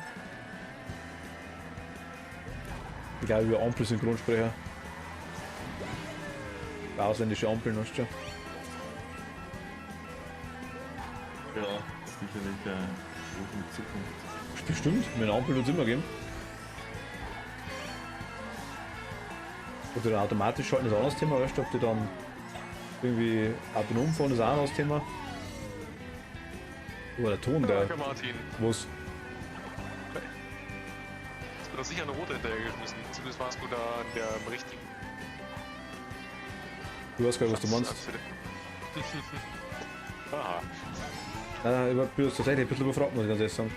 Ich glaube, über Ampel-Synchronsprecher. Ausländische Ampeln hast du schon. Ja, sicherlich in Zukunft. Bestimmt, mit einer Ampel wird es immer geben. Oder dann automatisch schalten ist auch ein anderes Thema, weißt du, ob die dann irgendwie autonom fahren ist auch ein anderes Thema. Oh, der Ton, der. Danke, Martin. Was? Hast du doch sicher eine rote hinterhergeschmissen. Zumindest warst du da an der richtigen. Du weißt gar nicht, was du meinst. Aha. Nein, ich bin tatsächlich ein bisschen überfragt, muss ich ganz ehrlich sagen.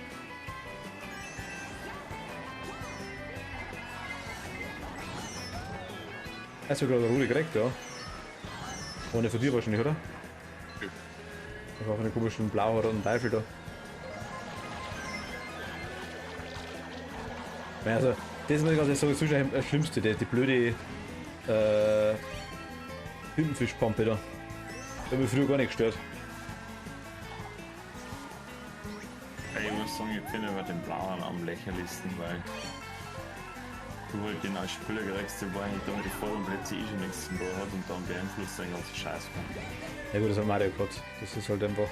Hast du gerade eine Ruhe gekriegt, ja? Ohne von dir wahrscheinlich, oder? Nö. Ich war von den komischen blau-roten Teufel da. Ja, also, das muss ich ganz ehrlich sagen, das ist schon das Schlimmste, die blöde Tintenfischpampe da. Die hat mich früher gar nicht gestört. Ich muss sagen, ich finde über den blauen am lächerlichsten, weil du halt den als Spieler kriegst, der eigentlich da mit den vorderen Plätzen schon nichts zu tun hat und dann beeinflusst den ganzen Scheiß. Ja gut, das hat Mario gehabt. Das ist halt einfach...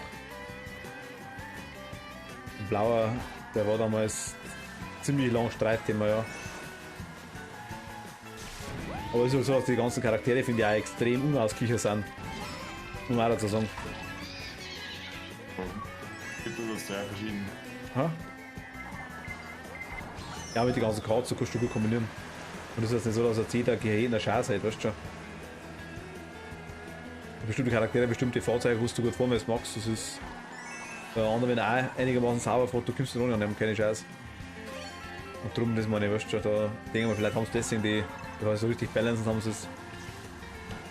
Ein blauer, der war damals ziemlich lang Streitthema, ja. Aber es ist halt so, dass die ganzen Charaktere, finde ich, auch extrem unausgeglichen sind. Um auch dazu sagen. Es gibt durchaus drei verschiedene. Ha? Ja, mit den ganzen Karten so kannst du gut kombinieren. Und es ist jetzt nicht so, dass er jeder Gehirn Scheiß hat, weißt du schon. Bestimmte Charaktere, bestimmte Fahrzeuge, wo du gut fahren, wenn du magst. Das ist. Der andere, wenn er auch einigermaßen sauber fährt, du kommst du noch nicht an dem, keine Scheiß. Und darum, das meine ich, weißt du, da denken wir, vielleicht haben sie deswegen die so richtig balancen, haben sie es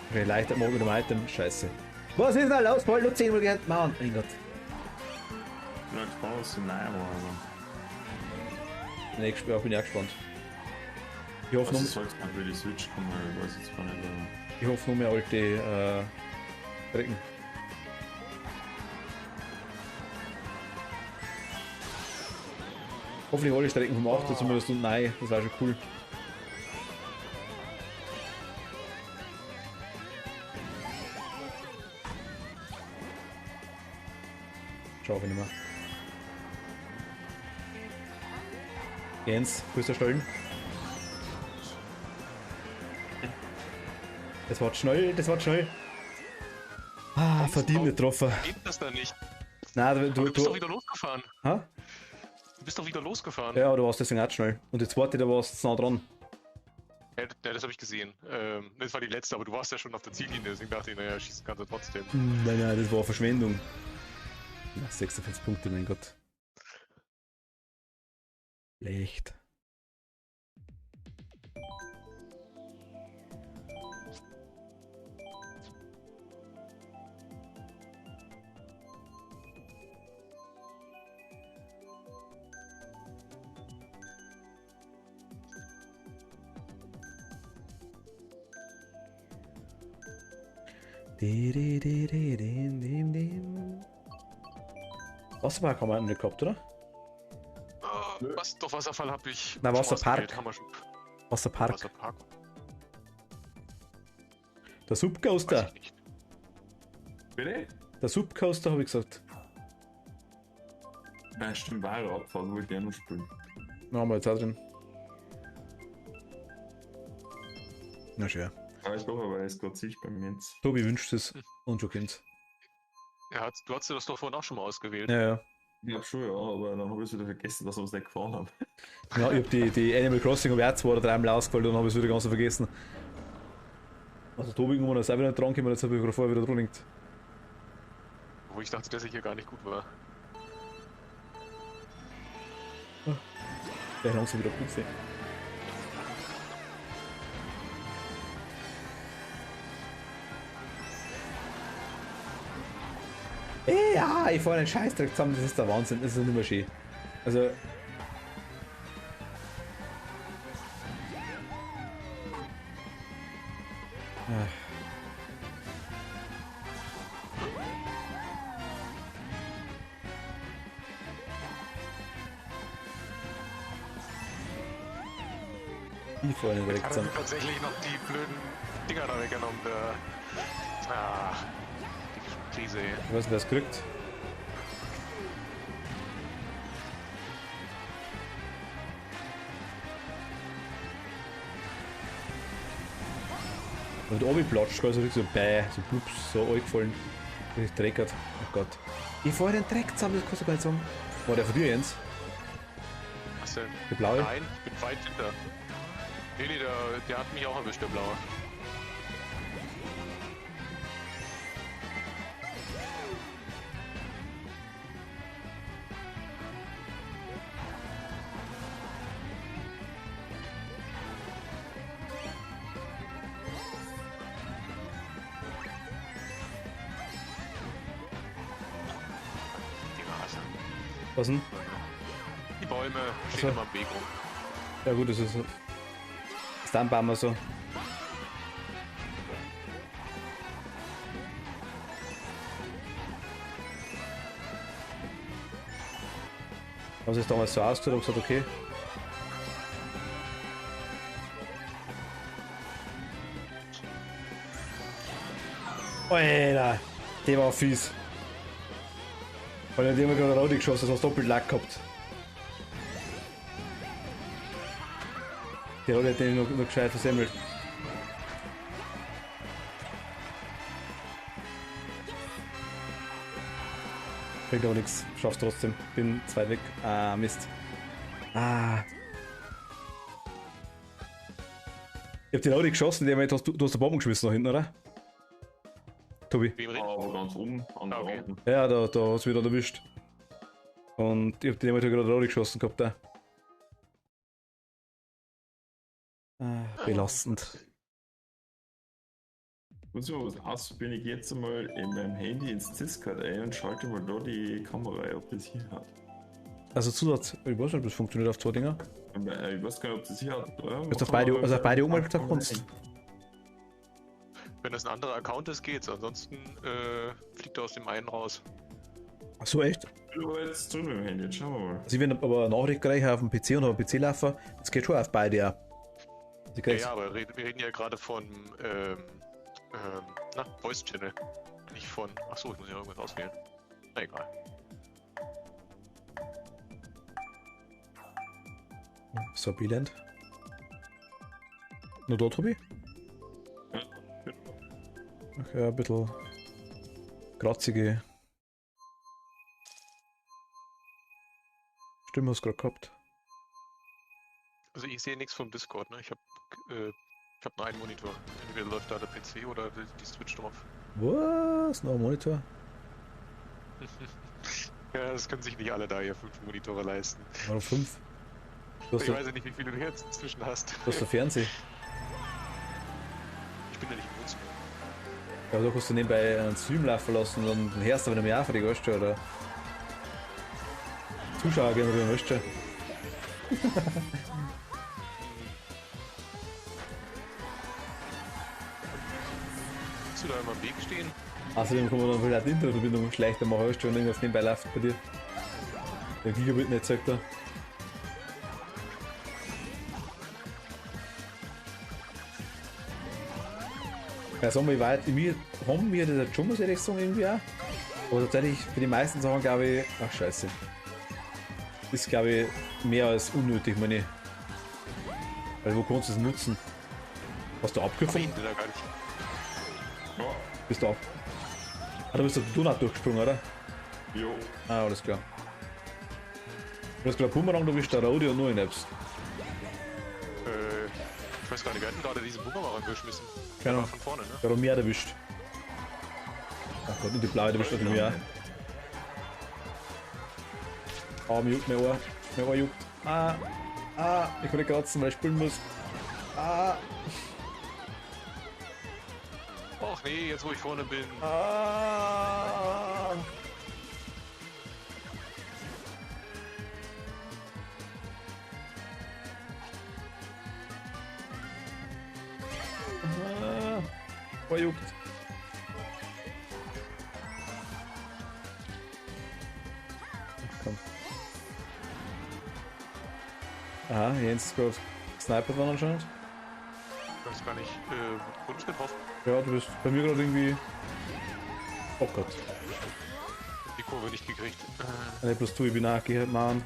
wahrscheinlich leichter gemacht mit dem Item. Scheiße. Was ist denn los? Voll nur 10 Mal gelernt. Mann, mein Gott. Ich bin gespannt, was sie neu machen. Nee, ich bin auch gespannt. Ich hoffe, Also noch, soll es mal für die Switch kommen, ich weiß jetzt gar nicht. ich hoffe noch mehr alte Strecken. Hoffentlich alle Strecken vom 8. zumindest und nein, das war schon cool. Schau, wenn ich mal. Jens, grüßer Stollen. Das war schnell, das war schnell. Ah, verdient getroffen. Geht das da nicht? Nein, Du bist doch wieder losgefahren. Ha? Du bist doch wieder losgefahren. Ja, du warst deswegen auch schnell. Und die zweite, da warst du nah dran. Ja, das habe ich gesehen. Das war die letzte, aber du warst ja schon auf der Ziellinie, deswegen dachte ich, naja, schießen kannst du trotzdem. Nein, nein, das war Verschwendung. Ja, 46 Punkte, mein Gott. Schlecht. Wasserpark haben wir noch nicht gehabt, oder? Was? Doch, Wasserfall habe ich. Na, schon Wasserpark. ausgewählt, haben wir schon. Wasserpark. Wasserpark. Der Weiß Subcoaster. ich nicht. Bitte? Der Subcoaster, habe ich gesagt. Ja, stimmt, war Radfahren, wollte ich auch noch spielen. Na, haben wir jetzt auch drin. Na schön. Aber ich glaube, aber er ist gerade sich bei mir jetzt. Tobi wünscht es und schon kennt's. Du hast das doch vorhin auch schon mal ausgewählt. Ja, ja. Ich hab schon, ja, aber dann habe ich wieder vergessen, dass wir es nicht gefahren haben. Ja, ich habe die Animal Crossing habe ich auch 2 oder 3 Mal ausgefallen und habe es wieder ganz vergessen. Also Tobi irgendwann ist auch wieder nicht dran gekommen, jetzt habe ich gerade vorher wieder dran liegt. Wo ich dachte, dass ich hier gar nicht gut war. Der langsam wieder gut sehen. Ja, ich fahre einen Scheißdreck zusammen, das ist der Wahnsinn, das ist nicht mehr schön. Also. Ich vorher nicht direkt Hat er zusammen. mir tatsächlich noch die blöden Dinger da weggenommen. Die Krise. Ich weiß nicht, wer es kriegt. Und der Obi platscht, so richtig so bäh, so blups, so eingefallen. Richtig dreckert. Oh Gott. Ich fahr den Dreck zusammen, das kannst du gar nicht sagen. War der von dir, Jens? Was denn? Der blaue? Nein, ich bin weit hinter. Nee, der hat mich auch erwischt, der blaue. Die Nase. Was denn? Die Bäume So. stehen immer am Weg rum. Ja gut, das ist so. Dann bauen wir so. Haben sie es damals so ausgesucht und gesagt, okay. Alter, der war fies. Weil die haben gerade Raudi geschossen, das hast doppelt Lack gehabt. Die Raudi hat den noch gescheit versemmelt. Bringt aber nichts, schaff's trotzdem. Bin zu weit weg. Ah, Mist. Ah. Ich hab die Raudi geschossen, die haben du hast eine Bombe geschmissen nach hinten, oder? Tobi. Wem reden? Aber ganz oben, an der Okay. Rampen. Ja, da hast du wieder erwischt. Und ich hab den gerade Raudi geschossen gehabt, da. Ah, belastend. Muss ich mal was ausprobieren? Ich geh jetzt mal in meinem Handy ins Discord ein und schalte mal da die Kamera ein, ob das hier hat. Also Zusatz, ich weiß nicht, ob das funktioniert auf zwei Dinger. Ich weiß gar nicht, ob das hier hat. Jetzt auf beide, also auf beide umgemeldet kannst. Wenn das ein anderer Account ist, geht's. Ansonsten fliegt er aus dem einen raus. Ach so, echt? Ich war jetzt drin mit dem Handy, jetzt schauen wir mal. Also ich bin aber Nachricht gleich auf dem PC und auf dem PC laufen. Das geht schon auf beide, ja. Sie Ja, kriegst- ja, aber wir reden ja gerade von Voice Channel. Nicht von. Achso, ich muss ja irgendwas auswählen. Na egal. So, Bieland. Nur dort, Tobi? Ach ja, ein bisschen kratzige Stimme hast du gerade gehabt. Also ich sehe nichts vom Discord, ne? Ich habe nur einen Monitor. Entweder läuft da der PC oder die Switch drauf. Was? Noch ein Monitor? Ja, das können sich nicht alle da hier 5 Monitore leisten. Warum 5? Du hast Ich doch weiß ja nicht, wie viele du jetzt inzwischen hast. Fernsehen. Ich bin ja nicht im Wohnzimmer. Ja, aber da kannst du nebenbei einen Stream laufen lassen und dann hörst du aber nicht mehr für die Gäste oder Zuschauer generieren, weißt du? Willst du da immer am Weg stehen? Außerdem kann man dann vielleicht die Internetverbindung schlechter machen, weißt du, wenn irgendwas nebenbei läuft bei dir. Der Gigabit nicht sagt da. Ja, sagen wir, haben wir das jetzt schon, muss ich ehrlich sagen, irgendwie auch. Aber tatsächlich, für die meisten Sachen glaube ich, ach scheiße. Ist glaube ich mehr als unnötig, meine ich. Weil wo kannst du es nutzen? Hast du Aber abgefangen? hinten da gar nicht. Ja, Bist du ab? Ah, du bist auf die Donut durchgesprungen, oder? jo. Ah, alles klar. Du hast gerade Bumerang, du bist der Rodi und nur in Apps. Ich weiß gar nicht, wir hatten gerade diesen Bumerang geschmissen. Keine War Ahnung. von vorne, ne? Der hat mehr erwischt. Ach Gott, und die blaue erwischt natürlich mehr. Ah, mir juckt mein Ohr. Mein Ohr juckt. Ah, ich kann nicht kratzen, weil ich spülen muss. Ah, Ach nee, jetzt wo ich vorne bin. ah. Ohr juckt. Ach, komm. Aha, Jens ist gerade Sniper dran anscheinend. weiß gar nicht. Wunsch getroffen. Ja, du bist bei mir gerade irgendwie. Oh Gott. Die Kurve nicht gekriegt. Eine plus 2, ich bin nachgehört, Mann.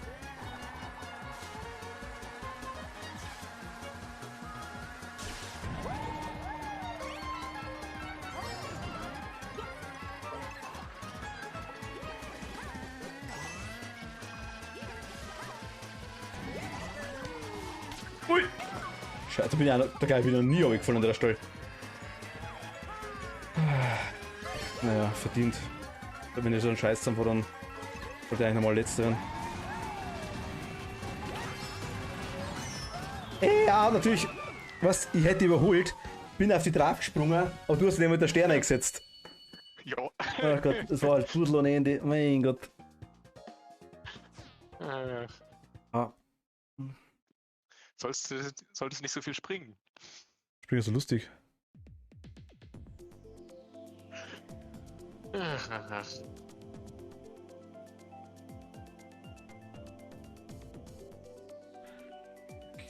Ui! Scheiße, da bin ich auch noch, da bin ich noch nie runtergefallen an der Stelle. Naja, verdient. Da bin ich so ein Scheiß zusammen, wo dann wollte ich eigentlich nochmal letzter werden. Ja, natürlich. Was, ich hätte überholt, bin auf die drauf gesprungen, aber du hast den mit der Sterne gesetzt. Ja. Oh Gott, das war halt Pudel ohne Ende. Mein Gott. Ah, Solltest nicht so viel springen. ich bin ja so lustig.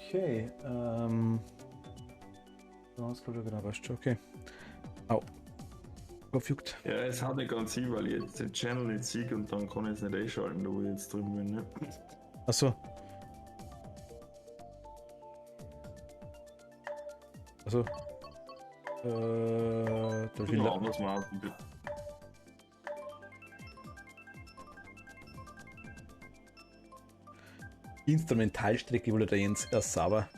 Okay, das glaube ich genau, weißt du, okay. Au. Kopf juckt. Ja, es hat nicht ganz hin, weil ich jetzt den Channel nicht sehe und dann kann ich es nicht einschalten, da wo ich jetzt drüben bin. Ne? Achso. Also. Da will Ja, anders machen, bitte. Instrumentalstrecke wurde der Jens erst sauber.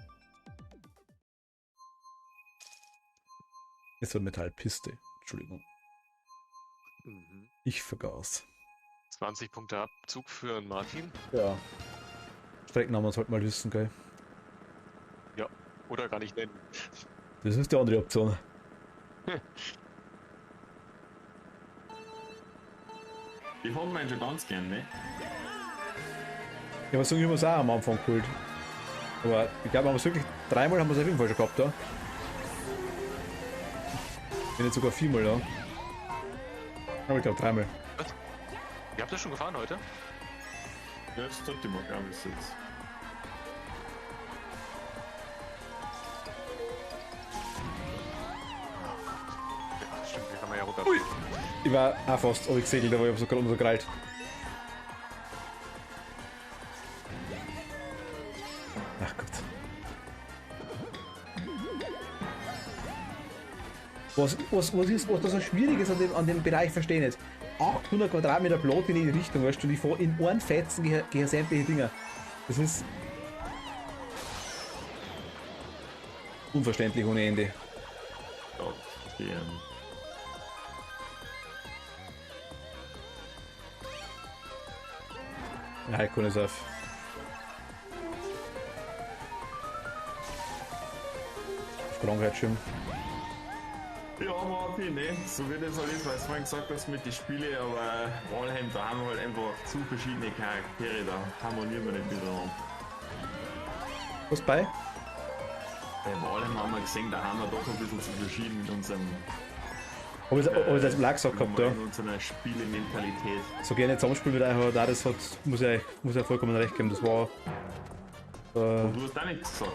Ist so eine Metallpiste. Entschuldigung. Ich vergaß. 20 Punkte Abzug für einen Martin. Ja. Streckennamen sollte mal wissen, gell? Ja. Oder gar nicht nennen. Das ist die andere Option. Die haben wir schon ganz gern, ne? Ja, aber so haben wir es auch am Anfang geholt. Aber ich glaube, wir haben es wirklich dreimal haben wir es auf jeden Fall schon gehabt, da. Wenn nicht sogar viermal da. Aber ich glaube dreimal. Ihr habt das schon gefahren heute? Ja, das tut die mal, glaube ich, jetzt. Ja, stimmt, hier kann man ja runter. Ui! Ich war auch fast gesegelt, aber ich habe so gerade umgekrallt. Ach Gott. Was da so schwierig ist an dem Bereich, verstehe ich nicht. 800 Quadratmeter Plot in jede Richtung, weißt du, und ich fahre in einen Fetzen gegen sämtliche Dinger. Das ist unverständlich ohne Ende. Gott, Ja, ich kann es auf. Krankheitsschirm. Ja, Martin, ne? So wie das halt ist, weil du vorhin gesagt hast mit den Spielen, aber Walheim, da haben wir halt einfach zu verschiedene Charaktere, da harmonieren wir nicht miteinander. Was bei? Bei Walheim haben wir gesehen, da haben wir doch ein bisschen zu verschieden mit unserem. Habe ich das Lack gesagt gehabt, ja. Mit unserer Spielementalität. So gerne zusammenspielen mit euch, aber da das hat, muss ich vollkommen recht geben. Das war. Und du hast auch nichts gesagt.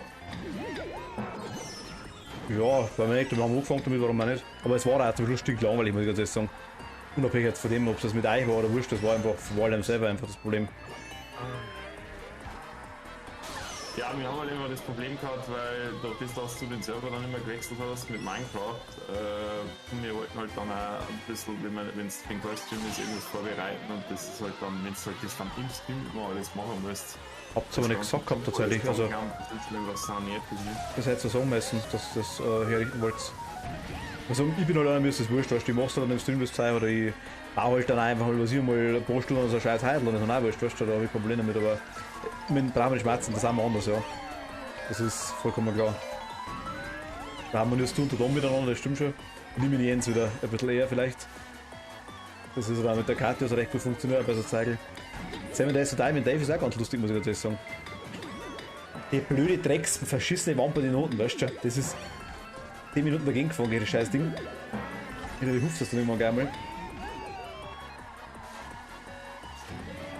Ja, weil wir nicht, wir haben angefangen damit, warum auch nicht. Aber es war auch zum Schluss ein Stück langweilig, muss ich ganz ehrlich sagen. Unabhängig jetzt von dem, ob es das mit euch war oder wurscht, das war einfach für Walheim selber einfach das Problem. Ja, wir haben halt immer das Problem gehabt, weil dadurch, dass du den Server dann immer gewechselt hast mit Minecraft, wir wollten halt dann auch ein bisschen, wenn es den Stream ist, irgendwas vorbereiten und das ist halt dann, wenn es halt das dann im Stream immer alles machen musst. Habt's aber nicht gesagt gehabt tatsächlich, also das hätte ihr sagen müssen, dass das herrichten wollt. Also ich bin halt einer, mir ist das wurscht, weißt du, ich mach's dann im Stream das Zeug oder ich baue halt dann einfach mal, was ich mal ein paar Stunden so ein scheiß Heidel und das ist dann auch wurscht, weißt du, da habe ich Probleme damit, aber mit brauchen wir Schmerzen, das ist auch mal anders, ja. Das ist vollkommen klar. Da harmonierst du unter Dom miteinander, das stimmt schon. Nimm die Jens wieder ein bisschen eher vielleicht. Das ist aber mit der Karte also recht gut funktioniert bei so Zeigel. Seven Days to Diamond Dave ist auch ganz lustig, muss ich ganz sagen. Die blöde Drecks, verschissene Wampe die Noten, weißt du? Das ist 10 Minuten dagegen gefahren, das scheiß Ding. Ich hoffe, das dann immer gerne mal.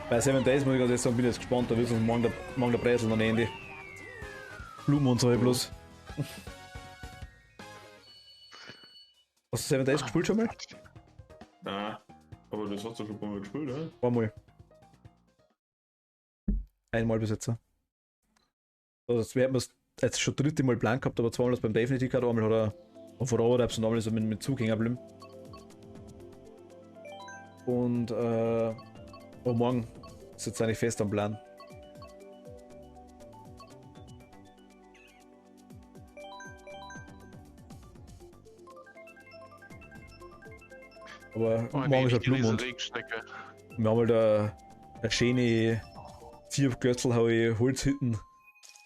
Bei Seven Days muss ich ganz sagen, bin ich jetzt gespannt, da wird uns morgen der Brezel noch Ende. Blumen und so bloß. Hast du 7 Days gespielt schon mal? Nein, aber das hast du schon ein paar Mal gespielt, oder? Einmal. Einmal bis jetzt. Also, wir haben es jetzt schon 3. Mal blank gehabt, aber zweimal das beim Definitiv gehabt, einmal hat er auf Rohrabs und einmal ist er mit Zugänger geblieben. Und morgen ist jetzt eigentlich fest am Plan. Aber morgen ist ein Blumenmond. Wir haben halt eine schöne 4 Götzel Holzhütten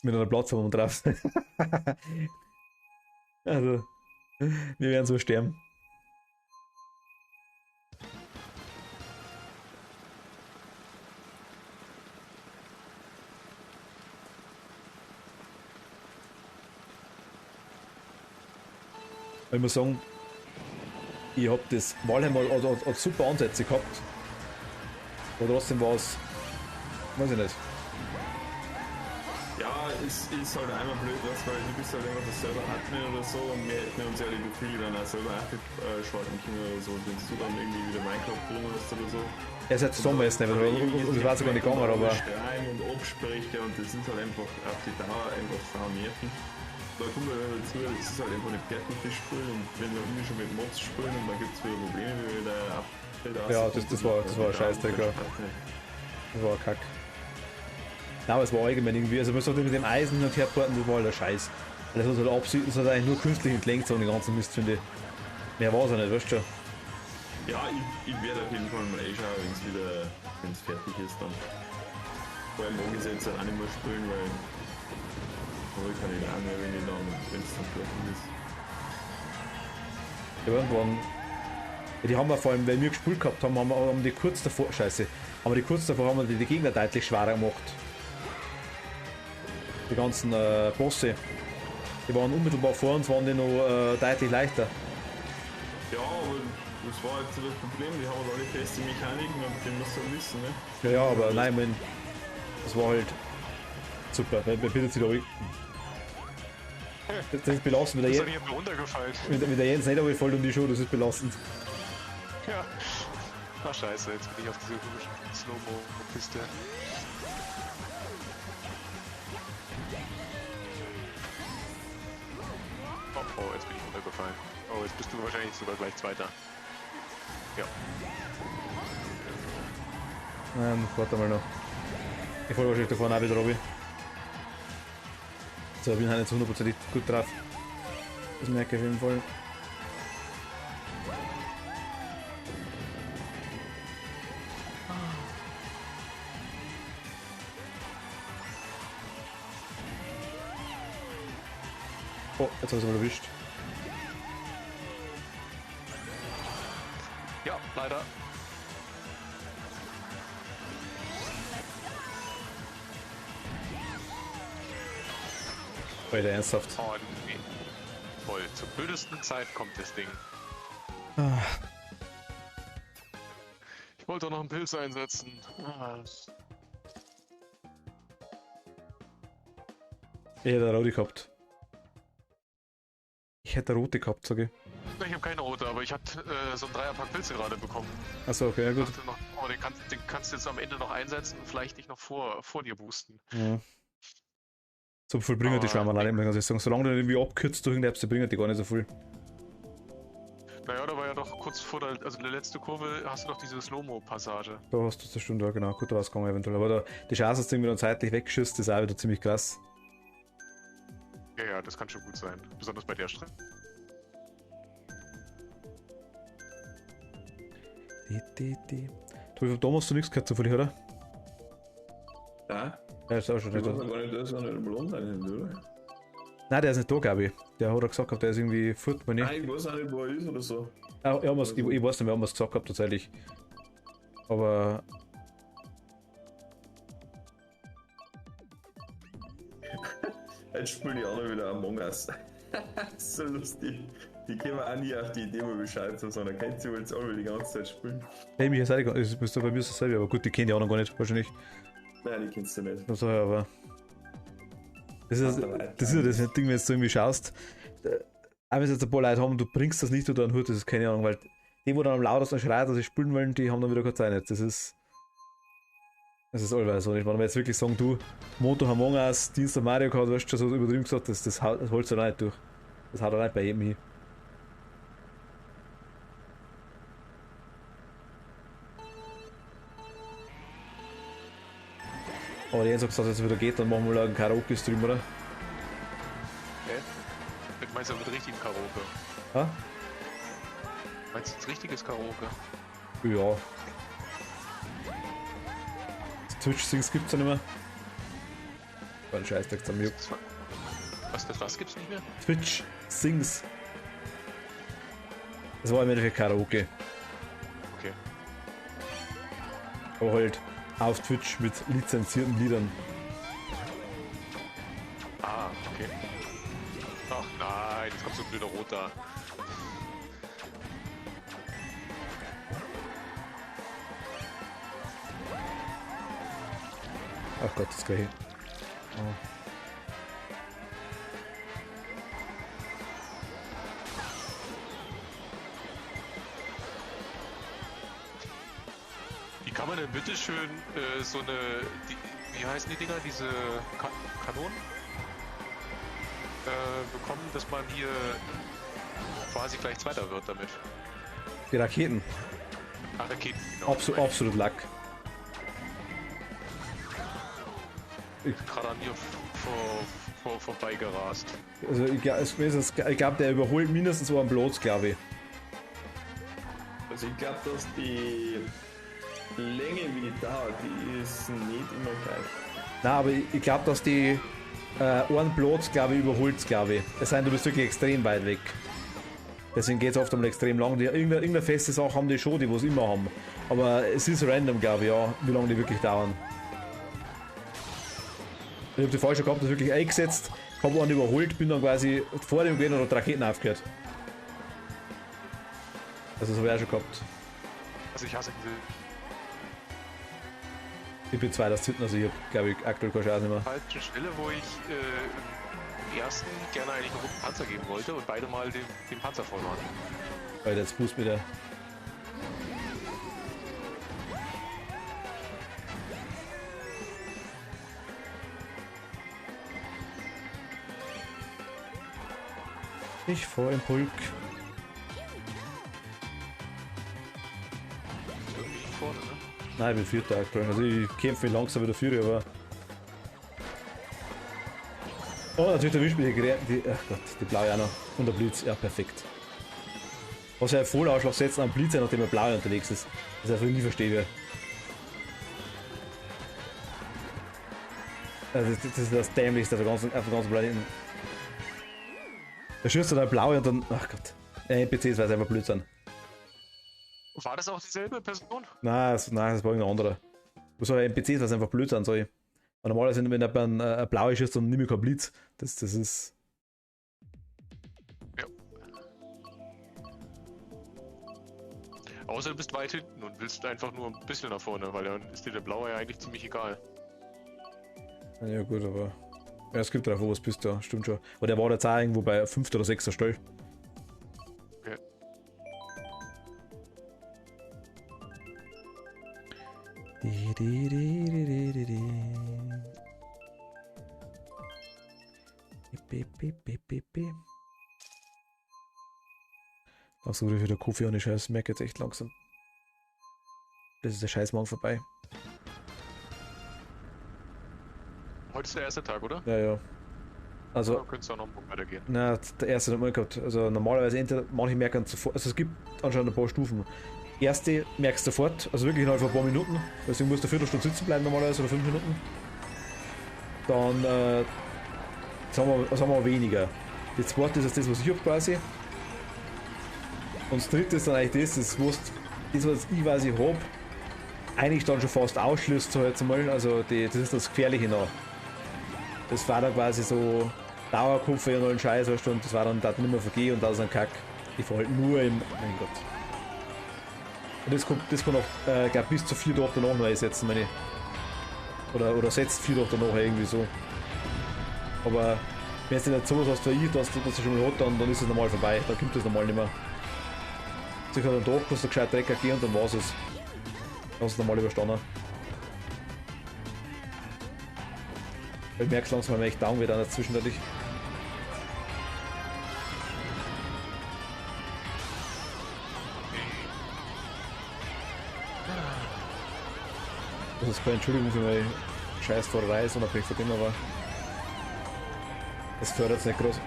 mit einer Plattform drauf. Also, wir werden so sterben. Ich muss sagen, ich hab das Valheim hat super Ansätze gehabt. Aber trotzdem war es, weiß ich nicht. Ja, ist halt einmal blöd, was, weil du bist halt einfach das selber Admin oder so und wir hätten uns ja die Profile dann auch selber schalten können oder so, wenn du dann irgendwie wieder Minecraft drin hast oder so. Er ist jetzt zusammen jetzt nicht, das war sogar nicht gegangen, aber. Streiten und Absprechen und das sind halt einfach auf die Dauer einfach sau nerven. Da kommt halt dazu, das ist halt einfach nicht fertig das Spiel und wenn wir irgendwie schon mit Mods spielen und dann gibt es wieder Probleme, wie wir da ja, das war ein Scheißdreck, ja. Das war ein Kack. Nein, aber es war allgemein irgendwie, also man sollte mit dem Eisen hin und her porten, das war halt ein Scheiß. Weil das hat halt absolut, das hat eigentlich nur künstlich entlenkt, so den ganzen Mist, finde ich. Mehr war es ja nicht, weißt du schon. Ja, ich werde auf jeden Fall mal schauen, wenn es fertig ist dann. Vor allem morgen jetzt auch nicht mehr spielen, weil ich kann nicht auch mehr, wenn es dann fertig ist. Ja, irgendwann. Ja, die haben wir vor allem, weil wir gespielt gehabt haben, haben die kurz davor, scheiße, aber die kurz davor haben wir die Gegner deutlich schwerer gemacht. Die ganzen Bosse. Die waren unmittelbar vor uns, waren die noch deutlich leichter. Ja, aber das war jetzt das Problem, die haben alle feste Mechaniken und die musst du wissen, ne? Ja, aber nein, man, das war halt super, weil bittet sich da das ist belastend, Das ist mir runtergefallen. Mit der Jens nicht voll um die Show, das ist belastend. Ja. Ach scheiße, jetzt bin ich auf dieser komischen Slow-Mo-Piste. Oh, jetzt bin ich runtergefallen. Oh, jetzt bist du wahrscheinlich sogar gleich Zweiter. Ja. Warte mal noch. Ich folge wahrscheinlich da vorne auch wieder, Robby. So, ich bin halt nicht 100% gut drauf. Das merke ich auf jeden Fall. Oh, jetzt habe ich es mal erwischt. Ja, leider. Alter, ernsthaft. Oh, nee. Voll. Zur blödesten Zeit kommt das Ding. Ah. Ich wollte doch noch einen Pilz einsetzen. Ich hätte eine rote gehabt. Ich hätte eine rote gehabt, sag ich. Ich habe keine rote, aber ich hatte so einen Dreierpack Pilze gerade bekommen. Achso, okay, ja gut. Noch, oh, den kannst du jetzt am Ende noch einsetzen und vielleicht nicht noch vor dir boosten. Ja. So viel bringen die Schwammerl nicht mehr, kann ich sagen. Solange du irgendwie abkürzt durch irgendeine Apps, bringen die gar nicht so viel. Naja, da war ja doch kurz vor der, also der letzte Kurve, hast du doch diese Slow-Mo-Passage. Da hast du das Stunde, ja genau, gut rausgegangen eventuell. Aber da, die Chance, dass du irgendwie dann zeitlich wegschießt, ist auch wieder ziemlich krass. Ja, das kann schon gut sein. Besonders bei der Strecke. Du, da hast du nichts gehört zufällig, oder? Ja? Ja, ist auch schon Ich nicht weiß da. gar nicht, dass er nicht mal online ist, oder? Nein, der ist nicht da, glaube ich. Der hat er gesagt, der ist irgendwie fort, meine ich. Nein, ich weiß auch nicht, wo er ist oder so. Ich weiß nicht, wir haben was gesagt gehabt tatsächlich. Aber. Jetzt spielen die anderen wieder Among Us. So lustig. Die kämen auch nie auf die Idee, mal Bescheid zu sagen. Kennt sie wohl jetzt alle die ganze Zeit spielen. Hey, mich ist auch das müsste bei mir so selber, aber gut, die kennen die anderen gar nicht, wahrscheinlich. Nein, die kennst du nicht. Also, ja, aber. Das ist ja das Ding, wenn du irgendwie schaust. auch wenn es jetzt ein paar Leute haben, du bringst das nicht unter den Hut, das ist keine Ahnung, weil die, wo dann am lautesten schreien, dass sie spielen wollen, die haben dann wieder keine Zeit. Das ist allweil so. Ich meine, wenn wir jetzt wirklich sagen, du, Montag Among Us, Dienstag Mario Kart, weißt du, schon so übertrieben gesagt, das holst du da nicht durch. Das haut er nicht bei jedem hin. Aber die Jens hat gesagt, dass es wieder geht, dann machen wir einen Karaoke-Stream, oder? Ich meinst du mit richtigem Karaoke? Ha? Meinst du jetzt richtiges Karaoke? Ja. Twitch-Sings gibt's ja nicht mehr. War ein Scheißdreck am Juck. Was gibt's nicht mehr? Twitch-Sings. Das war im Endeffekt Karaoke. Okay. Aber halt auf Twitch mit lizenzierten Liedern. Ah, okay. Ach nein, jetzt kommt so ein blöder Rot da. Ach Gott, das gleiche. Oh. Wie kann man denn bitteschön so eine, wie heißen die Dinger, diese Kanonen bekommen, dass man hier quasi gleich Zweiter wird damit? Die Raketen. Ach, Raketen, genau. Absolut Lack. Gerade an mir vorbeigerast. Also ich glaube, der überholt mindestens so einen Platz, glaube ich. Also ich glaube, dass die Länge, wie die dauert, die ist nicht immer gleich. Nein, aber ich glaube, dass die einen Platz, glaube ich, überholt, glaube ich. Das heißt, du bist wirklich extrem weit weg. Deswegen geht es oft einmal extrem lang. Irgendeine feste Sache haben die schon, die es immer haben. Aber es ist random, glaube ich, ja, wie lange die wirklich dauern. Ich habe die falsche gehabt, das wirklich eingesetzt, habe einen überholt, bin dann quasi vor dem gewesen und hat die Raketen aufgehört. Also das habe ich auch schon gehabt. Also ich hasse diese Ich bin 2007, also ich habe, glaube ich, aktuell keine Chance mehr. falsche Stelle, wo ich im ersten gerne eigentlich einen roten Panzer geben wollte und beide mal den Panzer verloren. Weil jetzt Boost wieder. Ich vor im Pulk. Irgendwie vorne, ne? Nein, ich bin Vierter aktuell. Also ich kämpfe mich langsam wieder Führer, aber. Oh, natürlich erwischt mich die. Ach Gott, die blaue auch noch. Und der Blitz, ja perfekt. Was ja voll Ausschlag setzen am Blitz, nachdem er blau unterwegs ist. Das einfach nie verstehe. Also das ist das Dämlichste auf der ganzen Planeten. Da schießt du da blaue und dann. Ach Gott. NPCs, weil sie einfach blöd sind. War das auch dieselbe Person? Nein, das war irgendein anderer. Was soll NPCs, weil sie einfach blöd sind, sag ich. Und normalerweise, wenn jemand ein blaue schießt, dann nimm ich kein Blitz. Das ist. Ja. Außer du bist weit hinten und willst einfach nur ein bisschen nach vorne, weil dann ist dir der blaue ja eigentlich ziemlich egal. Ja gut, aber. Ja, es gibt drauf, wo es bist, ja, stimmt schon. Aber der war jetzt auch irgendwo bei 5. oder 6. Stelle. Okay. Achso, wieder Kaffee und ich scheiß, merke jetzt echt langsam. Das ist der Scheißmorgen vorbei. Heute ist der erste Tag, oder? Ja, ja. Also, Oder könntest du auch noch einen Punkt weitergehen? na, der erste hat mal gehabt. Also normalerweise entweder manche merken sofort, also es gibt anscheinend ein paar Stufen. Erste merkst du sofort, also wirklich innerhalb von ein paar Minuten. Deswegen musst du eine Viertelstunde sitzen bleiben normalerweise oder 5 Minuten. Dann sagen wir weniger. Die zweite ist jetzt das, was ich habe quasi. Und das dritte ist dann eigentlich das was ich quasi habe, eigentlich dann schon fast ausschließt, so jetzt mal. Also das ist das Gefährliche noch. Das war dann quasi so Dauerkupfer und allen Scheiß, weißt du, und das war dann nicht mehr vergehen und das ist ein Kack. Ich fahr halt nur im. Mein Gott. Und das kann auch, glaub, bis zu 4 Tage danach noch einsetzen, meine ich. Oder setzt 4 Tage danach irgendwie so. Aber Wenn du nicht sowas hast wie ich, dass du schon mal hat, dann ist es normal vorbei. Dann kommt das normal nicht mehr. Sicher dann doch, musst du gescheit Drecker gehen und dann war's es. Dann hast du normal überstanden. Ich merke langsam, wenn ich echt down wird, auch nicht zwischendurch. Das ist keine Entschuldigung für meine Scheißfahrerei, ist unabhängig von dem, aber das fördert es nicht groß.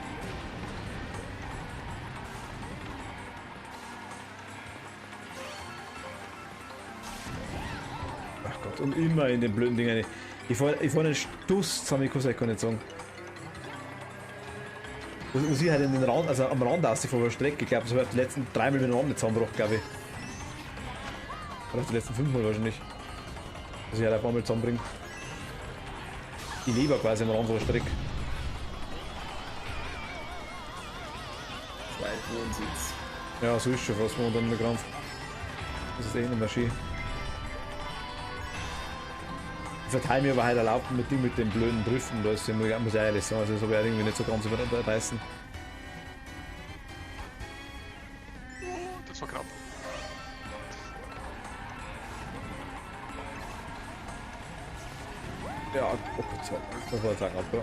Ach Gott, und immer in den blöden Dingen. Ich fahr einen Stuss zusammen, ich kann es nicht sagen. Muss ich halt in den Rand, also am Rand aus, von der Strecke, ich glaube, so die letzten 3 Mal mit dem Rand nicht zusammengebracht, glaube ich. Oder die letzten 5 Mal wahrscheinlich. Dass ich halt ein paar Mal zusammenbringe. Ich lebe quasi am Rand von der Strecke. Zweitwohnsitz. Ja, so ist schon fast momentan der Krampf. Das ist eh nicht mehr schön. Ich verteile mir aber halt erlaubt mit dem blöden Driften, das muss ich ehrlich sagen, also das habe ich irgendwie nicht so ganz überreißen. Das war knapp. Ja, oh Gott sei Dank, das war sagen ab, ja.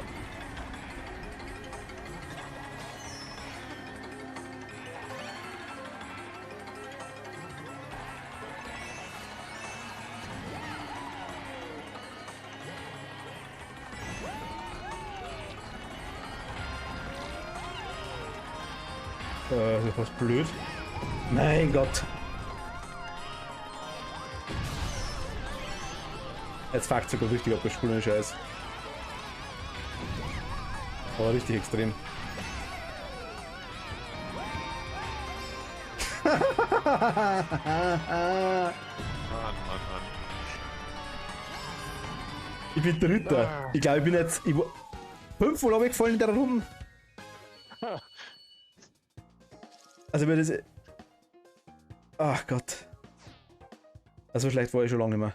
Das ist fast blöd. Mein Gott. Jetzt fuckt sogar richtig ab, das Spiel ist Scheiß. Aber richtig extrem. Mann. Ich bin Dritter. Ich glaube, ich bin jetzt. 5-mal habe ich gefallen in der Runde. Also wenn das. Ach Gott. Also schlecht war ich schon lange nicht mehr.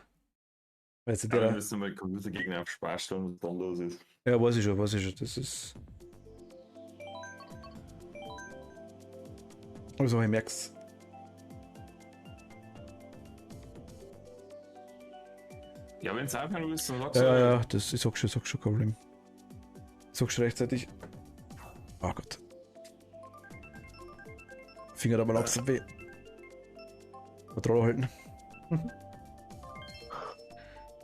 Weil jetzt Ja, wir müssen mal Computergegner auf Spaß stellen, was dann los ist. ja, weiß ich schon. Das ist. Also ich merk's. Ja, wenn es aufhören willst, dann sagst Ja, das ich sag schon, kein Problem. Ich sag schon rechtzeitig. Oh Gott. Finger aber langsam weh. Controller halten.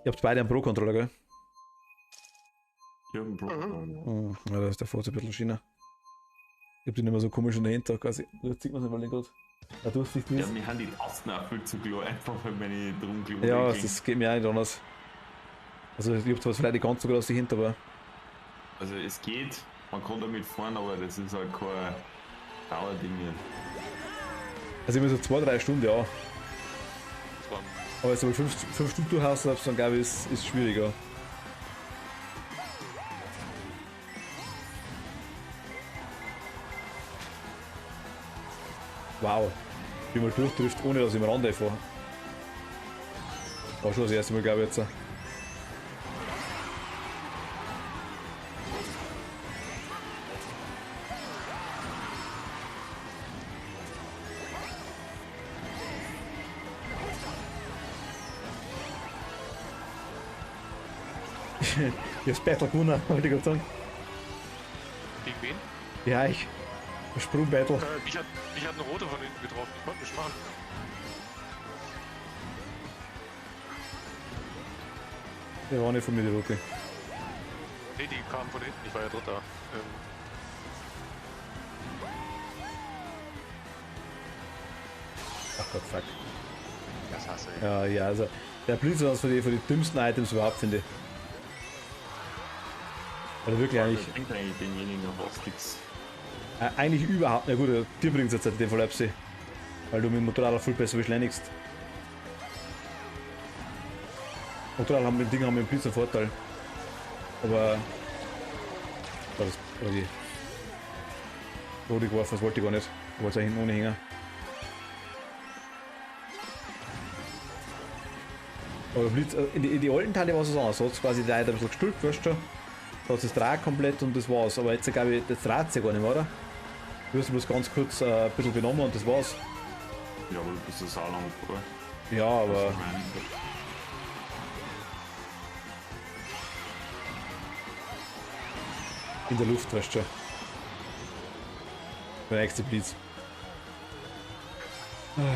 Ihr habt beide einen Pro-Controller, gell? Ich hab ein Problem. Ja, da ist der Fahrt ein bisschen China. Ich hab den immer so komisch in der Hinter quasi. Jetzt sieht man es nicht gerade. Ja, du hast dich Ja, nicht. mir haben die Tasten auch viel zu klar, einfach weil meine drum klar Ja, das geht mir auch nicht anders. Also ich hab zwar vielleicht nicht ganz so groß dahinter, aber. Also es geht, man kann damit fahren, aber das ist halt kein Dauerding mehr. Also immer so 2-3 Stunden, ja. Das war Aber jetzt, wenn du 5 Stunden durchhaust, dann glaube ich, ist schwieriger. Wow. Ich bin mal durchtrifft, ohne dass ich am Rand fahre. War schon das erste Mal, glaube ich, jetzt. Ich hab's Battle gewonnen, wollte ich gerade sagen. gegen wen? Ja, das Sprung-Battle. Ich hatte einen Roter von hinten getroffen, ich konnte nicht fahren. Der war nicht von mir die Rote. Nee, die kamen von hinten, ich war ja Dritter. Ach Gott, fuck. Das hasse ich. Ja, also der Blitz war von die dümmsten Items überhaupt, finde ich. Oder wirklich eigentlich, Ich denke eigentlich denjenigen auf Ostix. eigentlich überhaupt, na gut, dir bringt es jetzt in dem Fall Epsi. Weil du mit dem Motorrad viel besser beschleunigst. Motorrad haben mit Dingen haben mit dem Blitz einen Vorteil. Aber. War das. Oder wie? Rot geworfen, das wollte ich gar nicht. Ich wollte es ja hinten ohne hängen. Aber Blitz, in die alten Teile war es so anders. So hat quasi die Leute ein bisschen gestülpt, weißt du schon. Da hat es dreht komplett und das war's. Aber jetzt glaube ich, das dreht sich gar nicht mehr, oder? Du hast bloß ganz kurz ein bisschen benommen und das war's. Ja, aber du bist das auch lang vor. Ja, aber. In der Luft, weißt du schon. Der nächste Blitz. Warum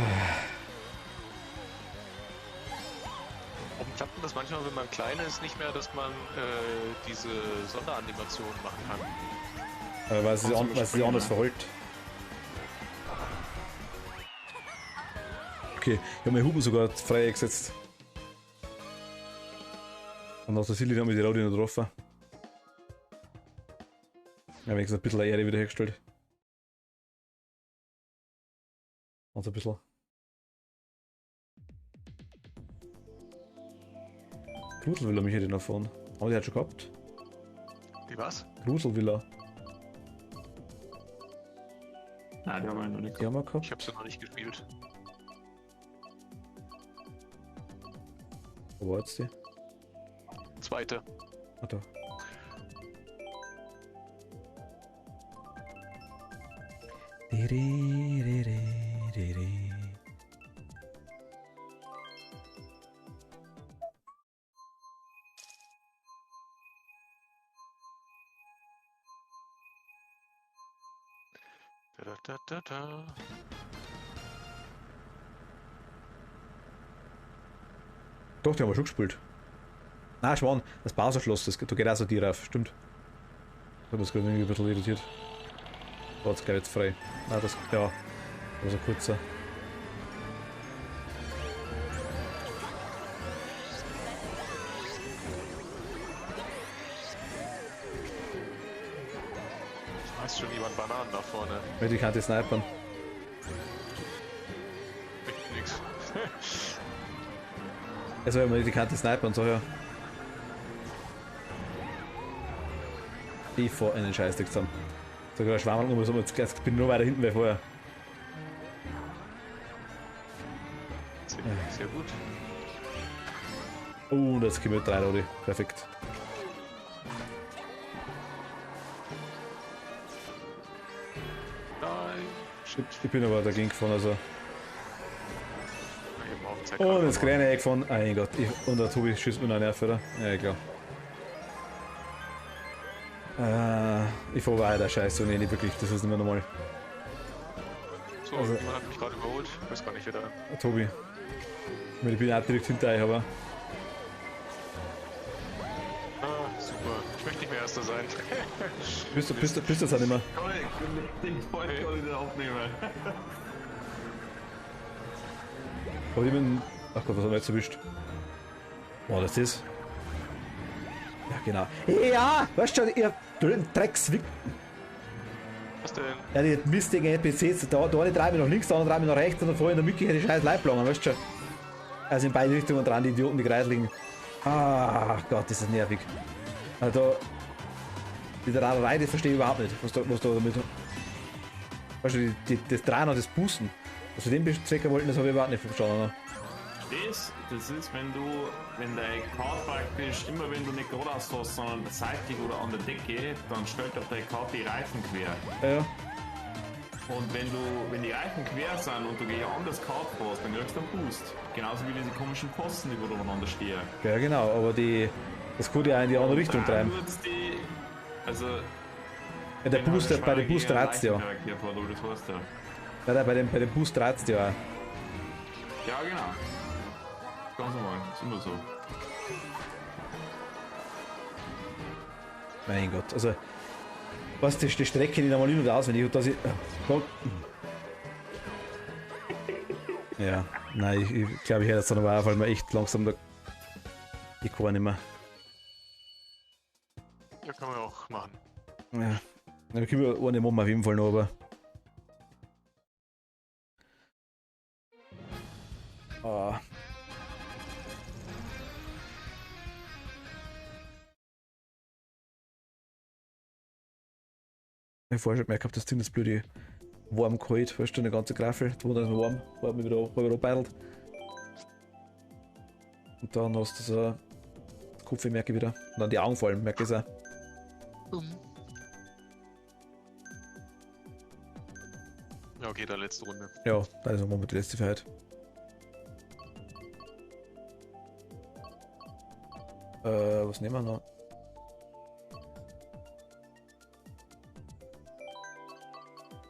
klappt denn das manchmal, wenn man klein ist, nicht mehr, dass man diese Sonderanimation machen kann? Weil es sich anders verhält. Okay, ich habe meine Hupen sogar frei gesetzt. Und aus der Silly haben wir die Raudi noch getroffen. Ja, wenigstens ein bisschen Ehre wiederhergestellt. Also ein bisschen. Gruselvilla mich hätte ich noch fahren. Aber die hat schon gehabt. Die was? Gruselvilla. Nein, die haben wir noch nicht Die haben wir gehabt. Ich habe sie noch nicht gespielt. Wo war jetzt die? Zweite. Ah, da. Da. Doch, die haben wir schon gespielt. Nein, Schwan, das Bowser-Schloss, da geht auch so Tier auf, stimmt. Ich habe das gerade irgendwie ein bisschen irritiert. Da hat es gleich jetzt frei. Nein, das, ja, das ist ein kurzer. Schmeißt schon jemand Bananen nach vorne. Weil ich kann die snipern. Bringt nix. Also, wenn man die Kante snipern, so ja. Ich vor einen Scheißdreck zusammen. Sogar der Schwamm nur so, jetzt bin ich nur weiter hinten wie vorher. Sehr gut. Oh, und jetzt kommen wir 3 Leute. Perfekt. Nein. Ich bin aber dagegen gefahren, also. Eben auf Zeit Und jetzt kleine eingefahren. Ah, mein Gott. Und der Tobi schießt mir noch einen Nerv, oder? Ja, klar. Ich fahre weiter, scheiße, nee, nicht wirklich, das ist nicht mehr normal. So, also- jemand hat mich gerade überholt. Ich weiß gar nicht, wer da. Tobi. Ich bin auch direkt hinter euch, aber. Ah, super. Ich möchte nicht mehr Erster sein. Bist du das auch nicht mehr? Kann ich den Point kann ich nicht aufnehmen. Aber ich bin. Ach Gott, was haben wir jetzt erwischt? Boah, das ist. Ja, genau. Ja, weißt du, ihr Dreckswick. Was denn? Ja, die mistigen NPCs, da eine treibe ich nach links, da eine treibe ich nach rechts und da vorne in der Mücke hätte ich scheiß Leiblangen, weißt du schon. Also in beide Richtungen dran, die Idioten, die kreisligen. Ah, Gott, das ist nervig. Also da. Die Raderei, das verstehe ich überhaupt nicht, was da damit. Weißt du, das Drehen und das Boosten. Was wir den Zweck wollten, das habe ich überhaupt nicht verstanden. Das ist, wenn dein Kart praktisch, immer wenn du nicht geradeaus fährst, sondern seitlich oder an der Decke, dann stellt auf deine Karte die Reifen quer. Ja. Und wenn die Reifen quer sind und du gegen ein anderes Kart fährst, dann kriegst du einen Boost. Genauso wie diese komischen Posten, die wo da voneinander stehen. Ja, genau, aber das kann ja auch in die andere Richtung treiben. Also, Ja, der Booster, bei dem Booster hat's ja. Das heißt ja. Ja, bei dem Booster hat's ja auch. Ja, genau. Ganz normal, ist immer so. Mein Gott, also. Was, die Strecke nicht einmal in- und auswendig, und dass ich. Gott. Ja, nein, ich glaube, ich hätte es dann aber auch, weil mir echt langsam da. Ich kann nicht mehr. Ja, kann man auch machen. Ja. Ich kriege eine Mama auf jeden Fall noch, aber. Ah. Ich vorher schon gemerkt, dass das blöde warm kalt, weißt du, eine ganze Graffel, da ist warm, war mir wieder beidelt. Und dann hast du so das Kopf, merke ich wieder. Und dann die Augen fallen, merke ich es auch. Ja, okay, dann letzte Runde. Ja, da ist nochmal die letzte Freiheit. Was nehmen wir noch?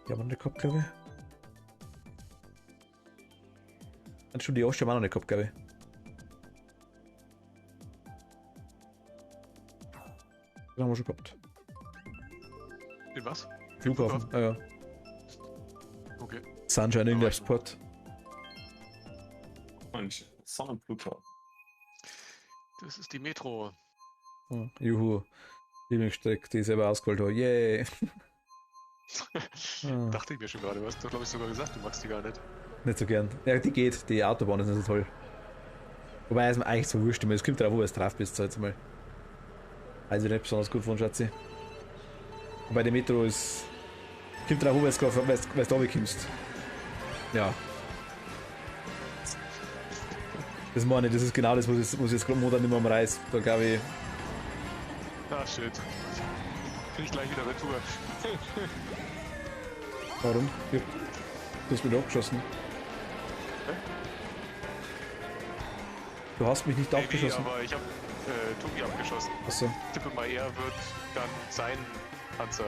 Die haben wir noch nicht gehabt, glaube ich. Schon die Yoshi haben wir noch nicht gehabt, glaube ich. Den haben wir schon gehabt. Den was? Flughafen, ja. Okay. Sunshine in der Spot. Mensch, Sonnenflughafen. Das ist die Metro. Juhu. Lieblingsstrecke, die ich selber ausgeholt habe. Yay! Dachte ich mir schon gerade, du hast doch glaube ich sogar gesagt, du magst die gar nicht. Nicht so gern. Ja, die geht. Die Autobahn ist nicht so toll. Wobei es mir eigentlich so wurscht. Es kommt drauf, wo du drauf bist, jetzt mal. Also nicht besonders gut von Schatzi. Wobei die Metro ist. Kommt drauf, wo du da kommst. Ja. Das meine ich, das ist genau das, was ich jetzt gerade nicht mehr am Reis. Da glaube ich. Ah, shit. Bin ich gleich wieder retour. Warum? Ja. Du hast mich abgeschossen. Du hast mich nicht abgeschossen. Nee, aber ich habe Tobi abgeschossen. Achso. Ich tippe mal, er wird dann sein Panzer.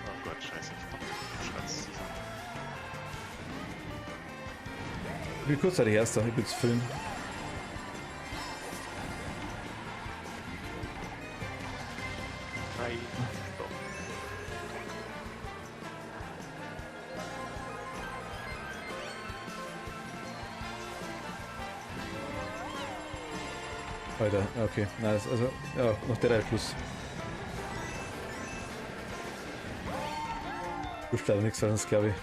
Oh Gott, scheiße. Schatz. Wie kurzzeitig erster, ich will jetzt filmen. Nein. Alter, okay, nice. Also, ja, noch der Schluss. Du leider nichts anderes, glaube ich.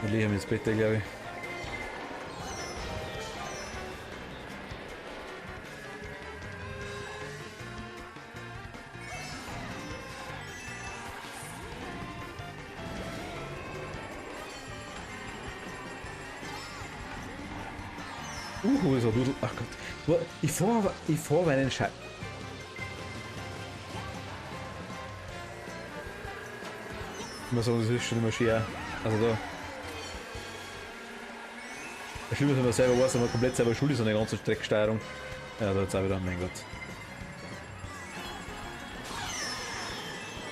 Wir legen ins Bett, glaube ich. Ist er Dudel. Ach Gott. Ich fahr meinen Scheiß. Ich muss sagen, das ist schon immer schwer. Also da. Das Schlimme ist, wenn man selber weiß, wenn man komplett selber schuld ist an der ganzen Strecksteuerung. Ja, da jetzt auch wieder, mein Gott.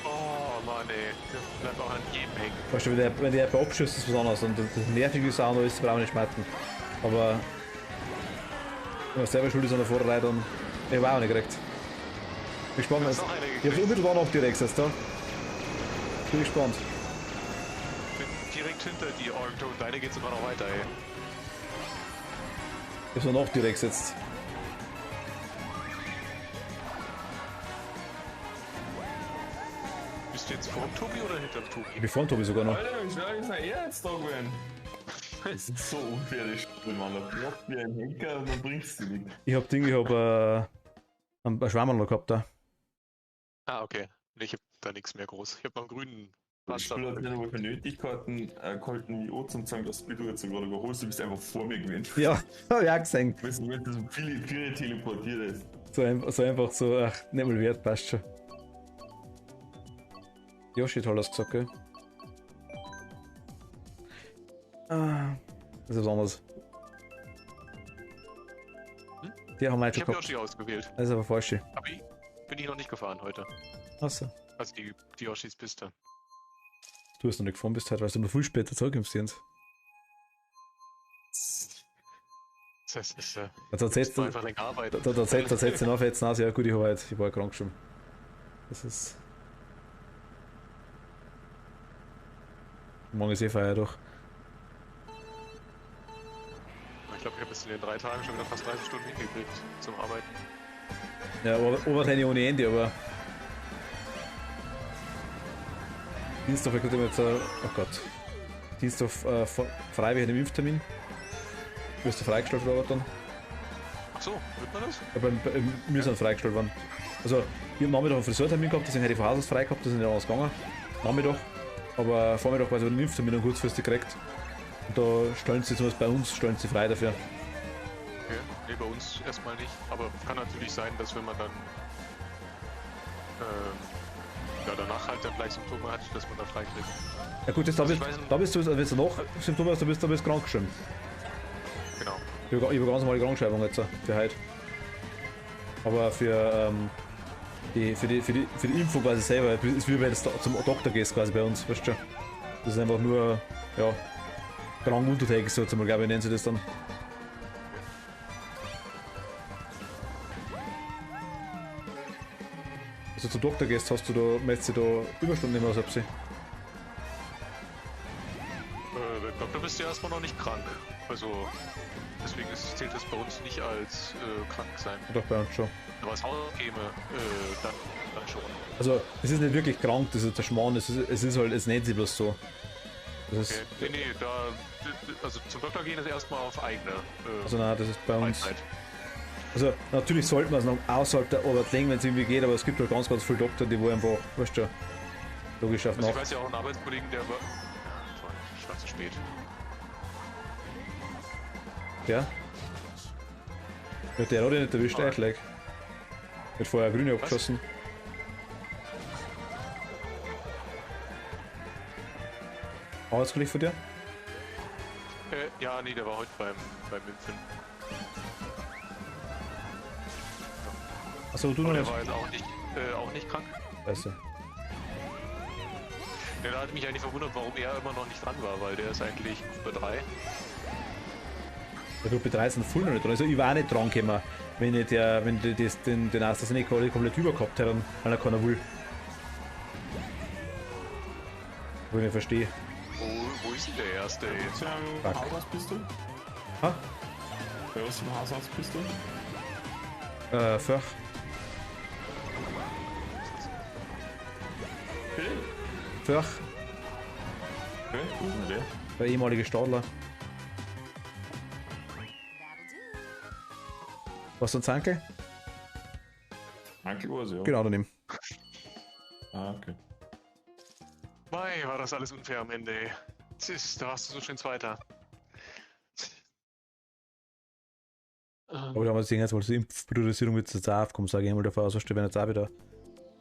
Oh Mann ey, das bleibt auch an jedem hängen. Weißt du, wenn der bei abschießt, ist was anderes. Und das nervige ist auch noch, ist brauchen wir nicht schmerzen. Aber wenn man selber schuld ist an der Vorderreihe, dann. Ich habe auch nicht gekriegt. Bin gespannt. Ich hab's unmittelbar nach direkt jetzt da. Bin gespannt. Ich bin direkt hinter die Ork und deine geht sogar noch weiter, ey. Ich hab's noch direkt gesetzt. Bist du jetzt vor dem Tobi oder hinter dem Tobi? Ich bin vor dem Tobi sogar noch. Alter, wie schnell ist er jetzt da gewesen? Das ist so unfair, das Spiel, Mann. Da blockt wie ein Henker und dann bringst du nichts. Ich hab einen Schwammerl noch gehabt da. Ah, okay. Nee, ich hab da nichts mehr groß. Ich hab noch einen grünen Das Spiel hat nicht einmal für Nötigkeiten gehalten, wie zu sagen, dass du jetzt gerade überholst, du bist einfach vor mir gewesen. Ja, hab ich auch gesehen. Weil du so viele teleportiert ist. So einfach so, ach, nicht mal wert, passt schon. Yoshi hat alles gesagt, gell? Ah, das ist was anderes. Die haben wir jetzt Ich schon hab gehabt. Yoshi ausgewählt. Das ist aber falsch. Aber ich bin ich noch nicht gefahren heute. Achso. Also die Yoshis Piste. Du hast noch nicht gefahren bist heute, weil du noch viel später zurückkommst, Jens. Das heißt, es Da ist einfach länger arbeiten. Da setzt ihn auf jetzt nach. Ja gut, ich war ja krank schon. Das ist... Morgen ist eh Feiertag. Ich glaube, ich habe es in den 3 Tagen schon wieder fast 30 Stunden hingekriegt zum Arbeiten. Ja, wahrscheinlich ohne Ende, aber... Dienstag kommt immer jetzt... Oh Gott. Dienstag frei wegen dem Impftermin. Wirst du freigestellt worden dann? Achso, wird man das? Ja, wir sind freigestellt worden. Also, ich habe Nachmittag einen Friseurtermin gehabt, deswegen hätte ich von Haus aus frei gehabt, das ist nicht anders gegangen. Nachmittag. Aber Vormittag war ich den Impftermin dann kurzfristig gekriegt. Und da stellen sie zumindest bei uns stellen sie frei dafür. Okay. Nee, bei uns erstmal nicht. Aber kann natürlich sein, dass wenn man dann ja, danach halt dann gleich Symptome hat, dass man da freikriegt. Ja gut, jetzt da Also bist, ich weiß nicht- da bist du, also wenn du noch Symptome hast, da bist du krank geschrieben. Genau. Ich habe ganz normale Krankschreibung jetzt für heute. Aber für die Impfung quasi selber, ist wie wenn du zum Doktor gehst quasi bei uns, weißt du schon. Das ist einfach nur, ja, Krankenuntertake, so zum glaube ich, nennen sie das dann. Also zum Doktor gehst, hast du da, meldest du da Überstunden immer aus, ob sie. Der Doktor bist du ja erstmal noch nicht krank. Also deswegen zählt das bei uns nicht als krank sein. Doch bei uns schon. Aber als Haus käme, dann schon. Also es ist nicht wirklich krank, das ist der Schmarrn, es ist halt, es nennt sich bloß so. Das ist, Okay. Nee, also zum Doktor gehen ist erstmal auf eigene also nein, das ist bei uns. Weisheit. Also natürlich sollten wir es noch außerhalb der Arbeit legen, wenn es irgendwie geht, aber es gibt halt ganz, ganz viele Doktor, die wo einfach, weißt du, logisch auf Also ich nach. weiß ja auch einen Arbeitskollegen, der war. Ja, ich war zu spät. Ja? Ja, der hat ihn nicht erwischt, eigentlich. Hat vorher eine Grüne abgeschossen. Arbeitskollege von dir? Ja, nee, der war heute beim Impfen. Achso, du Aber noch der nicht? war jetzt auch nicht krank. Scheiße. Ja, da hat mich eigentlich verwundert, warum er immer noch nicht dran war, weil der ist eigentlich Gruppe 3. Der Gruppe 3 sind voll noch nicht dran. Also ich war auch nicht dran gekommen, wenn die den AstraZeneca alle komplett übergehabt hätten, weil er keiner will. Wo ich nicht verstehe. Wo ist denn der erste? Zu einem Fuck. Hausarzt bist du? Ha? Bei was für einem Hausarzt bist du? Fach. Bitte? Fach. Okay, wo ist denn der? Der ehemalige Stadler. That'll do. Was ein Zankel? Ankel war es, ja. Genau daneben. Ah, okay. Mei, war das alles unfair am Ende, ey. Da warst du so schön Zweiter. Aber da haben wir das Ding jetzt, weil die Impfpriorisierung wird jetzt auch aufkommen, sage ich einmal davon aus, wenn jetzt auch wieder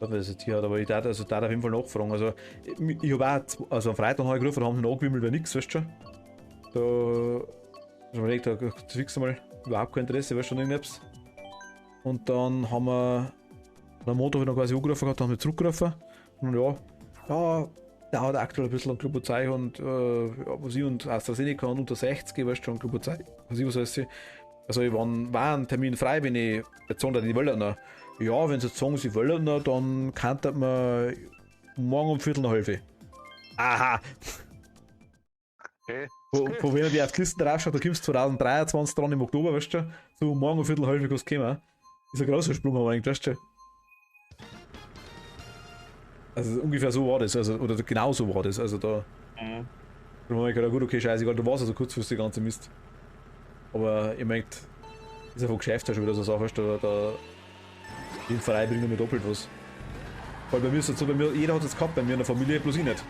das jetzt hier hat. Aber ich darf auf jeden Fall nachfragen. Also ich habe auch, also am Freitag habe ich gerufen, da haben sie noch angewimmelt, wäre nichts, weißt du schon. Da habe ich mir gedacht, da fix mal überhaupt kein Interesse, weißt du, schon irgendwas. Und dann haben wir am Montag wieder quasi angerufen gehabt, haben wir zurückgerufen. Und ja, der hat aktuell ein bisschen an Globozei und ja, was ich und AstraZeneca und unter 60, weißt du schon, Globozei, was ich was heißt. Also ich war ein Termin frei, wenn ich jetzt sagen, die wollen noch. Ja, wenn sie jetzt sagen, sie wollen noch, dann kann man morgen um Viertel nach 11. Aha! Okay. Von wenn ich auf die Listen draufschaut, da kommst du 2023 dran im Oktober, weißt du? So morgen um Viertel nach 11 kannst du kommen. Ist ein großer Sprung, aber eigentlich, weißt du? Also ungefähr so war das, also, oder genau so war das. Also da. Mhm. Da habe ich gedacht, gut, okay, scheiße, da war es also kurzfristig der ganze Mist. Aber ich merkt, ist einfach Geschäft schon wieder so Sache, weißt du, da den Verein bringt mir doppelt was. Weil bei mir ist es so, bei mir, jeder hat es gehabt, bei mir in der Familie bloß ich nicht.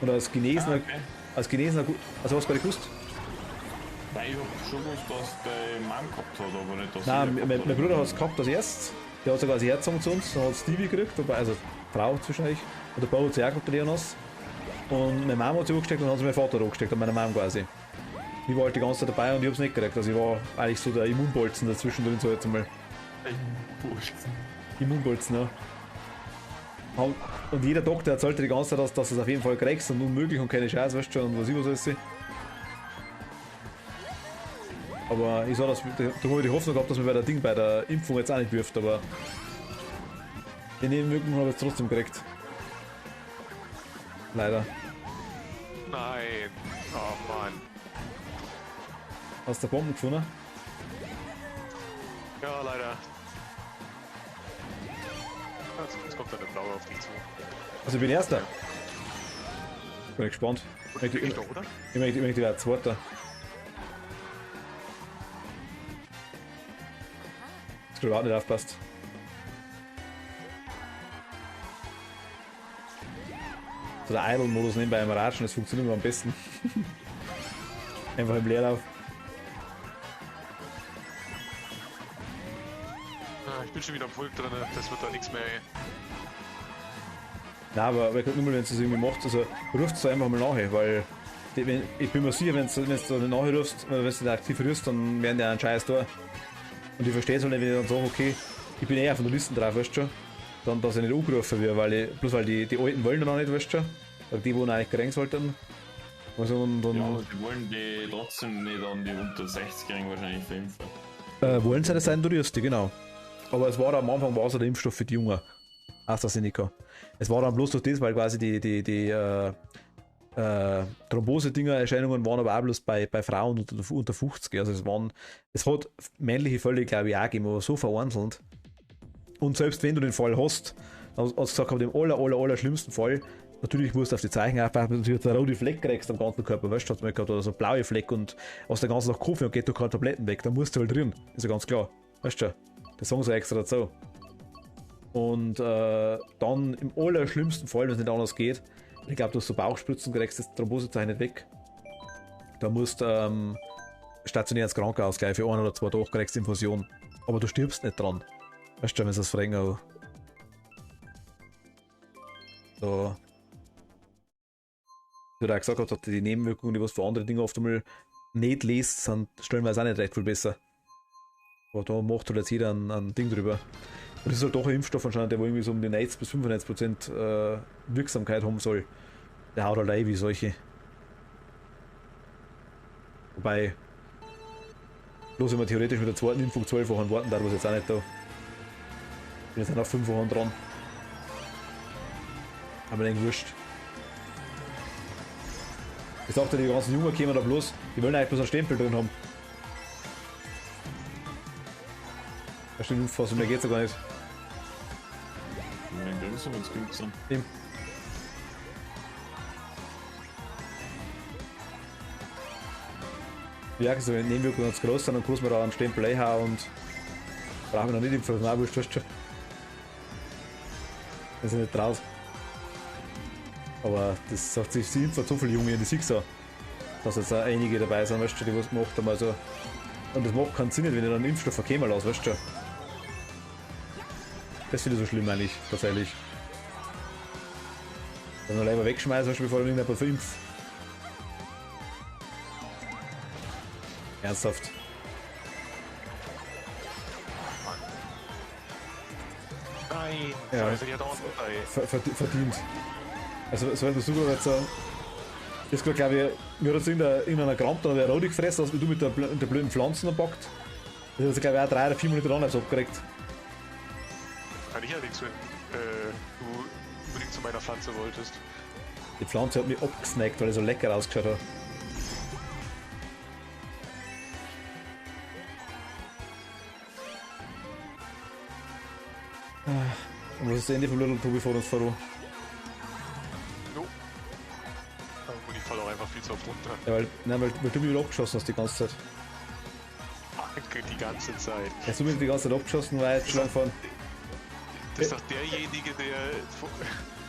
Und als Genesener, gut, also hast du gar nicht gewusst? Nein, ich hab schon gewusst, dass der Mann gehabt hat, aber nicht, dass Nein, ich mein Bruder hat es gehabt als erstes. Der hat sogar als Herzung zu uns, dann hat Stevie gekriegt, wobei, also Frau zwischen euch. Und der Bau hat sie auch gehabt, der Leonas. Und meine Mama hat sie angesteckt und dann hat sie mein Vater angesteckt, an meiner Mama quasi. Ich war halt die ganze Zeit dabei und ich hab's nicht gekriegt. Also ich war eigentlich so der Immunbolzen dazwischen drin, so jetzt einmal. Wurscht. Immunbolzen, ja. Und jeder Doktor erzählte die ganze Zeit, dass du es auf jeden Fall kriegst und unmöglich und keine Scheiße, weißt du schon, und was ich was alles. Aber ich sag, da habe ich die Hoffnung gehabt, dass man bei der Impfung jetzt auch nicht wirft, aber die Nebenwirkungen habe ich jetzt trotzdem gekriegt. Leider. Nein. Oh Mann. Hast du Bomben gefunden? Ja, leider. Jetzt kommt dann der Blaue auf dich zu. Also ich bin Erster. Bin ich gespannt. Ich Ich doch, oder? möchte wieder Zweiter. Das privat nicht aufpasst. So der Idle-Modus nebenbei im Ratschen, das funktioniert immer am besten. Einfach im Leerlauf. bin schon wieder am Pulk drin, das wird da nichts mehr. Nein, aber nur mal, wenn du es irgendwie macht, also ruft es einfach mal nachher, weil ich bin mir sicher, wenn du da nachher rufst, wenn du nicht aktiv rufst, dann werden die einen Scheiß da. Und ich verstehe es halt nicht, wenn ich dann sage, okay, ich bin eher von der Liste drauf, weißt du schon, dann dass ich nicht angerufen wird, weil die Alten wollen dann auch nicht, weißt du schon, oder die, wo eigentlich gerankt sollten. Also dann, Ja, aber die wollen die trotzdem nicht an die unter 60-Jährigen wahrscheinlich verimpfen. wollen sie das sein, du rührst die, genau. Aber es war am Anfang war es der Impfstoff für die Jungen. AstraZeneca. Es war dann bloß durch das, weil quasi die Thrombose-Dinger-Erscheinungen waren aber auch bloß bei Frauen unter 50. Also es hat männliche Fälle, glaube ich, auch gegeben, aber so vereinzelt. Und selbst wenn du den Fall hast, hast du gesagt, aber dem aller schlimmsten Fall, natürlich musst du auf die Zeichen aufpassen, dass du jetzt einen roten Fleck kriegst am ganzen Körper, weißt du, hast du mal gehabt, oder so einen blauen Fleck und hast den ganzen Tag Kaffee und geht durch keine Tabletten weg, dann musst du halt drin, ist ja ganz klar, weißt du, das sagen sie extra dazu. Und dann im allerschlimmsten Fall, wenn es nicht anders geht, ich glaube, du hast so Bauchspritzen, kriegst das Thrombosezeichen nicht weg, da musst du stationär ins Krankenhaus gleich für 1 oder 2 Tage kriegst Infusion, aber du stirbst nicht dran, weißt du, wenn sie das fragen, so. Wie du auch gesagt hast, die Nebenwirkungen, die was für andere Dinge oft einmal nicht liest, sind stellenweise auch nicht recht viel besser. Aber da macht halt jetzt jeder ein Ding drüber. Und das ist halt doch ein Impfstoff anscheinend, der wo irgendwie so um die 90 bis 95% Wirksamkeit haben soll. Der haut halt ein wie solche. Wobei, bloß wenn man theoretisch mit der zweiten Impfung 12 Wochen warten darf, was jetzt auch nicht da. Ich bin jetzt auch noch 5 Wochen dran. Aber eigentlich wurscht. Ich sagte, die ganzen Jungen kommen da bloß, die wollen eigentlich bloß einen Stempel drin haben. Da steht Luftfassung, mehr geht's ja gar nicht. Wenn größer, wenn es gut sind. Eben. Ja, also wenn die Nebenwirkungen ganz groß sind, dann kann man da einen Stempel reinhauen und brauchen wir noch nicht impfen, das ist wurscht, weißt du schon. Das ist nicht draus. Aber das sagt sich, sie impfen so viele Junge in die Sixer, dass jetzt auch einige dabei sind, weißt du, die was gemacht haben. Also, und das macht keinen Sinn, wenn ich dann einen Impfstoff verkämen lasse, weißt du. Das finde ich so schlimm eigentlich, tatsächlich. Wenn man lieber wegschmeißen, weißt du, bevor du irgendjemand verimpft. Ernsthaft. Nein, Ja. Scheiße, die hat auch Verdient. Also, so etwas sogar jetzt das gerade, glaube ich, mir hat jetzt irgendeiner gerammt und der Rodi gefressen, als du mit der blöden Pflanzen erbackt. Das hat glaube ich auch 3 oder 4 Minuten anders abgeregt. Kann ich ja nichts, wenn du unbedingt zu meiner Pflanze wolltest. Die Pflanze hat mich abgesnackt, weil er so lecker ausgeschaut hat. Und was ist das Ende vom Little Tobi vor uns voran? No. Und ich falle auch einfach viel zu oft runter. Ja, weil du mich wieder abgeschossen hast die ganze Zeit. Danke, die ganze Zeit. Hast du mich die ganze Zeit abgeschossen, weil ich schon fahren. Das ist doch derjenige, der...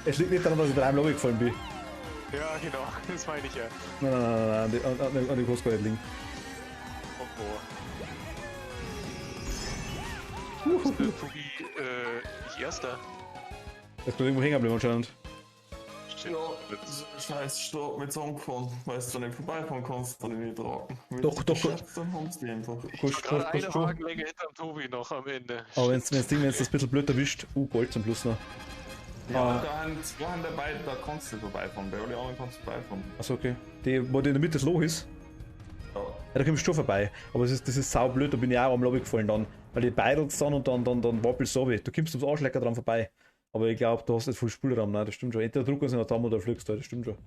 Es liegt nicht daran, dass ich bei einem Lobby gefallen bin. Ja, genau, das meine ich ja. Nein, an die kannst gar nicht liegen. Oh, boah. Tobi, ich Erster. Jetzt bin irgendwo hängen geblieben anscheinend. Ja, das ist scheiß Stopp mit so angefahren, weil du da nicht vorbeifahren kannst, dann nicht tragen. Doch. Dann haben sie die einfach. Gerade eine Wagenlänge hinterm Tobi noch am Ende. Aber wenn das ein bisschen blöd erwischt, Gold zum Plus noch. Ja, da haben 2 dabei, da kannst du nicht vorbeifahren, bei allen anderen kannst du vorbeifahren. Achso, okay. Die, wo in der Mitte das Loch ist, Ja. da kommst du schon vorbei. Aber das ist sau blöd, da bin ich auch am Lobby gefallen dann. Weil die beidelt dann und dann wappelst du runter. Du kommst ums Arschlecker dran vorbei. Aber ich glaube, du hast nicht viel Spielraum, nein, das stimmt schon. Entweder drücken sie noch zusammen oder fliegst du, das stimmt schon.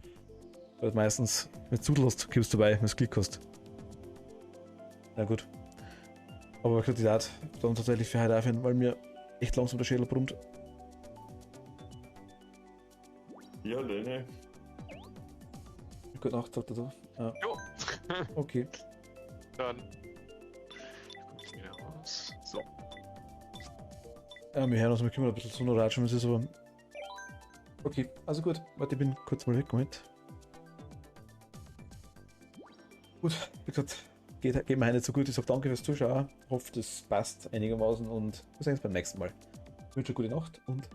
Weil meistens, wenn du zudelst, kommst du vorbei, wenn du Glück hast. Na gut. Aber ich hätte dann tatsächlich für heute aufhören, weil mir echt langsam der Schädel brummt. Ja, ne. Gute Nacht, sagt er da. Ja. Jo. Okay. Dann. Guck ich wieder raus. So. Ja, wir hören uns, wir können ein bisschen so noch ratschen, was ist, aber. Okay, also gut. Warte, ich bin kurz mal weg, Moment. Gut, wie gesagt, geht mir nicht so gut. Ich sage danke fürs Zuschauen. Hoffe, das passt einigermaßen und wir sehen uns beim nächsten Mal. Ich wünsche eine gute Nacht und